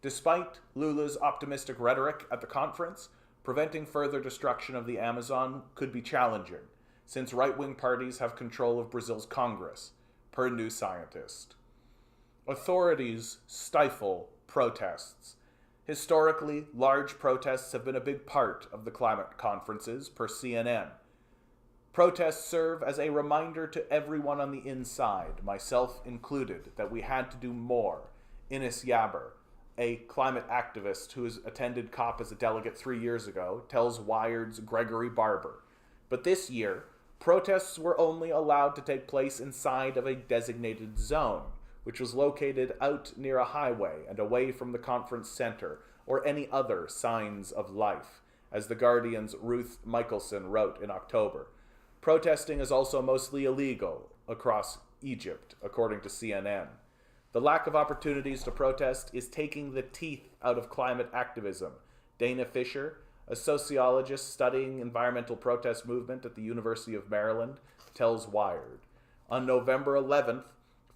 Despite Lula's optimistic rhetoric at the conference, preventing further destruction of the Amazon could be challenging, since right-wing parties have control of Brazil's Congress, per New Scientist. Authorities stifle protests. Historically, large protests have been a big part of the climate conferences, per CNN. Protests serve as a reminder to everyone on the inside, myself included, that we had to do more. Ines Yaber, a climate activist who has attended COP as a delegate 3 years ago, tells Wired's Gregory Barber. But this year, protests were only allowed to take place inside of a designated zone, which was located out near a highway and away from the conference center or any other signs of life, as The Guardian's Ruth Michelson wrote in October. Protesting is also mostly illegal across Egypt, according to CNN. The lack of opportunities to protest is taking the teeth out of climate activism. Dana Fisher, a sociologist studying environmental protest movement at the University of Maryland, tells Wired. On November 11th,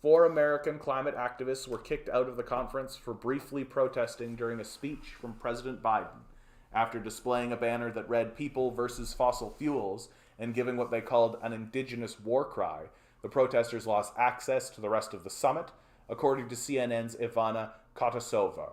4 American climate activists were kicked out of the conference for briefly protesting during a speech from President Biden. After displaying a banner that read "People versus Fossil Fuels" and giving what they called an indigenous war cry, the protesters lost access to the rest of the summit, according to CNN's Ivana Kotasova.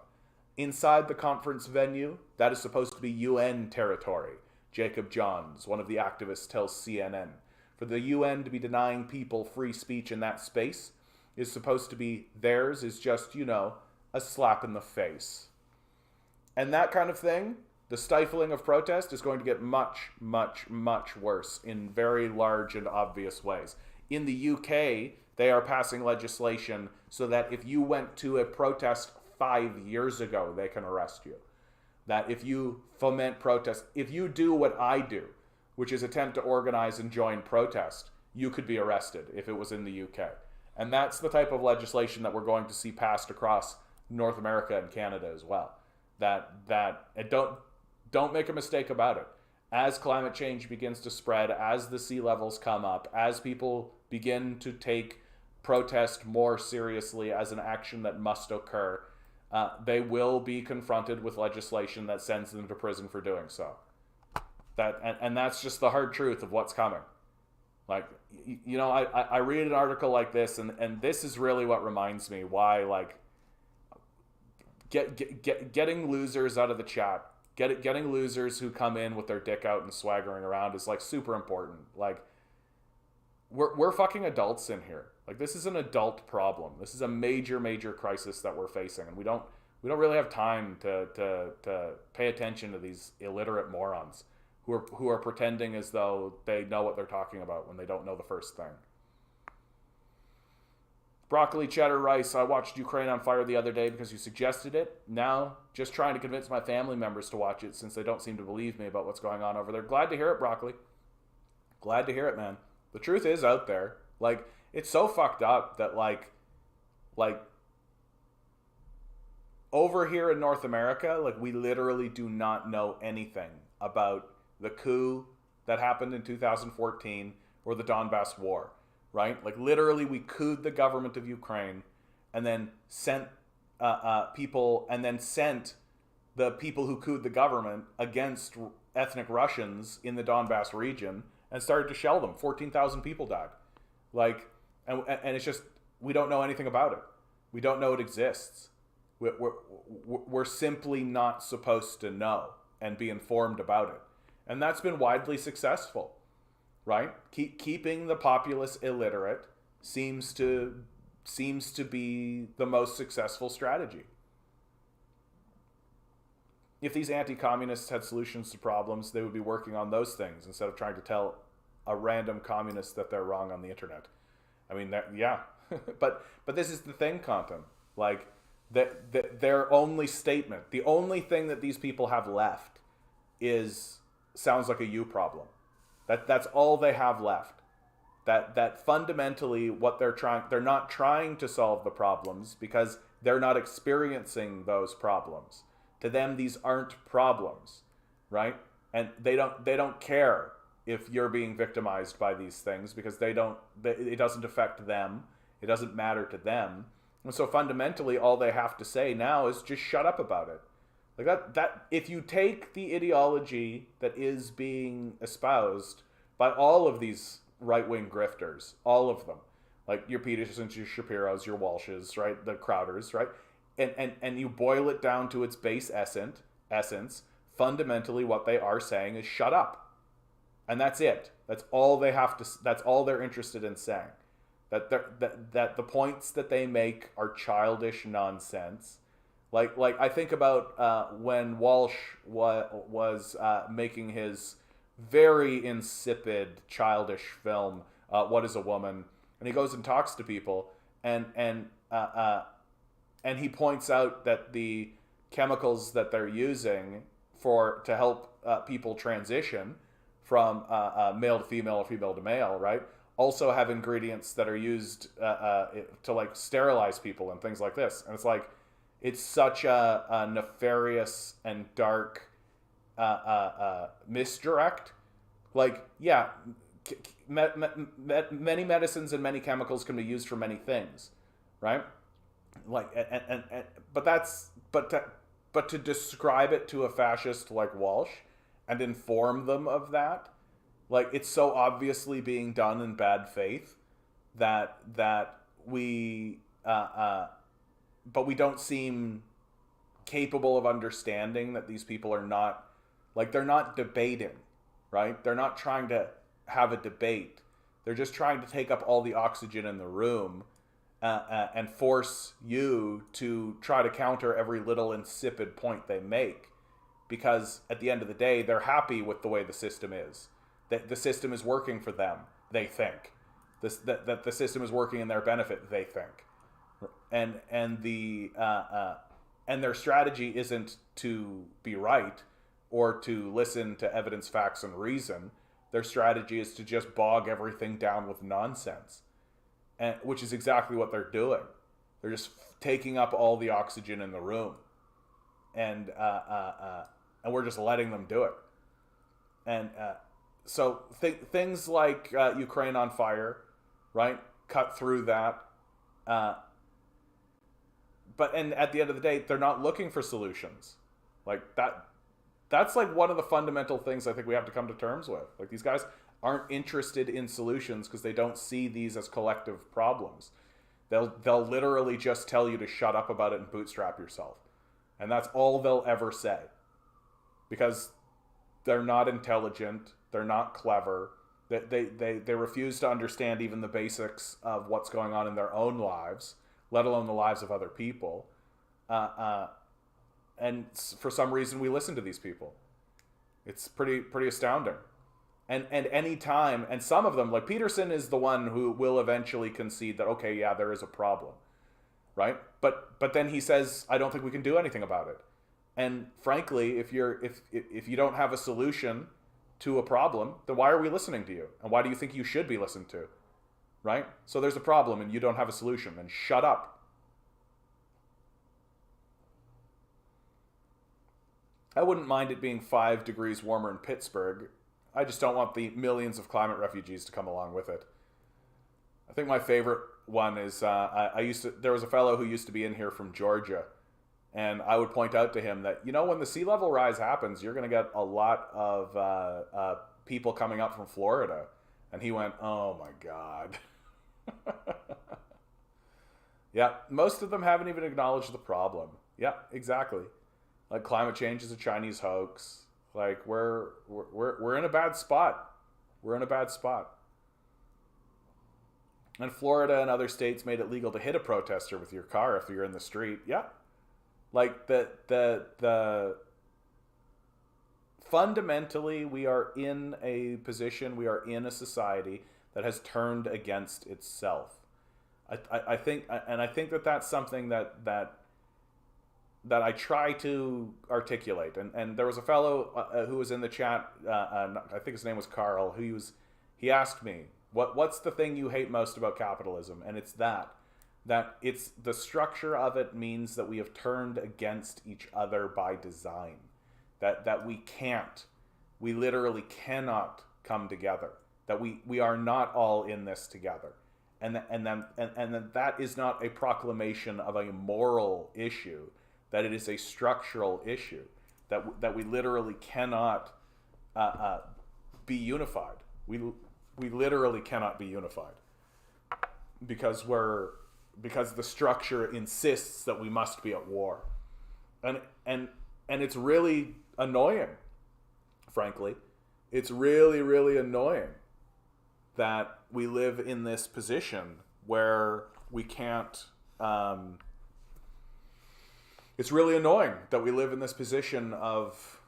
Inside the conference venue, that is supposed to be UN territory, Jacob Johns, one of the activists, tells CNN. For the UN to be denying people free speech in that space is supposed to be theirs is just, a slap in the face. And that kind of thing, the stifling of protest, is going to get much, much, much worse in very large and obvious ways. In the UK, they are passing legislation so that if you went to a protest 5 years ago, they can arrest you. That if you foment protest, if you do what I do, which is attempt to organize and join protest, you could be arrested if it was in the UK. And that's the type of legislation that we're going to see passed across North America and Canada as well. And don't make a mistake about it. As climate change begins to spread, as the sea levels come up, as people begin to take protest more seriously as an action that must occur, they will be confronted with legislation that sends them to prison for doing so. And that's just the hard truth of what's coming. Like, I read an article like this, and this is really what reminds me why, like, getting losers out of the chat, getting losers who come in with their dick out and swaggering around is, like, super important. Like, we're fucking adults in here. Like, this is an adult problem. This is a major, major crisis that we're facing, and we don't really have time to pay attention to these illiterate morons who are pretending as though they know what they're talking about when they don't know the first thing. Broccoli Cheddar Rice, I watched Ukraine on Fire the other day because you suggested it. Now, just trying to convince my family members to watch it since they don't seem to believe me about what's going on over there. Glad to hear it, Broccoli. Glad to hear it, man. The truth is out there. Like, it's so fucked up that, like, over here in North America, like, we literally do not know anything about the coup that happened in 2014 or the Donbass war, right? Like, literally, we couped the government of Ukraine and then sent people, and then sent the people who couped the government against ethnic Russians in the Donbass region and started to shell them. 14,000 people died. Like, and it's just, we don't know anything about it. We don't know it exists. We're simply not supposed to know and be informed about it. And that's been widely successful, right? Keeping the populace illiterate seems to be the most successful strategy. If these anti-communists had solutions to problems, they would be working on those things instead of trying to tell a random communist that they're wrong on the internet. I mean, yeah, but this is the thing, Compton. Like, their only statement, the only thing that these people have left, sounds like a you problem. That's all they have left. That fundamentally what they're not trying to solve the problems because they're not experiencing those problems. To them, these aren't problems, right? And they don't care if you're being victimized by these things because it doesn't affect them. It doesn't matter to them. And so fundamentally, all they have to say now is just shut up about it. Like that if you take the ideology that is being espoused by all of these right-wing grifters, all of them, like your Petersons, your Shapiros, your Walshes, right, the Crowders, right, and you boil it down to its base essence, fundamentally what they are saying is shut up. And that's it. That's all they have to. That's all they're interested in saying. That the points that they make are childish nonsense. Like I think about when Walsh was making his very insipid, childish film, What Is a Woman? And he goes and talks to people, and he points out that the chemicals that they're using to help people transition from male to female or female to male, right, also have ingredients that are used to like sterilize people and things like this. And it's like, it's such a nefarious and dark misdirect. Like, yeah, many medicines and many chemicals can be used for many things, right? Like, but to describe it to a fascist like Walsh and inform them of that, like, it's so obviously being done in bad faith that we but we don't seem capable of understanding that these people are not, like, they're not debating, right? They're not trying to have a debate. They're just trying to take up all the oxygen in the room and force you to try to counter every little insipid point they make. Because at the end of the day, they're happy with the way the system is. That the system is working for them, they think. That the system is working in their benefit, they think. And their strategy isn't to be right or to listen to evidence, facts, and reason. Their strategy is to just bog everything down with nonsense, which is exactly what they're doing. They're just taking up all the oxygen in the room, and we're just letting them do it. And so things like Ukraine on fire, right? Cut through that. But at the end of the day, they're not looking for solutions. Like that. That's like one of the fundamental things I think we have to come to terms with. Like, these guys aren't interested in solutions because they don't see these as collective problems. They'll literally just tell you to shut up about it and bootstrap yourself. And that's all they'll ever say. Because they're not intelligent, they're not clever, they refuse to understand even the basics of what's going on in their own lives, let alone the lives of other people. And for some reason, we listen to these people. It's pretty astounding. And any time, and some of them, like Peterson is the one who will eventually concede that, okay, yeah, there is a problem, right? But then he says, I don't think we can do anything about it. And frankly, if you don't have a solution to a problem, then why are we listening to you? And why do you think you should be listened to, right? So there's a problem and you don't have a solution, then shut up. I wouldn't mind it being 5 degrees warmer in Pittsburgh. I just don't want the millions of climate refugees to come along with it. I think my favorite one is there was a fellow who used to be in here from Georgia, and I would point out to him that, when the sea level rise happens, you're going to get a lot of people coming up from Florida. And he went, oh my God. Yeah, most of them haven't even acknowledged the problem. Yeah, exactly. Like, climate change is a Chinese hoax. Like we're in a bad spot. We're in a bad spot. And Florida and other states made it legal to hit a protester with your car if you're in the street. Yeah. Like the fundamentally we are in a position, we are in a society that has turned against itself. I think that that's something that I try to articulate. And there was a fellow who was in the chat. I think his name was Carl. He asked me, what's the thing you hate most about capitalism? And it's that it's the structure of it means that we have turned against each other by design. That we literally cannot come together. That we are not all in this together. And then that is not a proclamation of a moral issue, that it is a structural issue, that we literally cannot be unified. We literally cannot be unified because the structure insists that we must be at war, and it's really annoying. Frankly, it's really, really annoying that we live in this position where we can't. It's really annoying that we live in this position of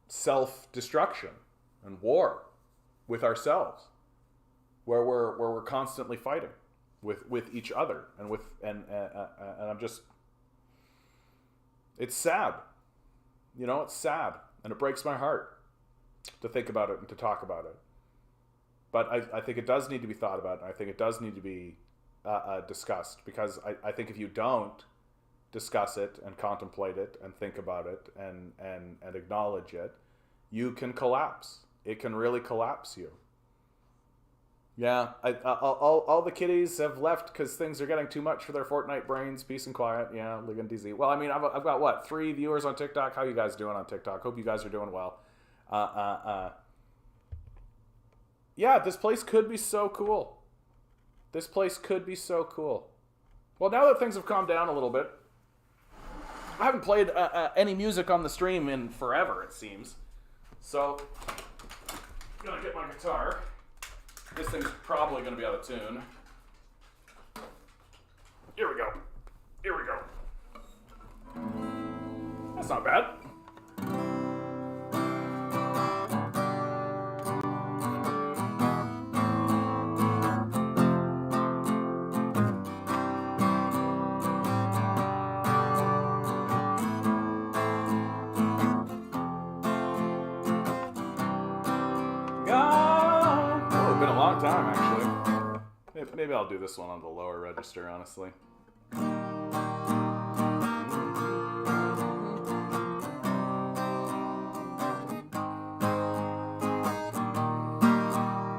self-destruction and war with ourselves, where we're constantly fighting with each other and I'm just. It's sad, it's sad, and it breaks my heart to think about it and to talk about it. But I think it does need to be thought about, and I think it does need to be discussed, because I think if you don't discuss it and contemplate it and think about it and acknowledge it, you can collapse. It can really collapse you. Yeah, all the kiddies have left because things are getting too much for their Fortnite brains. Peace and quiet. Yeah, Ligon DZ. Well, I mean, I've got what, 3 viewers on TikTok? How you guys doing on TikTok? Hope you guys are doing well. Yeah, this place could be so cool. This place could be so cool. Well, now that things have calmed down a little bit, I haven't played any music on the stream in forever, it seems. So, I'm gonna get my guitar. This thing's probably gonna be out of tune. Here we go. Here we go. That's not bad. Time actually. Maybe I'll do this one on the lower register, honestly.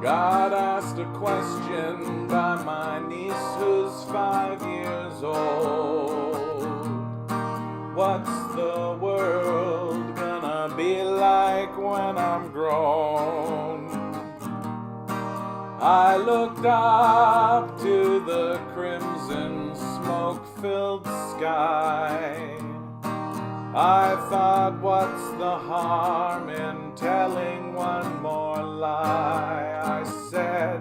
Got asked a question by my niece who's 5 years old. What's the world gonna be like when I'm grown? I looked up to the crimson smoke-filled sky. I thought, what's the harm in telling one more lie? I said,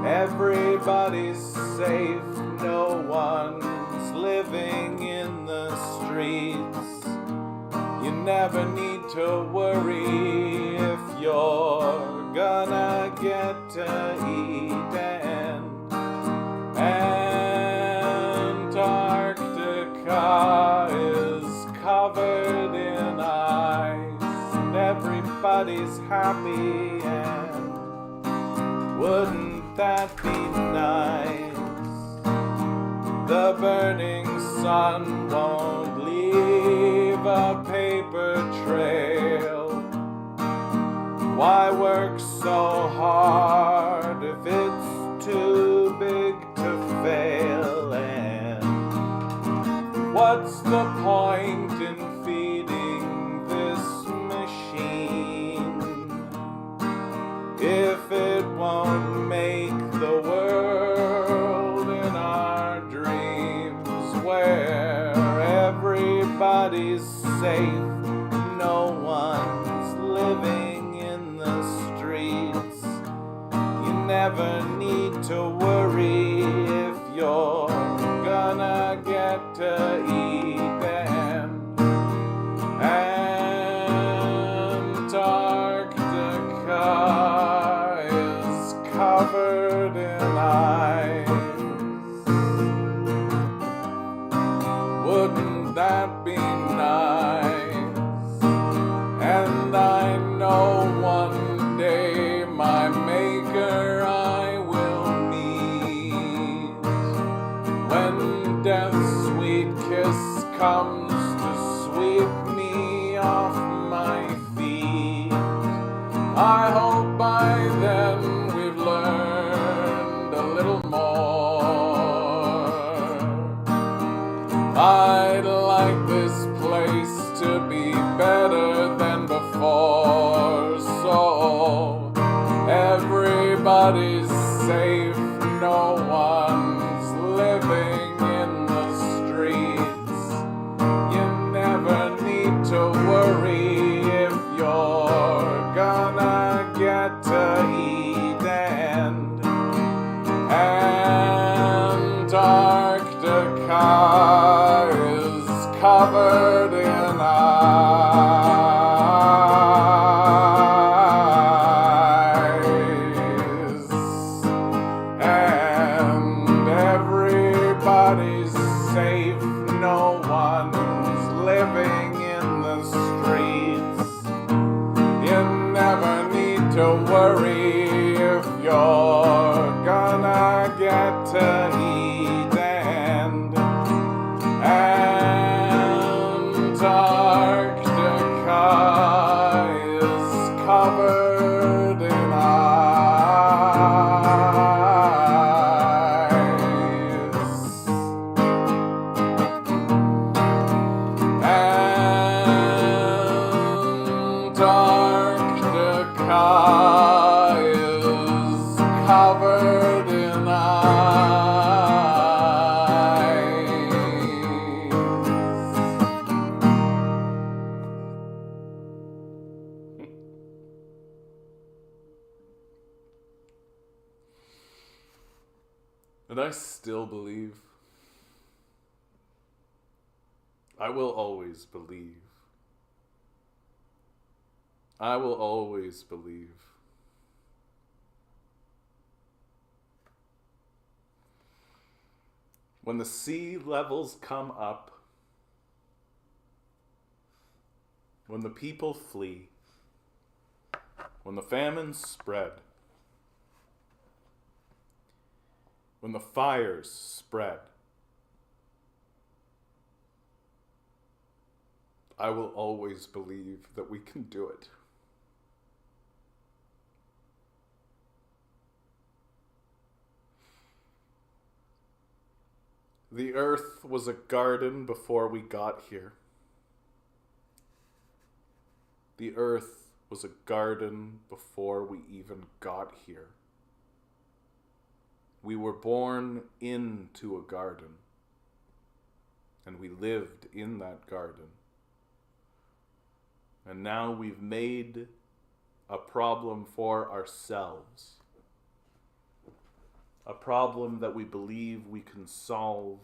everybody's safe, no one's living in the streets. You never need to worry if you're gonna get to eat, and Antarctica is covered in ice, and everybody's happy, and wouldn't that be nice? The burning sun won't leave a paper trail. Why work so hard if it's too big to fail? And what's the point in feeding this machine if it won't make the world in our dreams where everybody's safe, no no one's living in the streets. You never need to worry if you're gonna get to eat. Antarctica is covered in ice. Wouldn't that be nice? And I know one day my maker I will meet. When death's sweet kiss comes to sweep me off my feet, I hope by then we've learned a little more. I'd like this place to be better than before, so everybody's safe, no one's living in the streets. You never need to worry if you're gonna get to eat. And Antarctica is covered in ice, and everybody's safe, no one's living in the streets. You never need to worry if you're gonna get to eat. And Antarctica is covered in ice. Antarctica is covered in And I still believe. I will always believe. I will always believe. When the sea levels come up, when the people flee, when the famines spread, when the fires spread, I will always believe that we can do it. The earth was a garden before we got here. The earth was a garden before we even got here. We were born into a garden, and we lived in that garden. And now we've made a problem for ourselves. A problem that we believe we can solve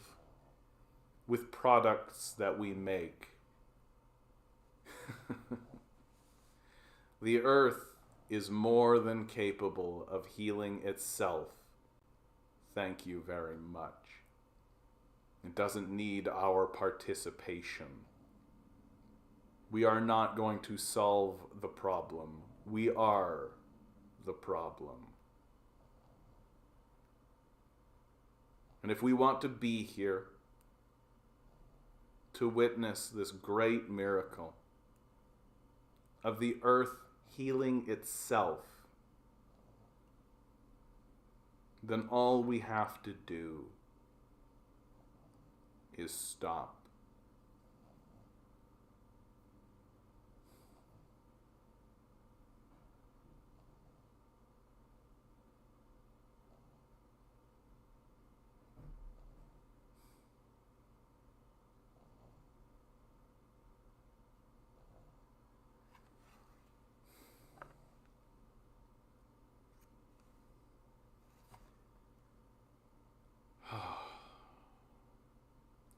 with products that we make. The earth is more than capable of healing itself. Thank you very much. It doesn't need our participation. We are not going to solve the problem. We are the problem. And if we want to be here to witness this great miracle of the earth healing itself, then all we have to do is stop.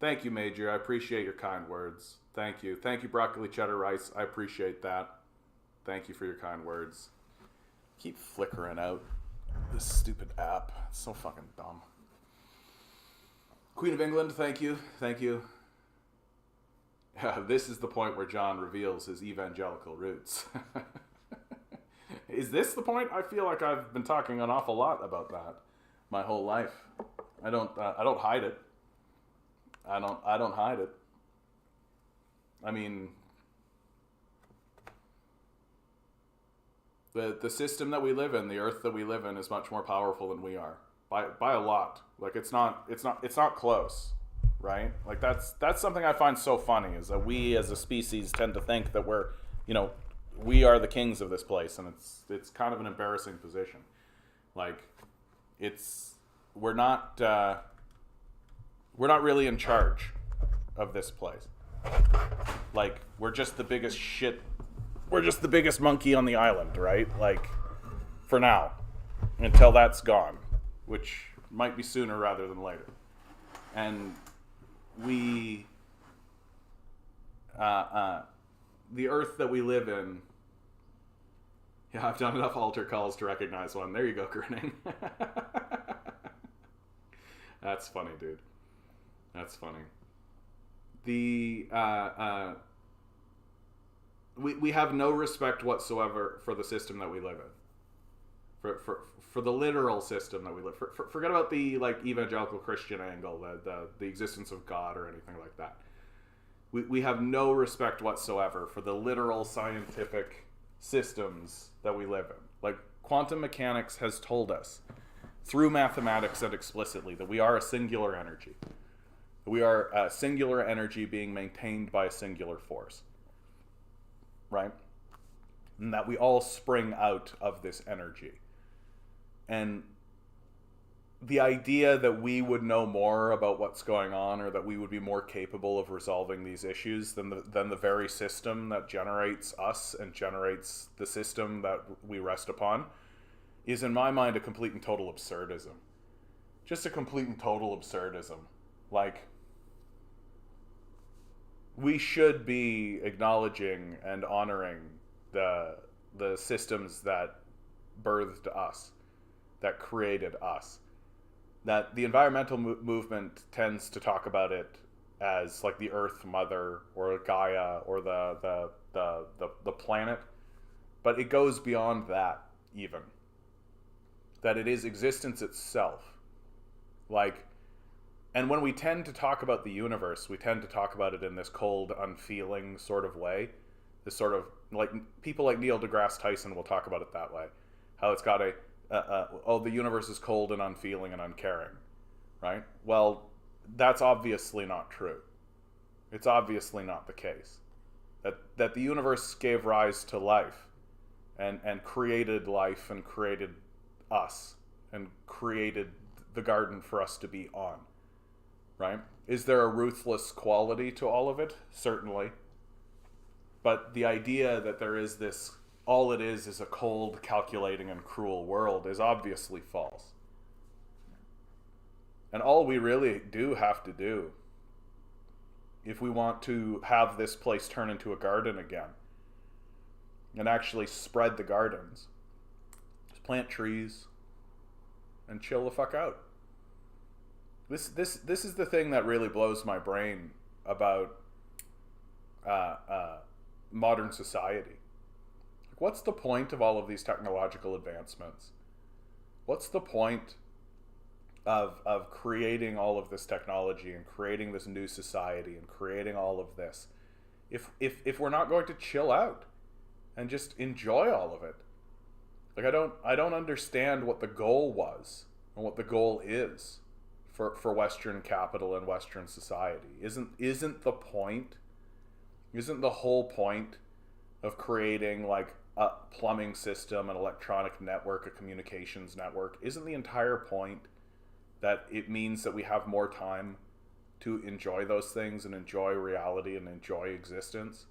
Thank you, Major. I appreciate your kind words. Thank you. Thank you, Broccoli Cheddar Rice. I appreciate that. Thank you for your kind words. Keep flickering out this stupid app. It's so fucking dumb. Queen of England, thank you. Thank you. This is the point where John reveals his evangelical roots. Is this the point? I feel like I've been talking an awful lot about that my whole life. I don't hide it. I don't hide it. I mean, the system that we live in, the earth that we live in, is much more powerful than we are by a lot. Like it's not close, right? Like that's something I find so funny, is that we as a species tend to think that we're, we are the kings of this place, and it's kind of an embarrassing position. Like we're not really in charge of this place. Like we're just the biggest shit. We're just the biggest monkey on the island, right? Like for now, until that's gone, which might be sooner rather than later. And we, the earth that we live in. Yeah, I've done enough altar calls to recognize one. There you go, grinning. That's funny, dude. That's funny. We have no respect whatsoever for the system that we live in. For the literal system that we live. Forget about the evangelical Christian angle, the existence of God or anything like that. We have no respect whatsoever for the literal scientific systems that we live in. Like quantum mechanics has told us through mathematics and explicitly that we are a singular energy. We are a singular energy being maintained by a singular force, right? And that we all spring out of this energy. And the idea that we would know more about what's going on, or that we would be more capable of resolving these issues than the very system that generates us and generates the system that we rest upon, is in my mind a complete and total absurdism. Just a complete and total absurdism. Like, we should be acknowledging and honoring the systems that birthed us, that created us. That the environmental movement tends to talk about it as like the Earth Mother or Gaia or the planet, but it goes beyond that even. That it is existence itself. Like, and when we tend to talk about the universe, we tend to talk about it in this cold, unfeeling sort of way. This sort of, like, people like Neil deGrasse Tyson will talk about it that way. How it's got the universe is cold and unfeeling and uncaring, right? Well, that's obviously not true. It's obviously not the case. That the universe gave rise to life and created life and created us and created the garden for us to be on, right? Is there a ruthless quality to all of it? Certainly. But the idea that there is this, all it is a cold, calculating, and cruel world is obviously false. And all we really do have to do, if we want to have this place turn into a garden again, and actually spread the gardens, is plant trees and chill the fuck out. This is the thing that really blows my brain about modern society. What's the point of all of these technological advancements? What's the point of creating all of this technology and creating this new society and creating all of this if we're not going to chill out and just enjoy all of it? Like, I don't understand what the goal was and what the goal is for Western capital and Western society. Isn't the point? Isn't the whole point of creating like a plumbing system, an electronic network, a communications network? Isn't the entire point that it means that we have more time to enjoy those things and enjoy reality and enjoy existence?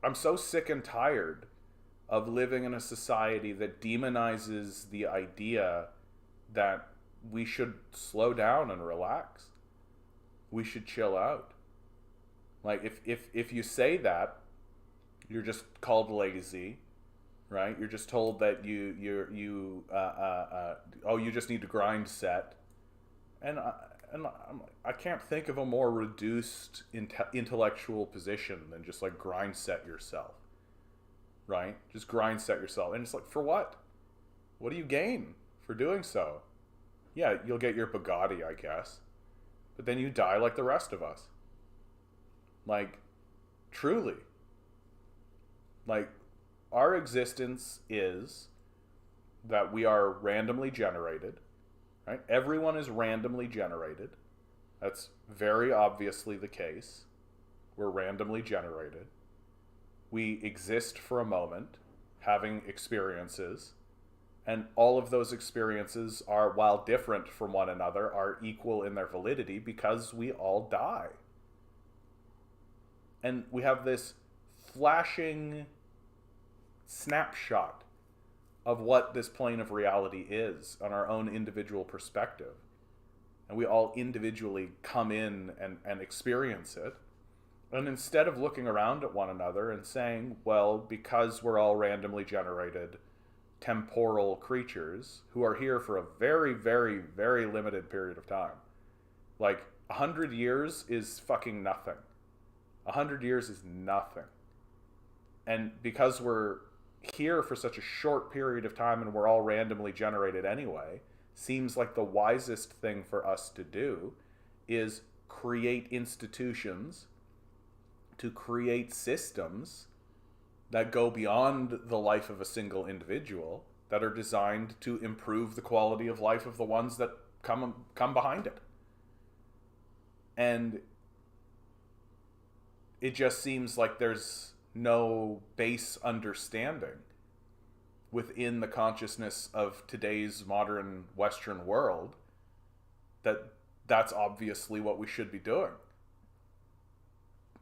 I'm so sick and tired of living in a society that demonizes the idea that we should slow down and relax. we should chill out. Like if you say that, you're just called lazy, right? You're just told that you just need to grind set, and I can't think of a more reduced intellectual position than just like grind set yourself, right? Just grind set yourself, and it's like, for what? What do you gain for doing so? Yeah, you'll get your Bugatti, I guess, but then you die like the rest of us. Like, truly. Like, our existence is that we are randomly generated, right? Everyone is randomly generated. That's very obviously the case. We're randomly generated. We exist for a moment, having experiences, and all of those experiences are, while different from one another, are equal in their validity because we all die. And we have this flashing snapshot of what this plane of reality is on our own individual perspective. And we all individually come in and experience it. And instead of looking around at one another and saying, well, because we're all randomly generated temporal creatures who are here for a very, very, very limited period of time. Like, 100 years is fucking nothing. 100 years is nothing. And because we're here for such a short period of time and we're all randomly generated anyway, seems like the wisest thing for us to do is create institutions, to create systems that go beyond the life of a single individual, that are designed to improve the quality of life of the ones that come behind it. And it just seems like there's no base understanding within the consciousness of today's modern Western world that that's obviously what we should be doing.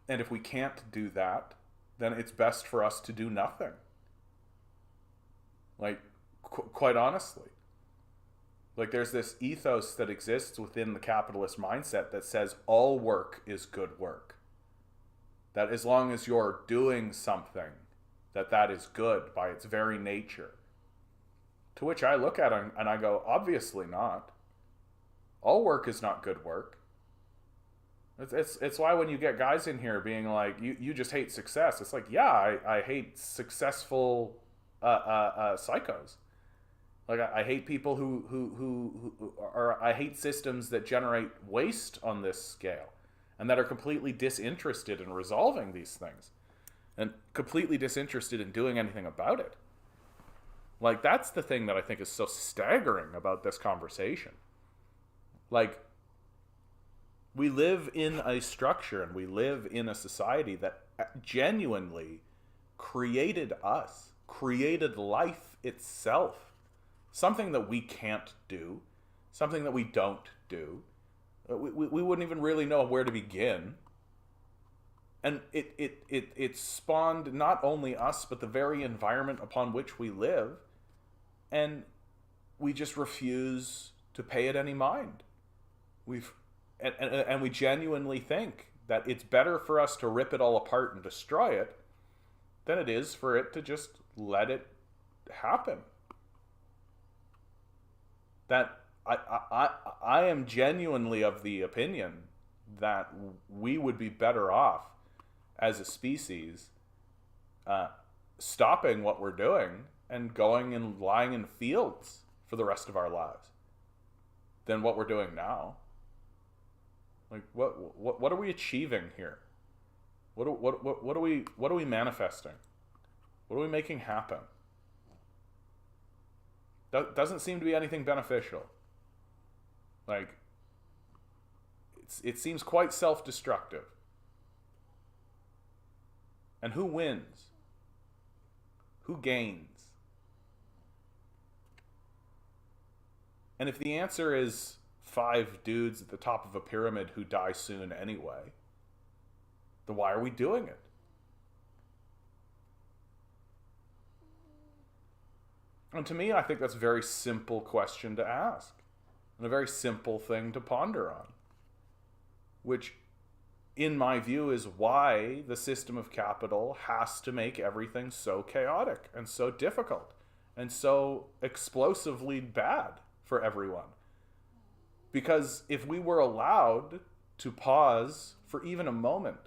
And if we can't do that, then it's best for us to do nothing. Like, quite honestly. Like, there's this ethos that exists within the capitalist mindset that says all work is good work. That as long as you're doing something, that is good by its very nature. To which I look at it and I go, obviously not. All work is not good work. It's why when you get guys in here being like, you just hate success. It's like, yeah, I hate successful psychos. Like, I hate people or I hate systems that generate waste on this scale and that are completely disinterested in resolving these things and completely disinterested in doing anything about it. Like, that's the thing that I think is so staggering about this conversation. Like, we live in a structure and we live in a society that genuinely created us, created life itself. Something that we can't do, something that we don't do. We wouldn't even really know where to begin. And it spawned not only us, but the very environment upon which we live. And we just refuse to pay it any mind. And we genuinely think that it's better for us to rip it all apart and destroy it than it is for it to just let it happen. That I am genuinely of the opinion that we would be better off as a species stopping what we're doing and going and lying in fields for the rest of our lives than what we're doing now. Like, what are we achieving here? What are we manifesting? What are we making happen? That doesn't seem to be anything beneficial. Like, it seems quite self-destructive. And who wins? Who gains? And if the answer is 5 dudes at the top of a pyramid who die soon anyway, then why are we doing it? And to me, I think that's a very simple question to ask and a very simple thing to ponder on. which in my view is why the system of capital has to make everything so chaotic and so difficult and so explosively bad for everyone. Because if we were allowed to pause for even a moment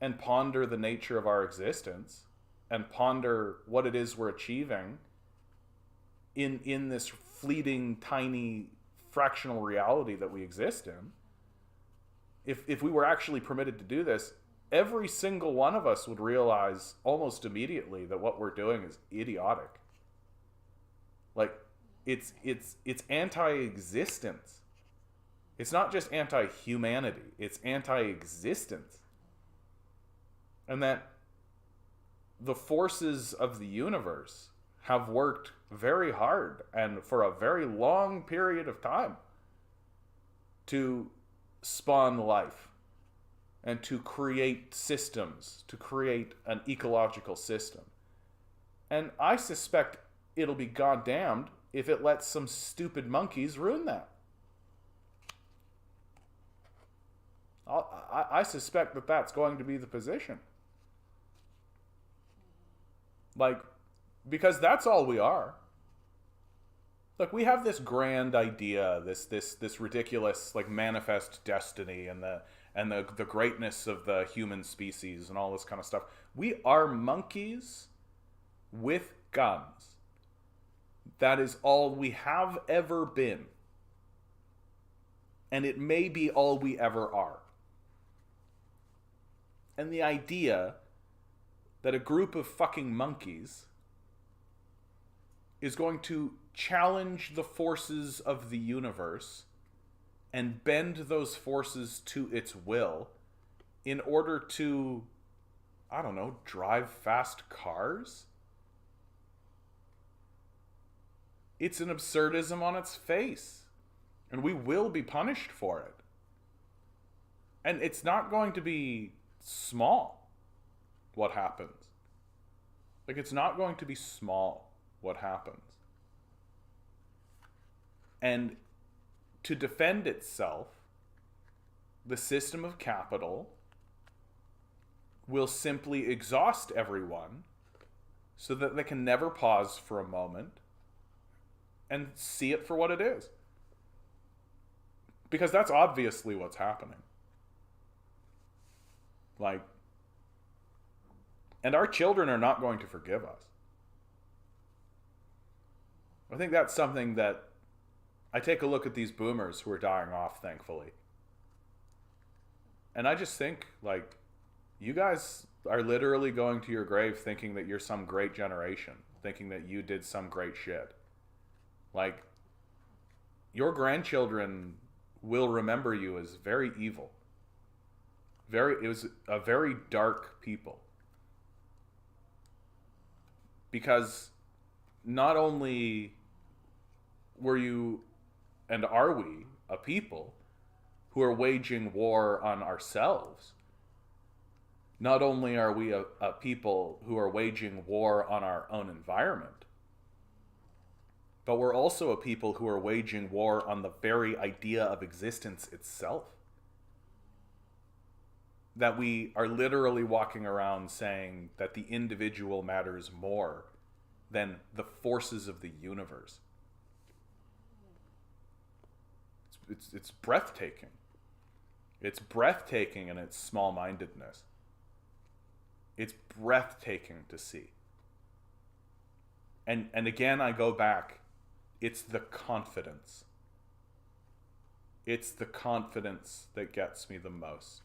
and ponder the nature of our existence and ponder what it is we're achieving in this fleeting, tiny, fractional reality that we exist in, if we were actually permitted to do this, every single one of us would realize almost immediately that what we're doing is idiotic. Like, it's anti-existence. It's not just anti-humanity, it's anti-existence. And that the forces of the universe have worked very hard and for a very long period of time to spawn life and to create systems, to create an ecological system. And I suspect it'll be goddamned if it lets some stupid monkeys ruin that. I suspect that that's going to be the position. Like, because that's all we are. Like, we have this grand idea, this ridiculous, like, manifest destiny and the greatness of the human species and all this kind of stuff. We are monkeys with guns. That is all we have ever been. And it may be all we ever are. And the idea that a group of fucking monkeys is going to challenge the forces of the universe and bend those forces to its will in order to, I don't know, drive fast cars? It's an absurdism on its face. And we will be punished for it. And it's not going to be small what happens. Like, it's not going to be small what happens. And to defend itself, the system of capital will simply exhaust everyone so that they can never pause for a moment and see it for what it is. Because that's obviously what's happening. Like, and our children are not going to forgive us. I think that's something that I take a look at these boomers who are dying off, thankfully. And I just think, like, you guys are literally going to your grave thinking that you're some great generation, thinking that you did some great shit. Like, your grandchildren will remember you as very evil. It was a very dark people. Because not only were you and are we a people who are waging war on ourselves, not only are we a people who are waging war on our own environment, but we're also a people who are waging war on the very idea of existence itself. That we are literally walking around saying that the individual matters more than the forces of the universe. It's breathtaking. It's breathtaking in its small-mindedness. It's breathtaking to see. And again, I go back. It's the confidence. It's the confidence that gets me the most.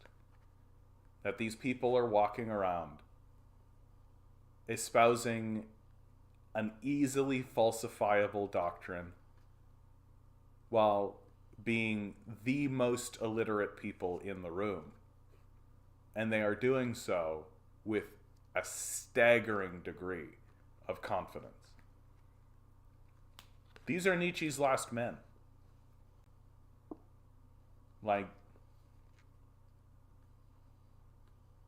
That these people are walking around espousing an easily falsifiable doctrine while being the most illiterate people in the room. And they are doing so with a staggering degree of confidence. These are Nietzsche's last men. Like,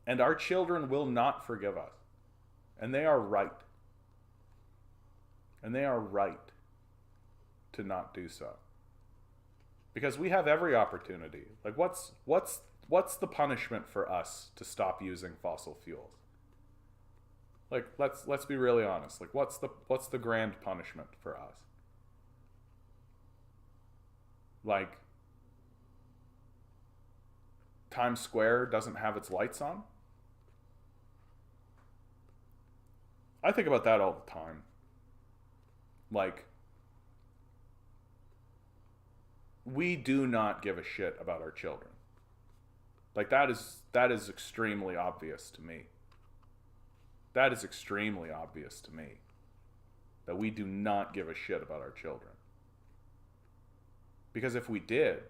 and our children will not forgive us. And they are right. And they are right to not do so. because we have every opportunity. Like, what's the punishment for us to stop using fossil fuels? Like, let's be really honest. Like, what's the grand punishment for us? Like, Times Square doesn't have its lights on? I think about that all the time. Like, we do not give a shit about our children. Like, that is extremely obvious to me. That is extremely obvious to me. That we do not give a shit about our children. Because if we did,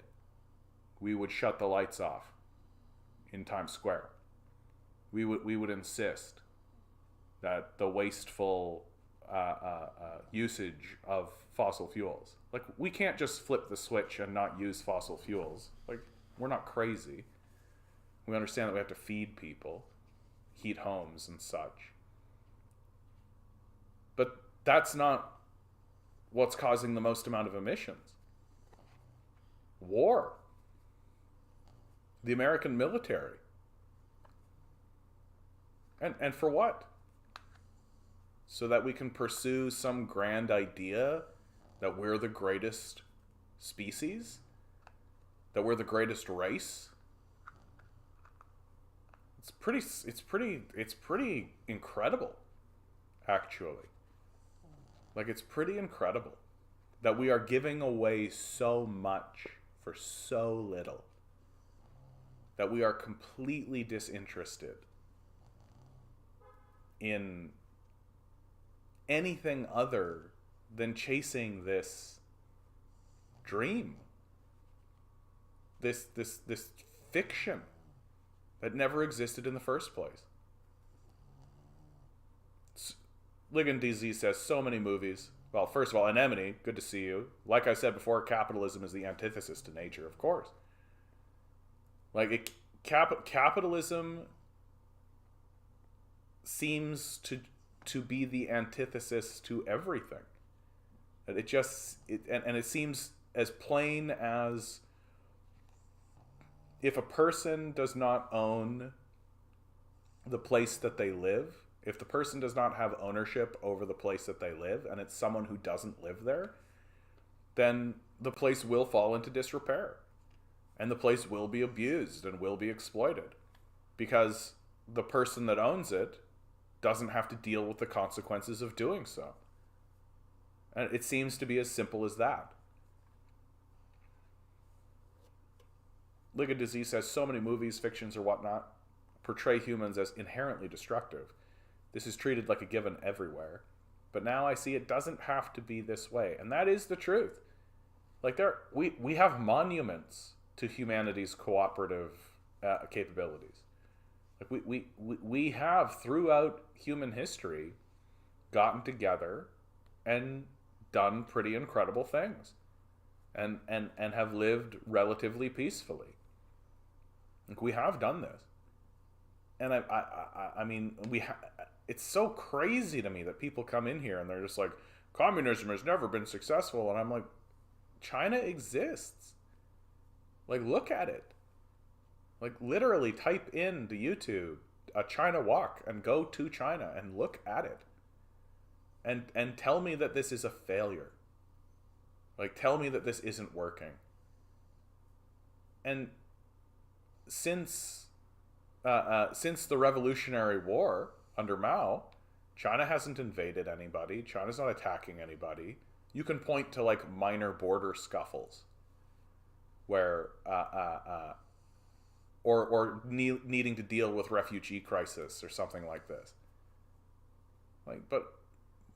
we would shut the lights off in Times Square. We would insist that the wasteful usage of fossil fuels. Like, we can't just flip the switch and not use fossil fuels. Like, we're not crazy. We understand that we have to feed people, heat homes and such. But that's not what's causing the most amount of emissions. War. The American military. And for what? So that we can pursue some grand idea that we're the greatest species? That we're the greatest race? It's pretty incredible, actually. Like, it's pretty incredible that we are giving away so much for so little. That we are completely disinterested in anything other than chasing this dream. This fiction that never existed in the first place. Ligon DZ says, so many movies. Well, first of all, Anemone, good to see you. Like I said before, capitalism is the antithesis to nature, of course. Like, capitalism seems to be the antithesis to everything. It seems as plain as, if a person does not own the place that they live, if the person does not have ownership over the place that they live, and it's someone who doesn't live there, then the place will fall into disrepair. And the place will be abused and will be exploited. Because the person that owns it doesn't have to deal with the consequences of doing so. And it seems to be as simple as that. Liga Disease says, so many movies, fictions, or whatnot portray humans as inherently destructive. This is treated like a given everywhere. But now I see it doesn't have to be this way. And that is the truth. Like, we have monuments to humanity's cooperative capabilities. Like, we have, throughout human history, gotten together and done pretty incredible things. And have lived relatively peacefully. Like, we have done this. And I mean, it's so crazy to me that people come in here and they're just like, communism has never been successful. And I'm like, China exists. Like, look at it. Like, literally type into YouTube a China walk and go to China and look at it. And tell me that this is a failure. Like, tell me that this isn't working. And since the Revolutionary War under Mao, China hasn't invaded anybody. China's not attacking anybody. You can point to, like, minor border scuffles where needing to deal with refugee crisis or something like this. Like, but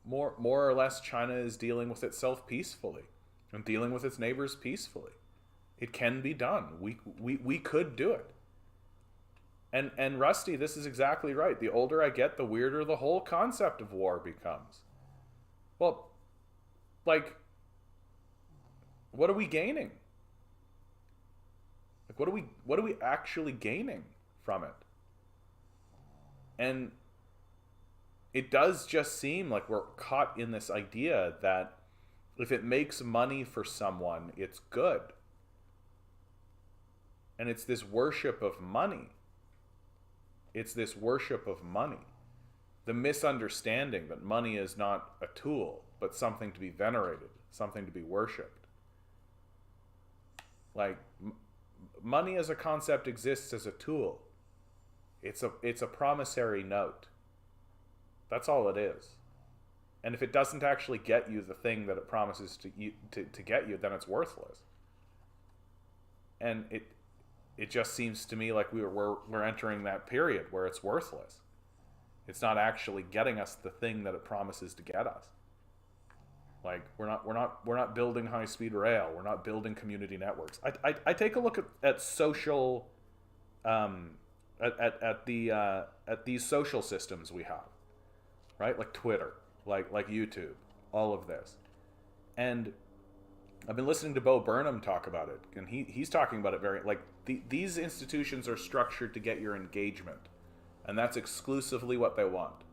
more or less, China is dealing with itself peacefully and dealing with its neighbors peacefully. It can be done. We could do it. And Rusty, this is exactly right. The older I get, the weirder the whole concept of war becomes. Well, like, what are we gaining? Like, what are we actually gaining from it? And it does just seem like we're caught in this idea that if it makes money for someone, it's good. And it's this worship of money. It's this worship of money. The misunderstanding that money is not a tool, but something to be venerated, something to be worshipped. Like, money as a concept exists as a tool. It's a promissory note. That's all it is. And if it doesn't actually get you the thing that it promises to get you, then it's worthless. And it just seems to me like we're entering that period where it's worthless. It's not actually getting us the thing that it promises to get us. Like, we're not building high-speed rail. We're not building community networks. I take a look at social at these social systems we have, right? Like Twitter, like YouTube, all of this. And I've been listening to Bo Burnham talk about it, and he's talking about it very, like, these institutions are structured to get your engagement, and that's exclusively what they want.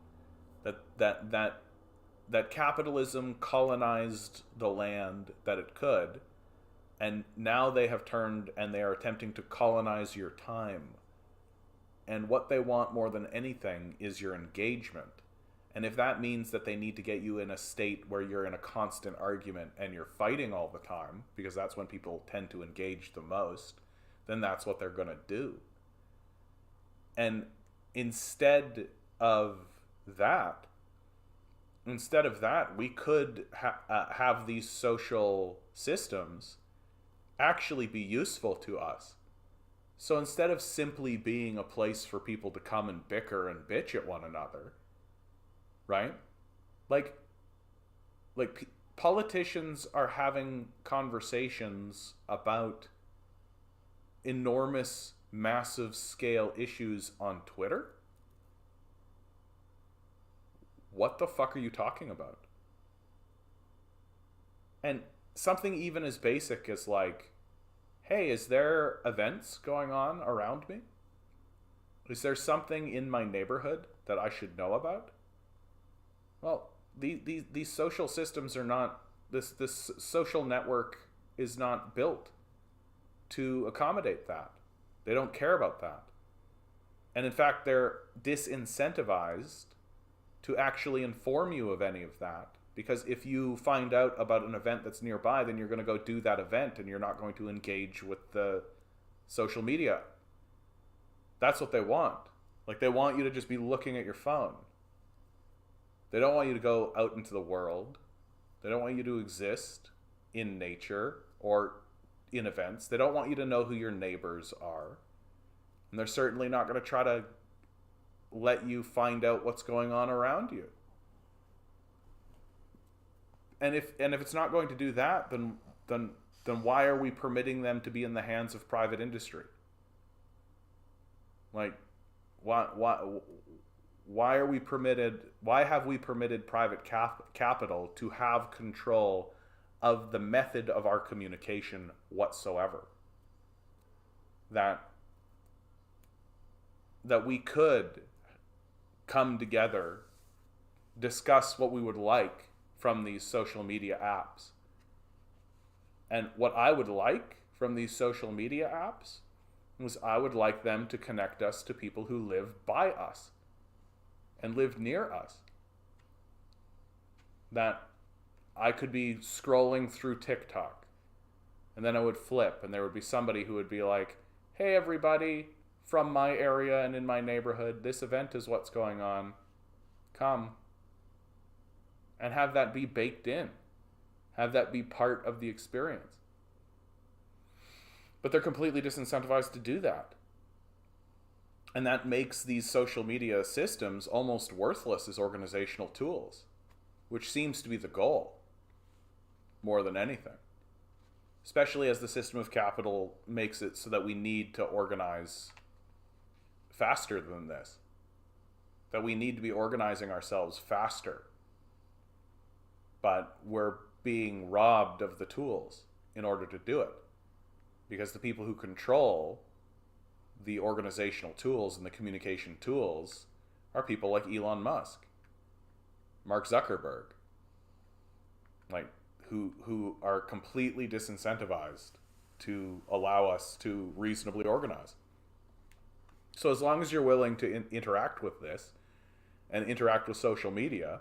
That capitalism colonized the land that it could, and now they have turned and they are attempting to colonize your time. And what they want more than anything is your engagement. And if that means that they need to get you in a state where you're in a constant argument and you're fighting all the time, because that's when people tend to engage the most, then that's what they're going to do. And instead of that, we could have these social systems actually be useful to us. So instead of simply being a place for people to come and bicker and bitch at one another, right? Like politicians are having conversations about enormous, massive scale issues on Twitter. What the fuck are you talking about? And something even as basic as like, hey, is there events going on around me? Is there something in my neighborhood that I should know about? Well, these social systems are not, this social network is not built to accommodate that. They don't care about that. And in fact, they're disincentivized to actually inform you of any of that. Because if you find out about an event that's nearby, then you're going to go do that event and you're not going to engage with the social media. That's what they want. Like, they want you to just be looking at your phone. They don't want you to go out into the world. They don't want you to exist in nature or in events. They don't want you to know who your neighbors are. And they're certainly not going to try to let you find out what's going on around you. And if it's not going to do that, then why are we permitting them to be in the hands of private industry? Like, why have we permitted private capital to have control of the method of our communication whatsoever? That we could come together, discuss what we would like from these social media apps. And what I would like from these social media apps was I would like them to connect us to people who live by us and live near us. That I could be scrolling through TikTok and then I would flip and there would be somebody who would be like, hey everybody from my area and in my neighborhood, this event is what's going on. Come. And have that be baked in. Have that be part of the experience. But they're completely disincentivized to do that. And that makes these social media systems almost worthless as organizational tools, which seems to be the goal more than anything. Especially as the system of capital makes it so that we need to organize faster than this. That we need to be organizing ourselves faster. But we're being robbed of the tools in order to do it. Because the people who control the organizational tools and the communication tools are people like Elon Musk, Mark Zuckerberg, like who are completely disincentivized to allow us to reasonably organize. So as long as you're willing to interact with this and interact with social media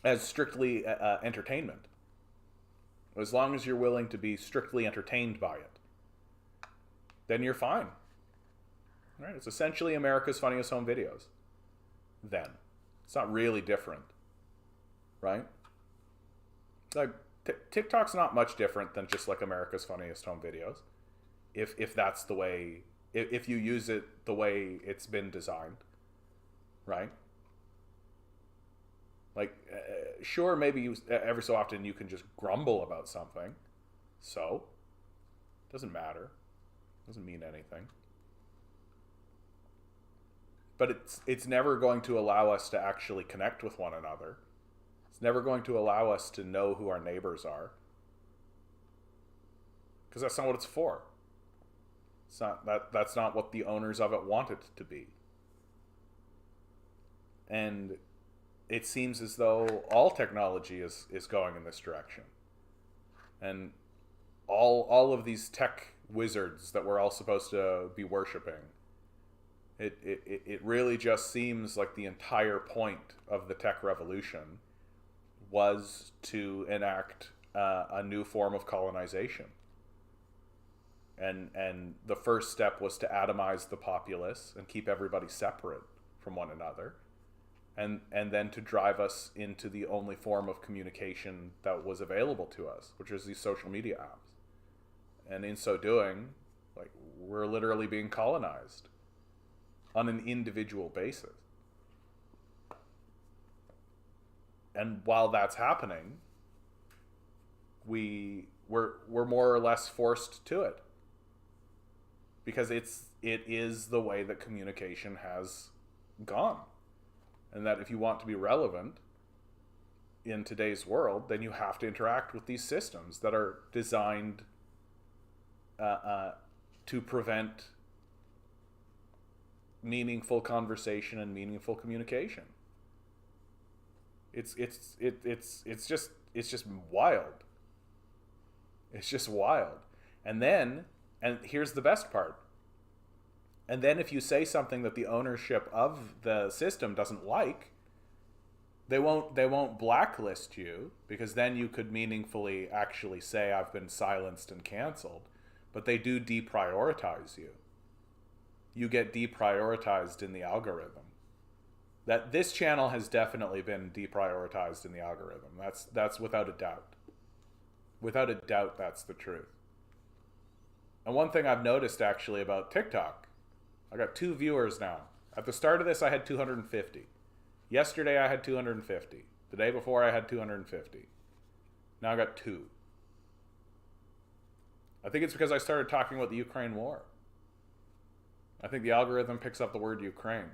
as strictly entertainment, as long as you're willing to be strictly entertained by it, then you're fine. Right? It's essentially America's Funniest Home Videos. Then it's not really different, right? Like TikTok's not much different than just like America's Funniest Home Videos, if that's the way, if you use it the way it's been designed, right? Like, sure, maybe every so often you can just grumble about something, so doesn't matter, doesn't mean anything. But it's never going to allow us to actually connect with one another. It's never going to allow us to know who our neighbors are, because that's not what it's for. It's not that's not what the owners of it want it to be. And it seems as though all technology is going in this direction. And all of these tech wizards that we're all supposed to be worshiping, it really just seems like the entire point of the tech revolution was to enact a new form of colonization. And the first step was to atomize the populace and keep everybody separate from one another. And then to drive us into the only form of communication that was available to us, which is these social media apps. And in so doing, like, we're literally being colonized on an individual basis. And while that's happening, we're more or less forced to it, because it is the way that communication has gone. And that if you want to be relevant in today's world, then you have to interact with these systems that are designed to prevent meaningful conversation and meaningful communication. It's just wild. It's just wild. And here's the best part. And then if you say something that the ownership of the system doesn't like, they won't blacklist you, because then you could meaningfully actually say I've been silenced and canceled. But they do deprioritize you. You get deprioritized in the algorithm. That this channel has definitely been deprioritized in the algorithm. That's without a doubt. Without a doubt, that's the truth. And one thing I've noticed actually about TikTok, I got 2 viewers now. At the start of this, I had 250. Yesterday, I had 250. The day before, I had 250. Now I got 2. I think it's because I started talking about the Ukraine war. I think the algorithm picks up the word Ukraine.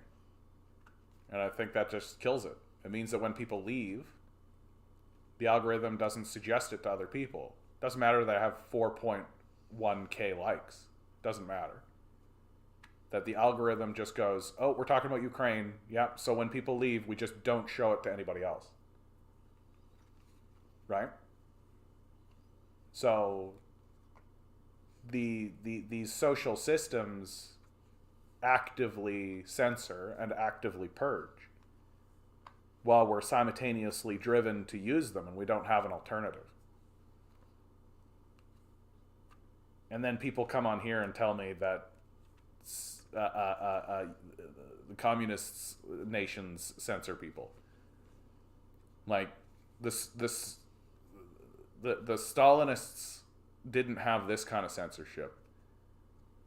And I think that just kills it. It means that when people leave, the algorithm doesn't suggest it to other people. It doesn't matter that I have 4.1k likes. It doesn't matter. That the algorithm just goes, oh, we're talking about Ukraine. Yep. So when people leave, we just don't show it to anybody else. Right? So these social systems actively censor and actively purge, while we're simultaneously driven to use them, and we don't have an alternative. And then people come on here and tell me that the communist nations censor people. Like the Stalinists didn't have this kind of censorship.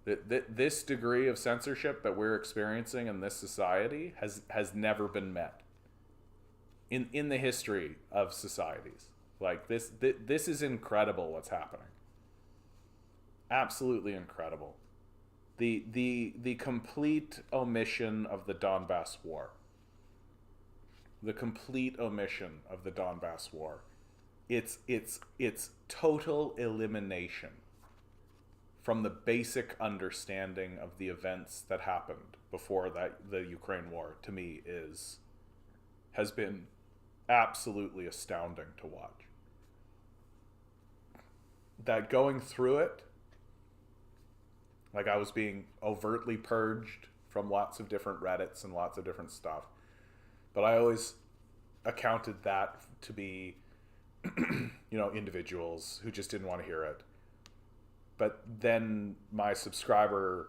This degree of censorship that we're experiencing in this society has never been met in the history of societies. Like this is incredible what's happening. Absolutely incredible. The complete omission of the Donbass war. The complete omission of the Donbass war. It's total elimination from the basic understanding of the events that happened before the Ukraine war, to me, has been absolutely astounding to watch. that going through it, like I was being overtly purged from lots of different Reddits and lots of different stuff. But I always accounted that to be, individuals who just didn't want to hear it. But then my subscriber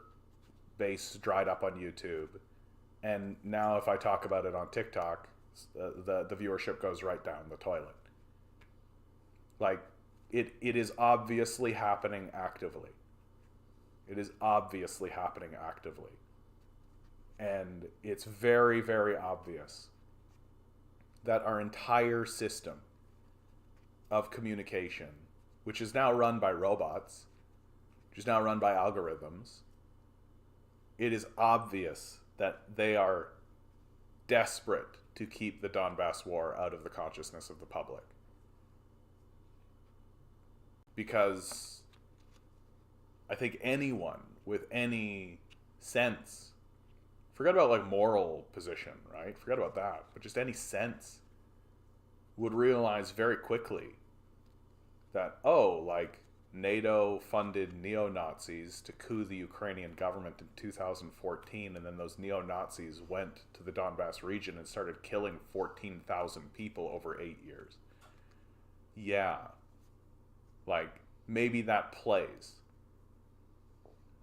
base dried up on YouTube. And now if I talk about it on TikTok, the viewership goes right down the toilet. Like, it is obviously happening actively. It is obviously happening actively. And it's very, very obvious that our entire system of communication, which is now run by robots, which is now run by algorithms, it is obvious that they are desperate to keep the Donbass war out of the consciousness of the public. Because I think anyone with any sense, forget about like moral position, right? Forget about that. But just any sense would realize very quickly that, NATO funded neo-Nazis to coup the Ukrainian government in 2014, and then those neo-Nazis went to the Donbass region and started killing 14,000 people over 8 years. Yeah. Like, maybe that plays.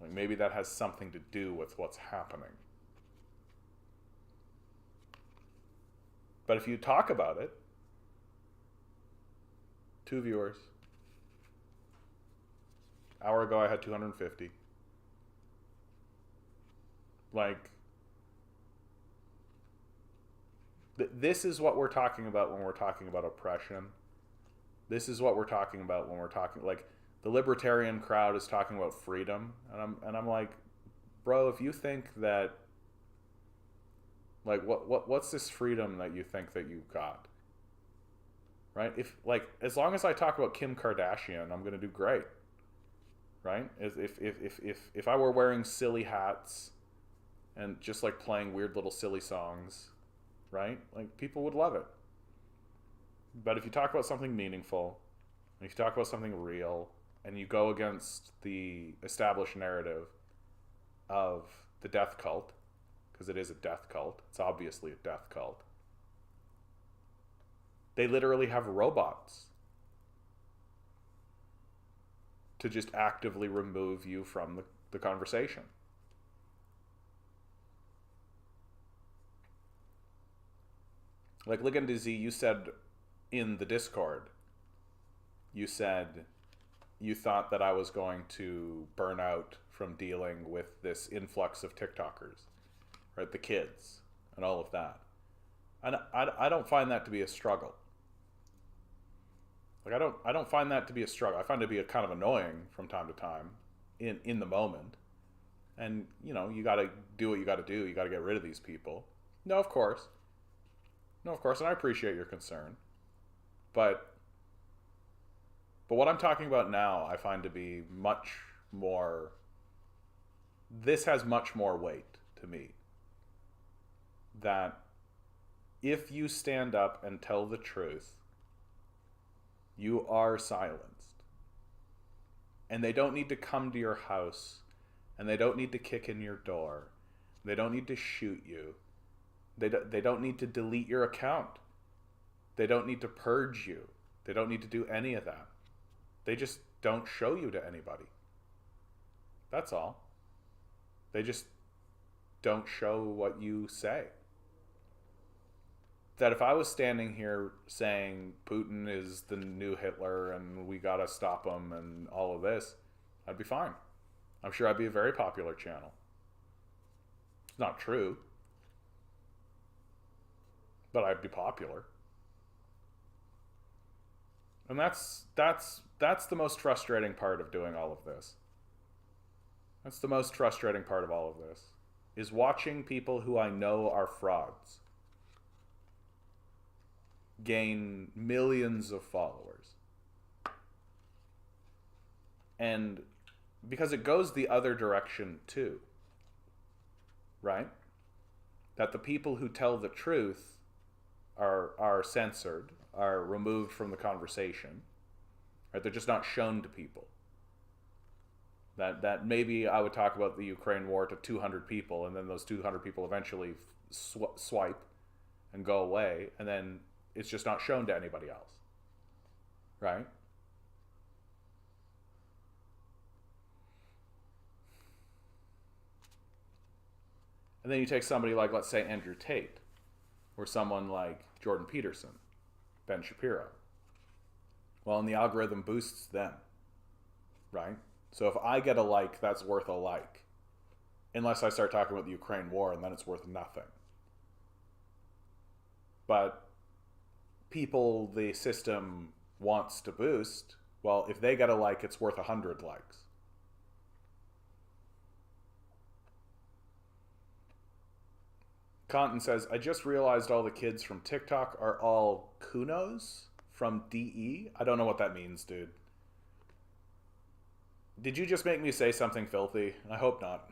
Like, maybe that has something to do with what's happening. But if you talk about it, 2 viewers. Hour ago I had 250. Like, this is what we're talking about when we're talking about oppression. This is what we're talking about when we're talking, like, the libertarian crowd is talking about freedom, and I'm like, bro, if you think that, like, what's this freedom that you think that you got? Right? If, like, as long as I talk about Kim Kardashian, I'm gonna do great. Right? If I were wearing silly hats and just like playing weird little silly songs, right? Like, people would love it. But if you talk about something meaningful, and if you talk about something real, and you go against the established narrative of the death cult, because it is a death cult, it's obviously a death cult, they literally have robots to just actively remove you from the conversation. Like, Ligand Z, you said in the Discord, you said you thought that I was going to burn out from dealing with this influx of TikTokers, right? The kids and all of that. And I don't find that to be a struggle. Like, I don't find that to be a struggle. I find it to be a kind of annoying from time to time in the moment. And, you got to do what you got to do. You got to get rid of these people. No, of course. And I appreciate your concern. But what I'm talking about now, I find to be much more, this has much more weight to me. That if you stand up and tell the truth, you are silenced. And they don't need to come to your house, and they don't need to kick in your door. They don't need to shoot you. They don't need to delete your account. They don't need to purge you. They don't need to do any of that. They just don't show you to anybody. That's all. They just don't show what you say. That if I was standing here saying Putin is the new Hitler and we gotta stop him and all of this, I'd be fine. I'm sure I'd be a very popular channel. It's not true, but I'd be popular. And that's the most frustrating part of doing all of this. That's the most frustrating part of all of this, is watching people who I know are frauds gain millions of followers. And because it goes the other direction too, right? That the people who tell the truth are censored, are removed from the conversation, right? They're just not shown to people. That maybe I would talk about the Ukraine war to 200 people, and then those 200 people eventually swipe and go away, and then it's just not shown to anybody else, right? And then you take somebody like, let's say, Andrew Tate, or someone like Jordan Peterson, Ben Shapiro. Well, and the algorithm boosts them, right? So if I get a like, that's worth a like. Unless I start talking about the Ukraine war, and then it's worth nothing. But people the system wants to boost, well, if they get a like, it's worth 100 likes. Conton says, I just realized all the kids from TikTok are all Kunos from DE. I don't know what that means, dude. Did you just make me say something filthy? I hope not.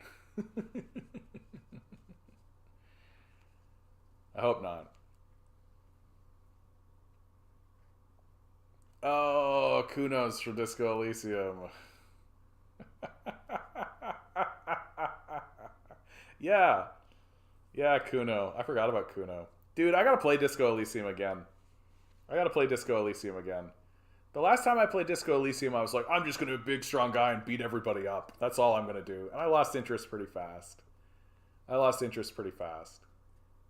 I hope not. Oh, Kunos from Disco Elysium. Yeah. Yeah, Kuno. I forgot about Kuno. Dude, I gotta play Disco Elysium again. The last time I played Disco Elysium, I was like, I'm just gonna be a big, strong guy and beat everybody up. That's all I'm gonna do. And I lost interest pretty fast.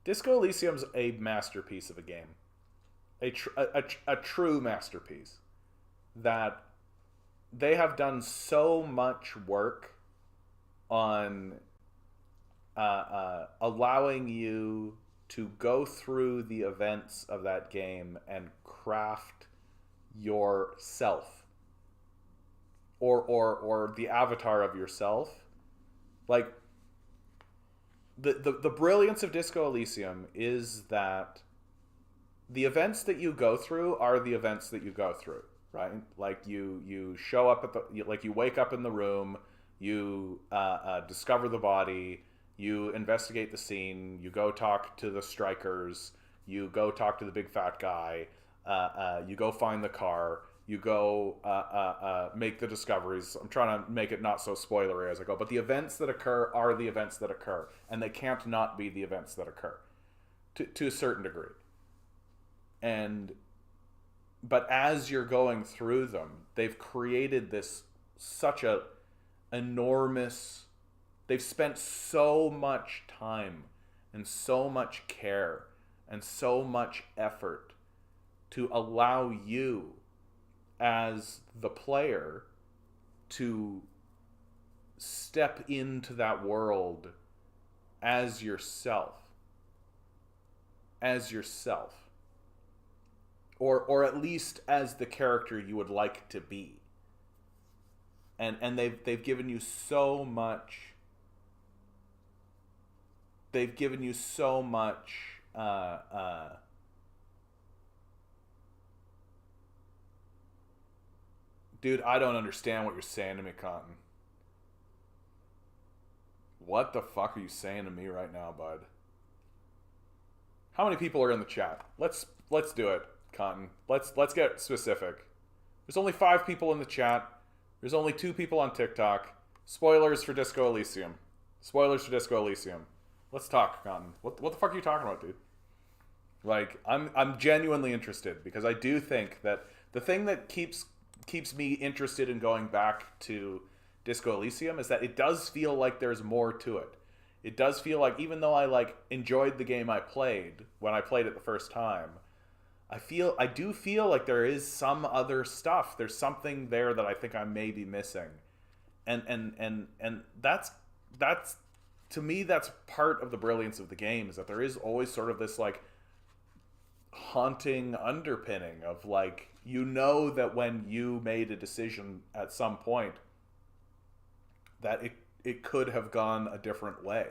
Disco Elysium's a masterpiece of a game. A true masterpiece. That they have done so much work on allowing you to go through the events of that game and craft yourself, or the avatar of yourself. Like the brilliance of Disco Elysium is that the events that you go through are the events that you go through, right? Like you show up at you wake up in the room, you discover the body, you investigate the scene, you go talk to the strikers, you go talk to the big fat guy, you go find the car, you go make the discoveries. I'm trying to make it not so spoilery as I go, but the events that occur are the events that occur, and they can't not be the events that occur to a certain degree. But as you're going through them, they've created this such a enormous. They've spent so much time and so much care and so much effort to allow you as the player to step into that world as yourself. Or at least as the character you would like to be. And they've given you so much. They've given you so much dude, I don't understand what you're saying to me, Cotton. What the fuck are you saying to me right now, bud? How many people are in the chat? Let's do it, Cotton. Let's get specific. There's only 5 people in the chat. There's only 2 people on TikTok. Spoilers for Disco Elysium. Let's talk, Cotton. What the fuck are you talking about, dude? Like, I'm genuinely interested, because I do think that the thing that keeps me interested in going back to Disco Elysium is that it does feel like there's more to it. It does feel like, even though I enjoyed the game I played when I played it the first time, I do feel like there is some other stuff. There's something there that I think I may be missing, and that's to me, that's part of the brilliance of the game, is that there is always sort of this haunting underpinning of that when you made a decision at some point that it could have gone a different way,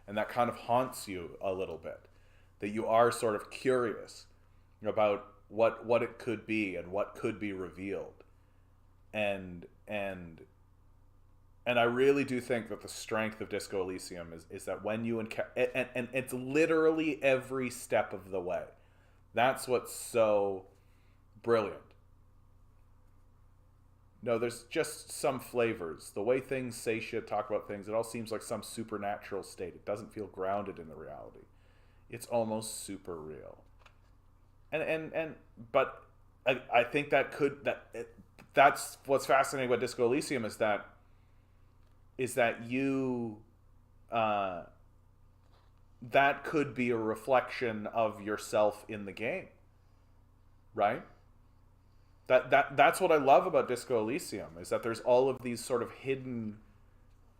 and that kind of haunts you a little bit, that you are sort of curious about what it could be and what could be revealed, and I really do think that the strength of Disco Elysium is that when you and it's literally every step of the way. That's what's so brilliant. No, there's just some flavors. The way things say shit, talk about things, it all seems like some supernatural state. It doesn't feel grounded in the reality. It's almost super real. But I think that's what's fascinating about Disco Elysium is that you that could be a reflection of yourself in the game, right? That's what I love about Disco Elysium, is that there's all of these sort of hidden,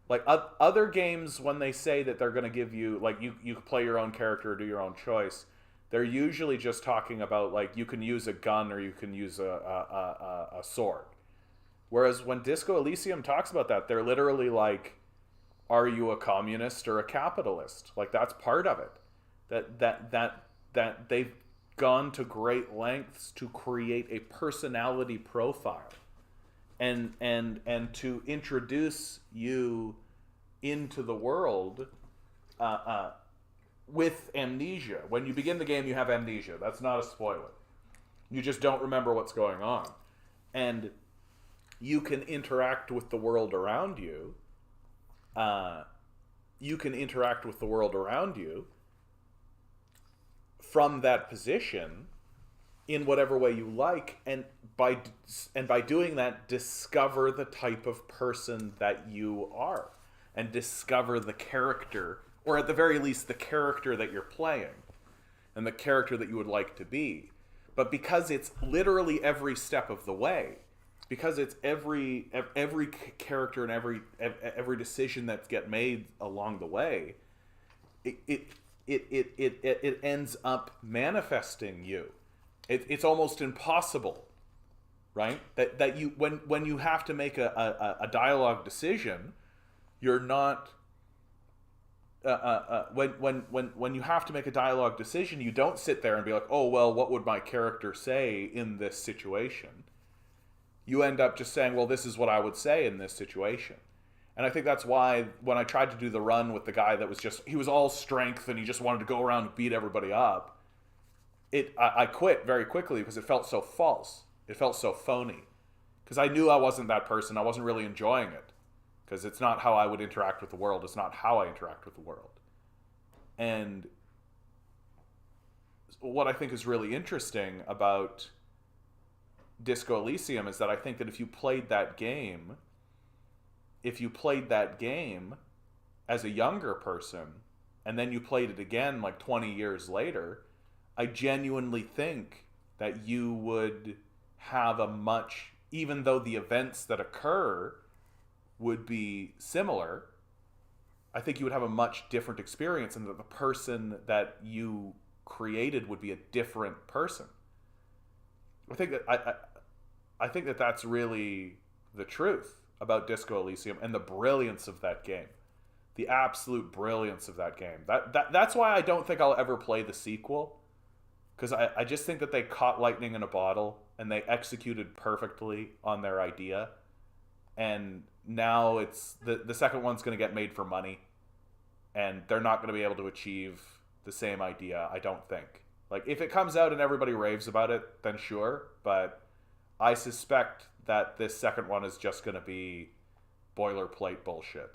like other games, when they say that they're going to give you, like, you play your own character or do your own choice, they're usually just talking about, like, you can use a gun or you can use a sword. Whereas when Disco Elysium talks about that, they're literally like, are you a communist or a capitalist? Like, that's part of it. That they've gone to great lengths to create a personality profile and to introduce you into the world with amnesia. When you begin the game, you have amnesia. That's not a spoiler. You just don't remember what's going on. And you can interact with the world around you. From that position in whatever way you like, and by doing that, discover the type of person that you are, and discover the character, or at the very least the character that you're playing and the character that you would like to be. But because it's literally every step of the way, because it's every character and every decision that gets made along the way, it ends up manifesting you. It's almost impossible, right? That you, when you have to make a dialogue decision, you're not when you have to make a dialogue decision, you don't sit there and be like, oh well, what would my character say in this situation? You end up just saying, well, this is what I would say in this situation. And I think that's why when I tried to do the run with the guy that was he was all strength and he just wanted to go around and beat everybody up, I quit very quickly because it felt so false. It felt so phony. Because I knew I wasn't that person. I wasn't really enjoying it. Because it's not how I would interact with the world. It's not how I interact with the world. And what I think is really interesting about Disco Elysium is that I think that if you played that game as a younger person, and then you played it again like 20 years later, I genuinely think that you would have even though the events that occur would be similar, I think you would have a much different experience, and that the person that you created would be a different person. I think that that's really the truth about Disco Elysium and the brilliance of that game. The absolute brilliance of that game. That's why I don't think I'll ever play the sequel. Because I just think that they caught lightning in a bottle and they executed perfectly on their idea. And now it's the second one's going to get made for money. And they're not going to be able to achieve the same idea, I don't think. Like, if it comes out and everybody raves about it, then sure. But I suspect that this second one is just going to be boilerplate bullshit.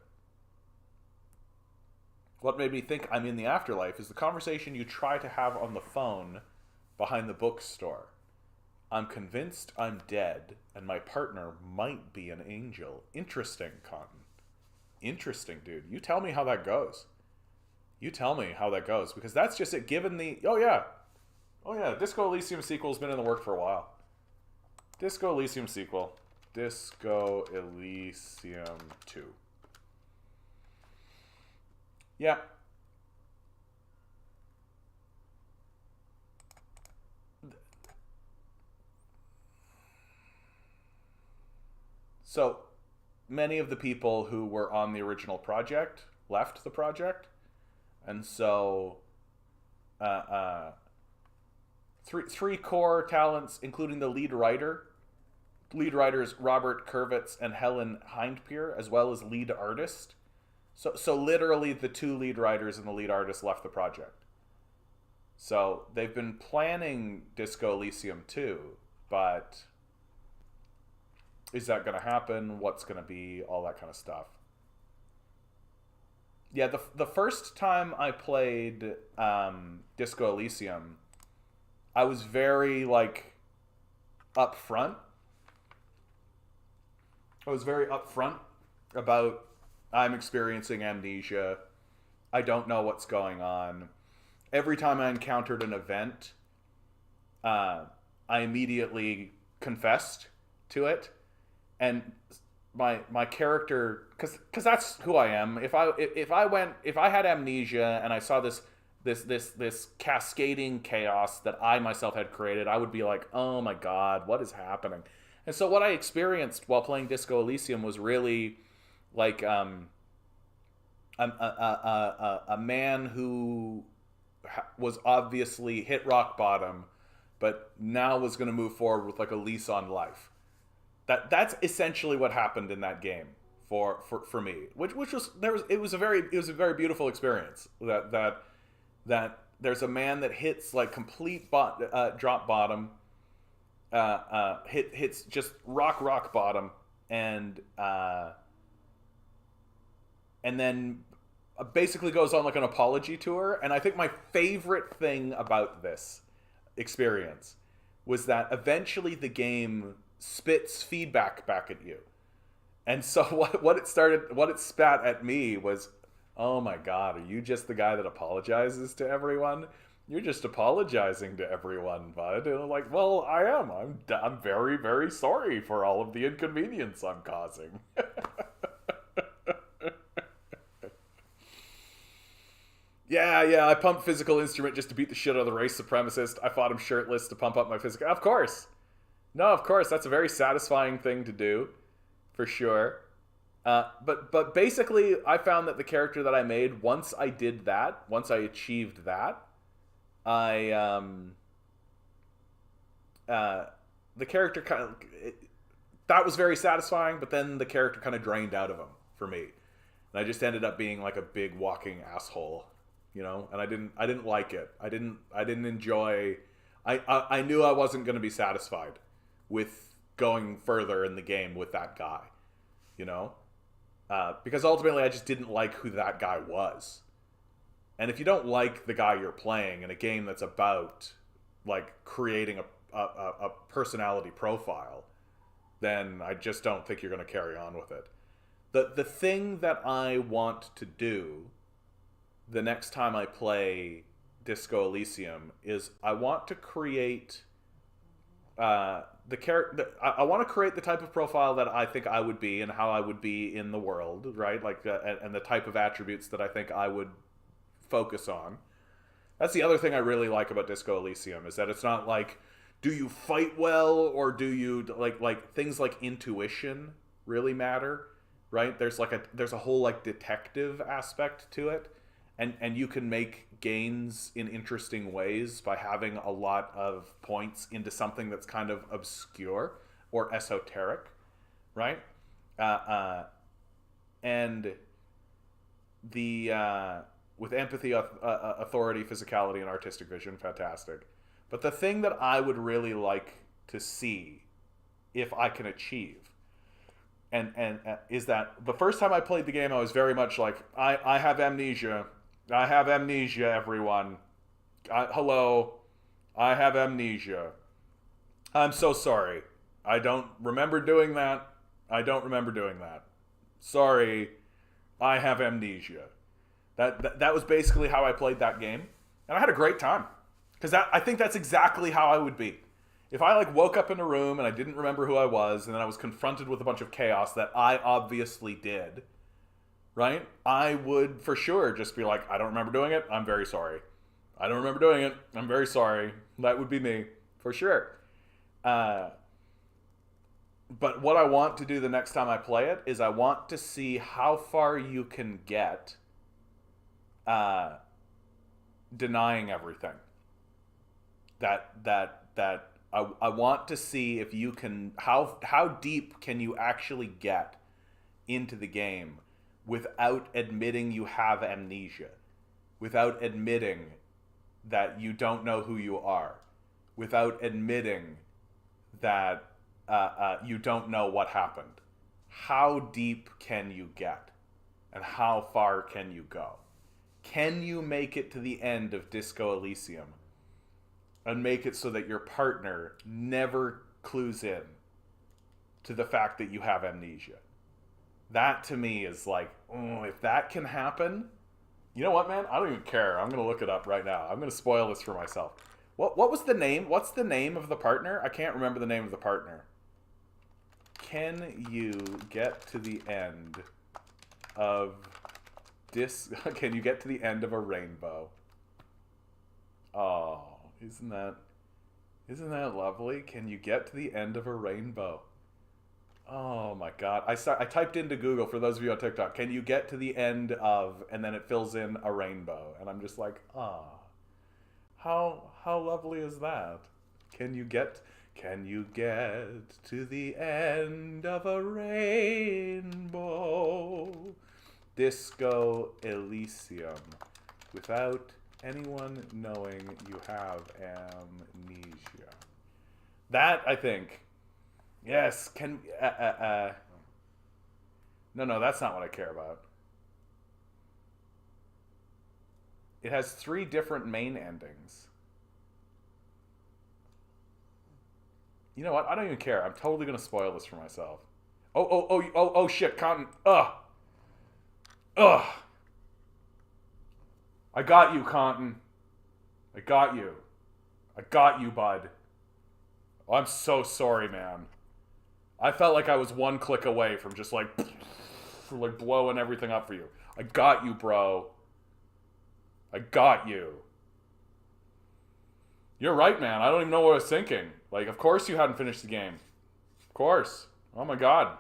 What made me think I'm in the afterlife is the conversation you try to have on the phone behind the bookstore. I'm convinced I'm dead, and my partner might be an angel. Interesting, Cotton. Interesting, dude. You tell me how that goes. Because that's just it, given the... Oh, yeah, Disco Elysium sequel's been in the work for a while. Disco Elysium sequel. Disco Elysium 2. Yeah. So, many of the people who were on the original project left the project. And so, three core talents, including the lead writer. Lead writers Robert Kurvitz and Helen Hindpier, as well as lead artist. So literally the two lead writers and the lead artist left the project. So they've been planning Disco Elysium 2, but Is that going to happen? What's going to be? All that kind of stuff. Yeah, the first time I played Disco Elysium, I was very like upfront. I was very upfront about I'm experiencing amnesia. I don't know what's going on. Every time I encountered an event, I immediately confessed to it, and my character, because that's who I am. If I had amnesia and I saw this cascading chaos that I myself had created, I would be like, oh my god, what is happening? And so what I experienced while playing Disco Elysium was really like a man who was obviously hit rock bottom, but now was going to move forward with like a lease on life. That's essentially what happened in that game for me, which was it was a very beautiful experience. That there's a man that hits like complete drop bottom, hits just rock bottom, and then basically goes on like an apology tour. And I think my favorite thing about this experience was that eventually the game spits feedback back at you. And so what it spat at me was, oh my god, are you just the guy that apologizes to everyone? You're just apologizing to everyone, bud. And I'm like, well, I am. I'm very, very sorry for all of the inconvenience I'm causing. Yeah, I pumped physical instrument just to beat the shit out of the race supremacist. I fought him shirtless to pump up my physical. Of course. No, of course. That's a very satisfying thing to do, for sure. But basically, I found that the character that I made, once I did that, once I achieved that, the character that was very satisfying, but then the character kind of drained out of him for me. And I just ended up being like a big walking asshole. And I didn't like it. I didn't enjoy. I knew I wasn't going to be satisfied with going further in the game with that guy, because ultimately I just didn't like who that guy was. And if you don't like the guy you're playing in a game that's about like creating a personality profile, then I just don't think you're going to carry on with it. The thing that I want to do the next time I play Disco Elysium is I want to create I want to create the type of profile that I think I would be and how I would be in the world, right? Like, and the type of attributes that I think I would focus on. That's the other thing I really like about Disco Elysium, is that it's not like, do you fight well, or do you like things like intuition really matter, right? There's a whole like detective aspect to it. And you can make gains in interesting ways by having a lot of points into something that's kind of obscure or esoteric, right? And with empathy, authority, physicality, and artistic vision, fantastic. But the thing that I would really like to see, if I can achieve, and is that the first time I played the game, I was very much like, I have amnesia. I have amnesia, everyone. Hello. I have amnesia. I'm so sorry. I don't remember doing that. Sorry. I have amnesia. That was basically how I played that game. And I had a great time. Because I think that's exactly how I would be. If I like woke up in a room and I didn't remember who I was, and then I was confronted with a bunch of chaos that I obviously did, right? I would for sure just be like, I don't remember doing it. I'm very sorry. I don't remember doing it. I'm very sorry. That would be me for sure. But what I want to do the next time I play it is I want to see how far you can get denying everything. I want to see if you can, how deep can you actually get into the game without admitting you have amnesia, without admitting that you don't know who you are, without admitting that you don't know what happened. How deep can you get? And how far can you go? Can you make it to the end of Disco Elysium and make it so that your partner never clues in to the fact that you have amnesia? That to me is like, oh, if that can happen, you know what, man? I don't even care. I'm gonna look it up right now. I'm gonna spoil this for myself. What was the name? What's the name of the partner? I can't remember the name of the partner. Can you get to the end of Can you get to the end of a rainbow? Oh, isn't that lovely? Can you get to the end of a rainbow? Oh my god. I typed into Google, for those of you on TikTok, can you get to the end of, and then it fills in a rainbow. And I'm just like, how lovely is that? Can you get to the end of a rainbow? Disco Elysium, without anyone knowing you have amnesia. That, I think, yes, no, that's not what I care about. It has 3 different main endings. You know what? I don't even care. I'm totally gonna spoil this for myself. Oh, shit, Cotton. Ugh. I got you, Cotton. I got you, bud. Oh, I'm so sorry, man. I felt like I was one click away from just like blowing everything up for you. I got you, bro. I got you. You're right, man. I don't even know what I was thinking. Like, of course you hadn't finished the game. Of course. Oh my god.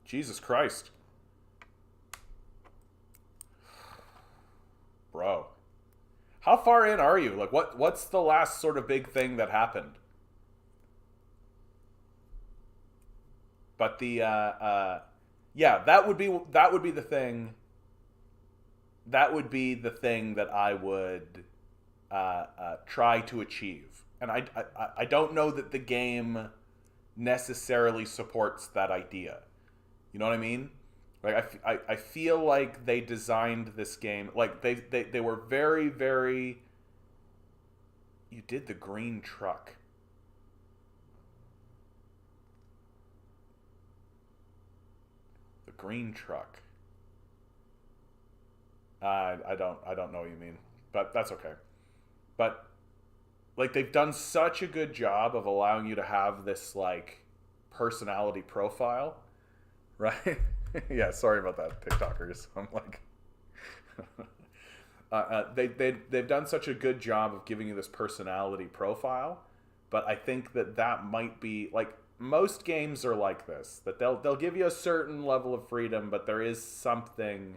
Jesus Christ. Bro. How far in are you? Like, what's the last sort of big thing that happened? But the yeah, that would be the thing. That would be the thing that I would try to achieve. And I don't know that the game necessarily supports that idea. You know what I mean? Like, I feel like they designed this game, like they were very, very... You did the green truck. The green truck. I don't know what you mean, but that's okay. But like, they've done such a good job of allowing you to have this like personality profile, right? Yeah, sorry about that, TikTokers. I'm like, they've done such a good job of giving you this personality profile, but I think that might be like, most games are like this, that they'll give you a certain level of freedom, but there is something.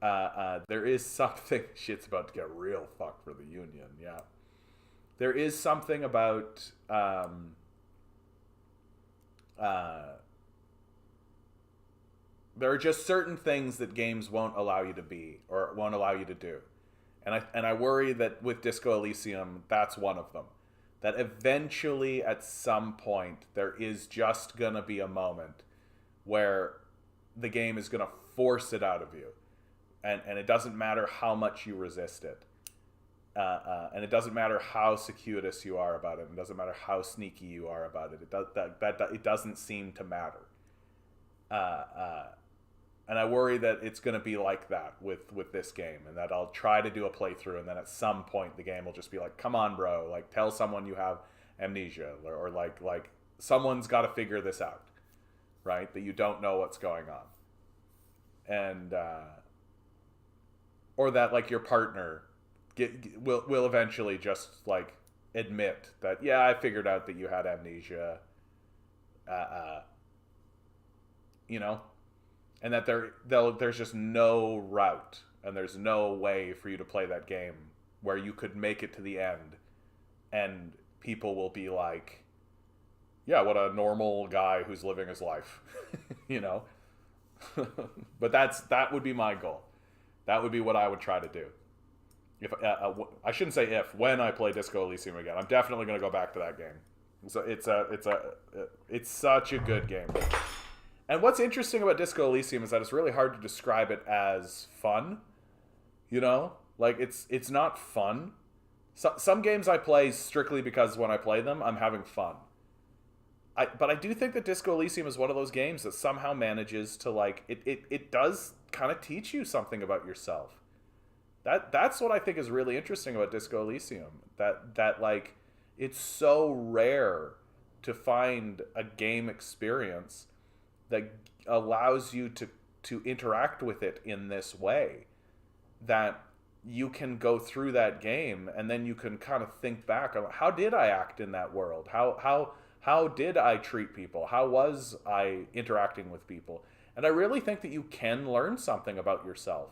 Shit's about to get real fucked for the Union. Yeah, there is something about there are just certain things that games won't allow you to be, or won't allow you to do. And I worry that with Disco Elysium, that's one of them. That eventually, at some point, there is just gonna be a moment where the game is gonna force it out of you. And it doesn't matter how much you resist it. And it doesn't matter how circuitous you are about it. It doesn't matter how sneaky you are about it. It doesn't seem to matter. And I worry that it's going to be like that with this game, and that I'll try to do a playthrough, and then at some point the game will just be like, come on, bro, like, tell someone you have amnesia, or like someone's got to figure this out, right? That you don't know what's going on. And or that like your partner will eventually just like admit that, yeah, I figured out that you had amnesia, you know, and that there's just no route, and there's no way for you to play that game where you could make it to the end and people will be like, yeah, what a normal guy who's living his life, you know. But that would be my goal. That would be what I would try to do. If I shouldn't say if, when I play Disco Elysium again, I'm definitely going to go back to that game, So it's such a good game. And what's interesting about Disco Elysium is that it's really hard to describe it as fun. You know, like it's not fun. Some games I play strictly because when I play them, I'm having fun. But I do think that Disco Elysium is one of those games that somehow manages to like it does kind of teach you something about yourself. That's what I think is really interesting about Disco Elysium. That like it's so rare to find a game experience that allows you to interact with it in this way, that you can go through that game and then you can kind of think back on how did I act in that world? How did I treat people? How was I interacting with people? And I really think that you can learn something about yourself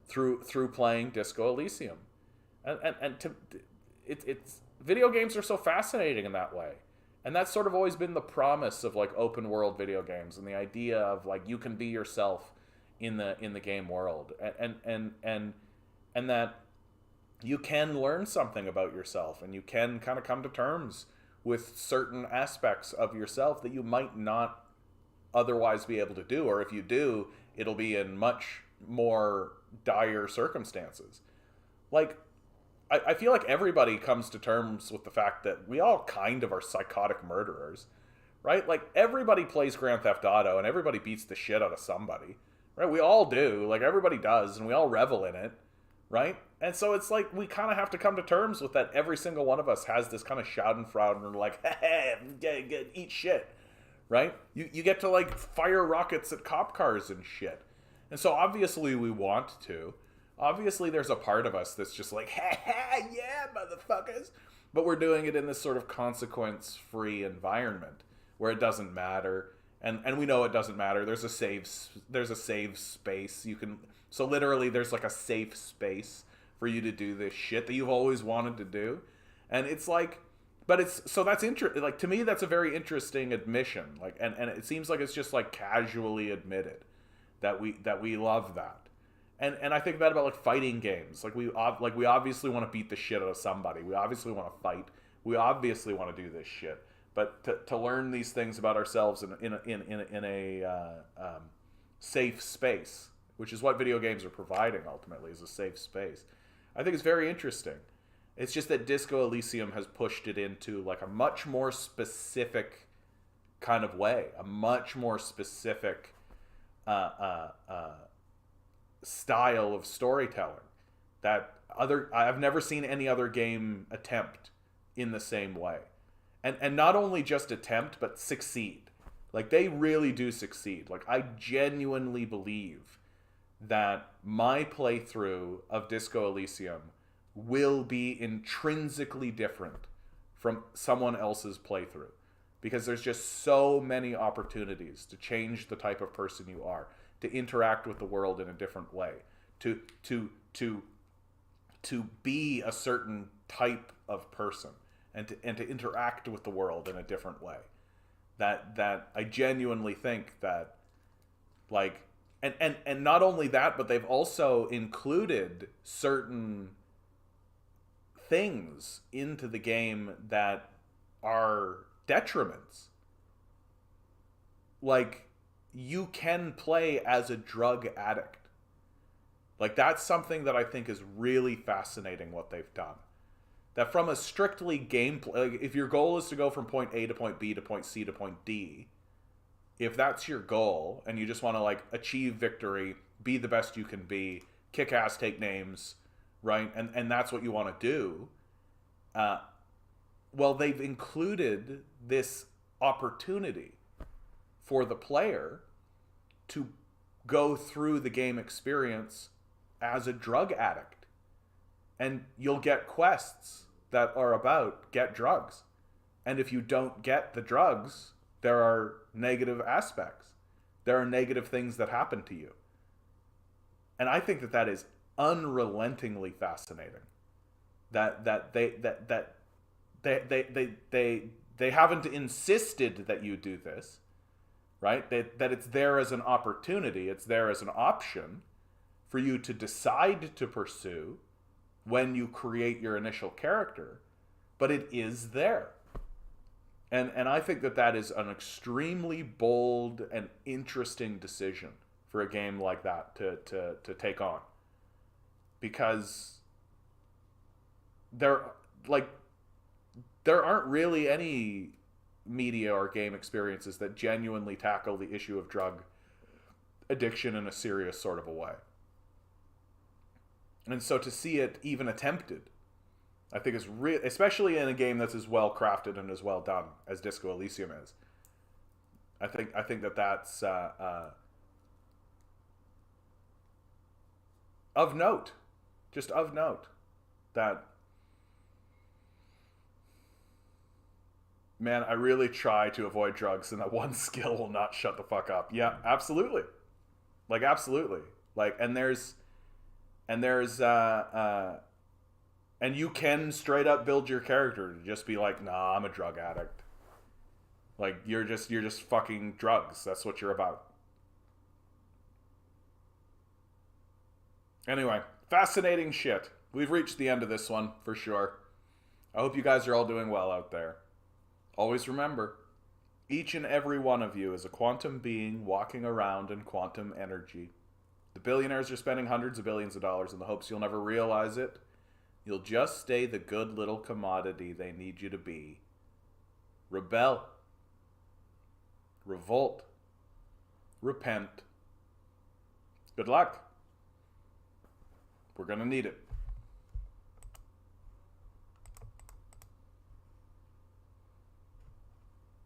through playing Disco Elysium. It's video games are so fascinating in that way. And that's sort of always been the promise of like open world video games, and the idea of like you can be yourself in the game world, and that you can learn something about yourself, and you can kind of come to terms with certain aspects of yourself that you might not otherwise be able to do, or if you do, it'll be in much more dire circumstances. Like, I feel like everybody comes to terms with the fact that we all kind of are psychotic murderers, right? Like, everybody plays Grand Theft Auto, and everybody beats the shit out of somebody, right? We all do. Like, everybody does, and we all revel in it, right? And so it's like we kind of have to come to terms with that. Every single one of us has this kind of schadenfreude, and we're like, hey, eat shit, right? You get to, like, fire rockets at cop cars and shit. And so obviously we want to. Obviously there's a part of us that's just like, ha, yeah, motherfuckers. But we're doing it in this sort of consequence-free environment where it doesn't matter. And we know it doesn't matter. There's a save space. So literally there's like a safe space for you to do this shit that you've always wanted to do. And it's like, that's interesting. Like, to me, that's a very interesting admission. Like, and it seems like it's just like casually admitted that we love that. And I think that about like fighting games. Like we obviously want to beat the shit out of somebody. We obviously want to fight. We obviously want to do this shit. But to learn these things about ourselves in a safe space, which is what video games are providing ultimately, is a safe space, I think it's very interesting. It's just that Disco Elysium has pushed it into like a much more specific kind of way, a much more specific style of storytelling that I've never seen any other game attempt in the same way. And not only just attempt, but succeed. Like, they really do succeed. Like, I genuinely believe that my playthrough of Disco Elysium will be intrinsically different from someone else's playthrough. Because there's just so many opportunities to change the type of person you are, to interact with the world in a different way, to be a certain type of person, and to interact with the world in a different way. That I genuinely think that, like, and not only that, but they've also included certain things into the game that are detriments. Like, you can play as a drug addict. Like, that's something that I think is really fascinating what they've done. That from a strictly gameplay, like, if your goal is to go from point A to point B to point C to point D, if that's your goal and you just want to like achieve victory, be the best you can be, kick ass, take names, right? And that's what you want to do. Well, they've included this opportunity for the player to go through the game experience as a drug addict. And you'll get quests that are about get drugs. And if you don't get the drugs, there are negative aspects. There are negative things that happen to you. And I think that is unrelentingly fascinating. That they haven't insisted that you do this, right? That it's there as an opportunity, it's there as an option for you to decide to pursue when you create your initial character, but it is there. And I think that that is an extremely bold and interesting decision for a game like that to take on. Because there like there aren't really any media or game experiences that genuinely tackle the issue of drug addiction in a serious sort of a way. And so to see it even attempted, I think is especially in a game that's as well crafted and as well done as Disco Elysium is. I think that that's of note, just of note, that man, I really try to avoid drugs, and that one skill will not shut the fuck up. Yeah, absolutely, like absolutely, like and there's and you can straight up build your character to just be like, nah, I'm a drug addict. Like you're just fucking drugs. That's what you're about. Anyway, fascinating shit. We've reached the end of this one for sure. I hope you guys are all doing well out there. Always remember, each and every one of you is a quantum being walking around in quantum energy. The billionaires are spending hundreds of billions of dollars in the hopes you'll never realize it. You'll just stay the good little commodity they need you to be. Rebel. Revolt. Repent. Good luck. We're gonna need it.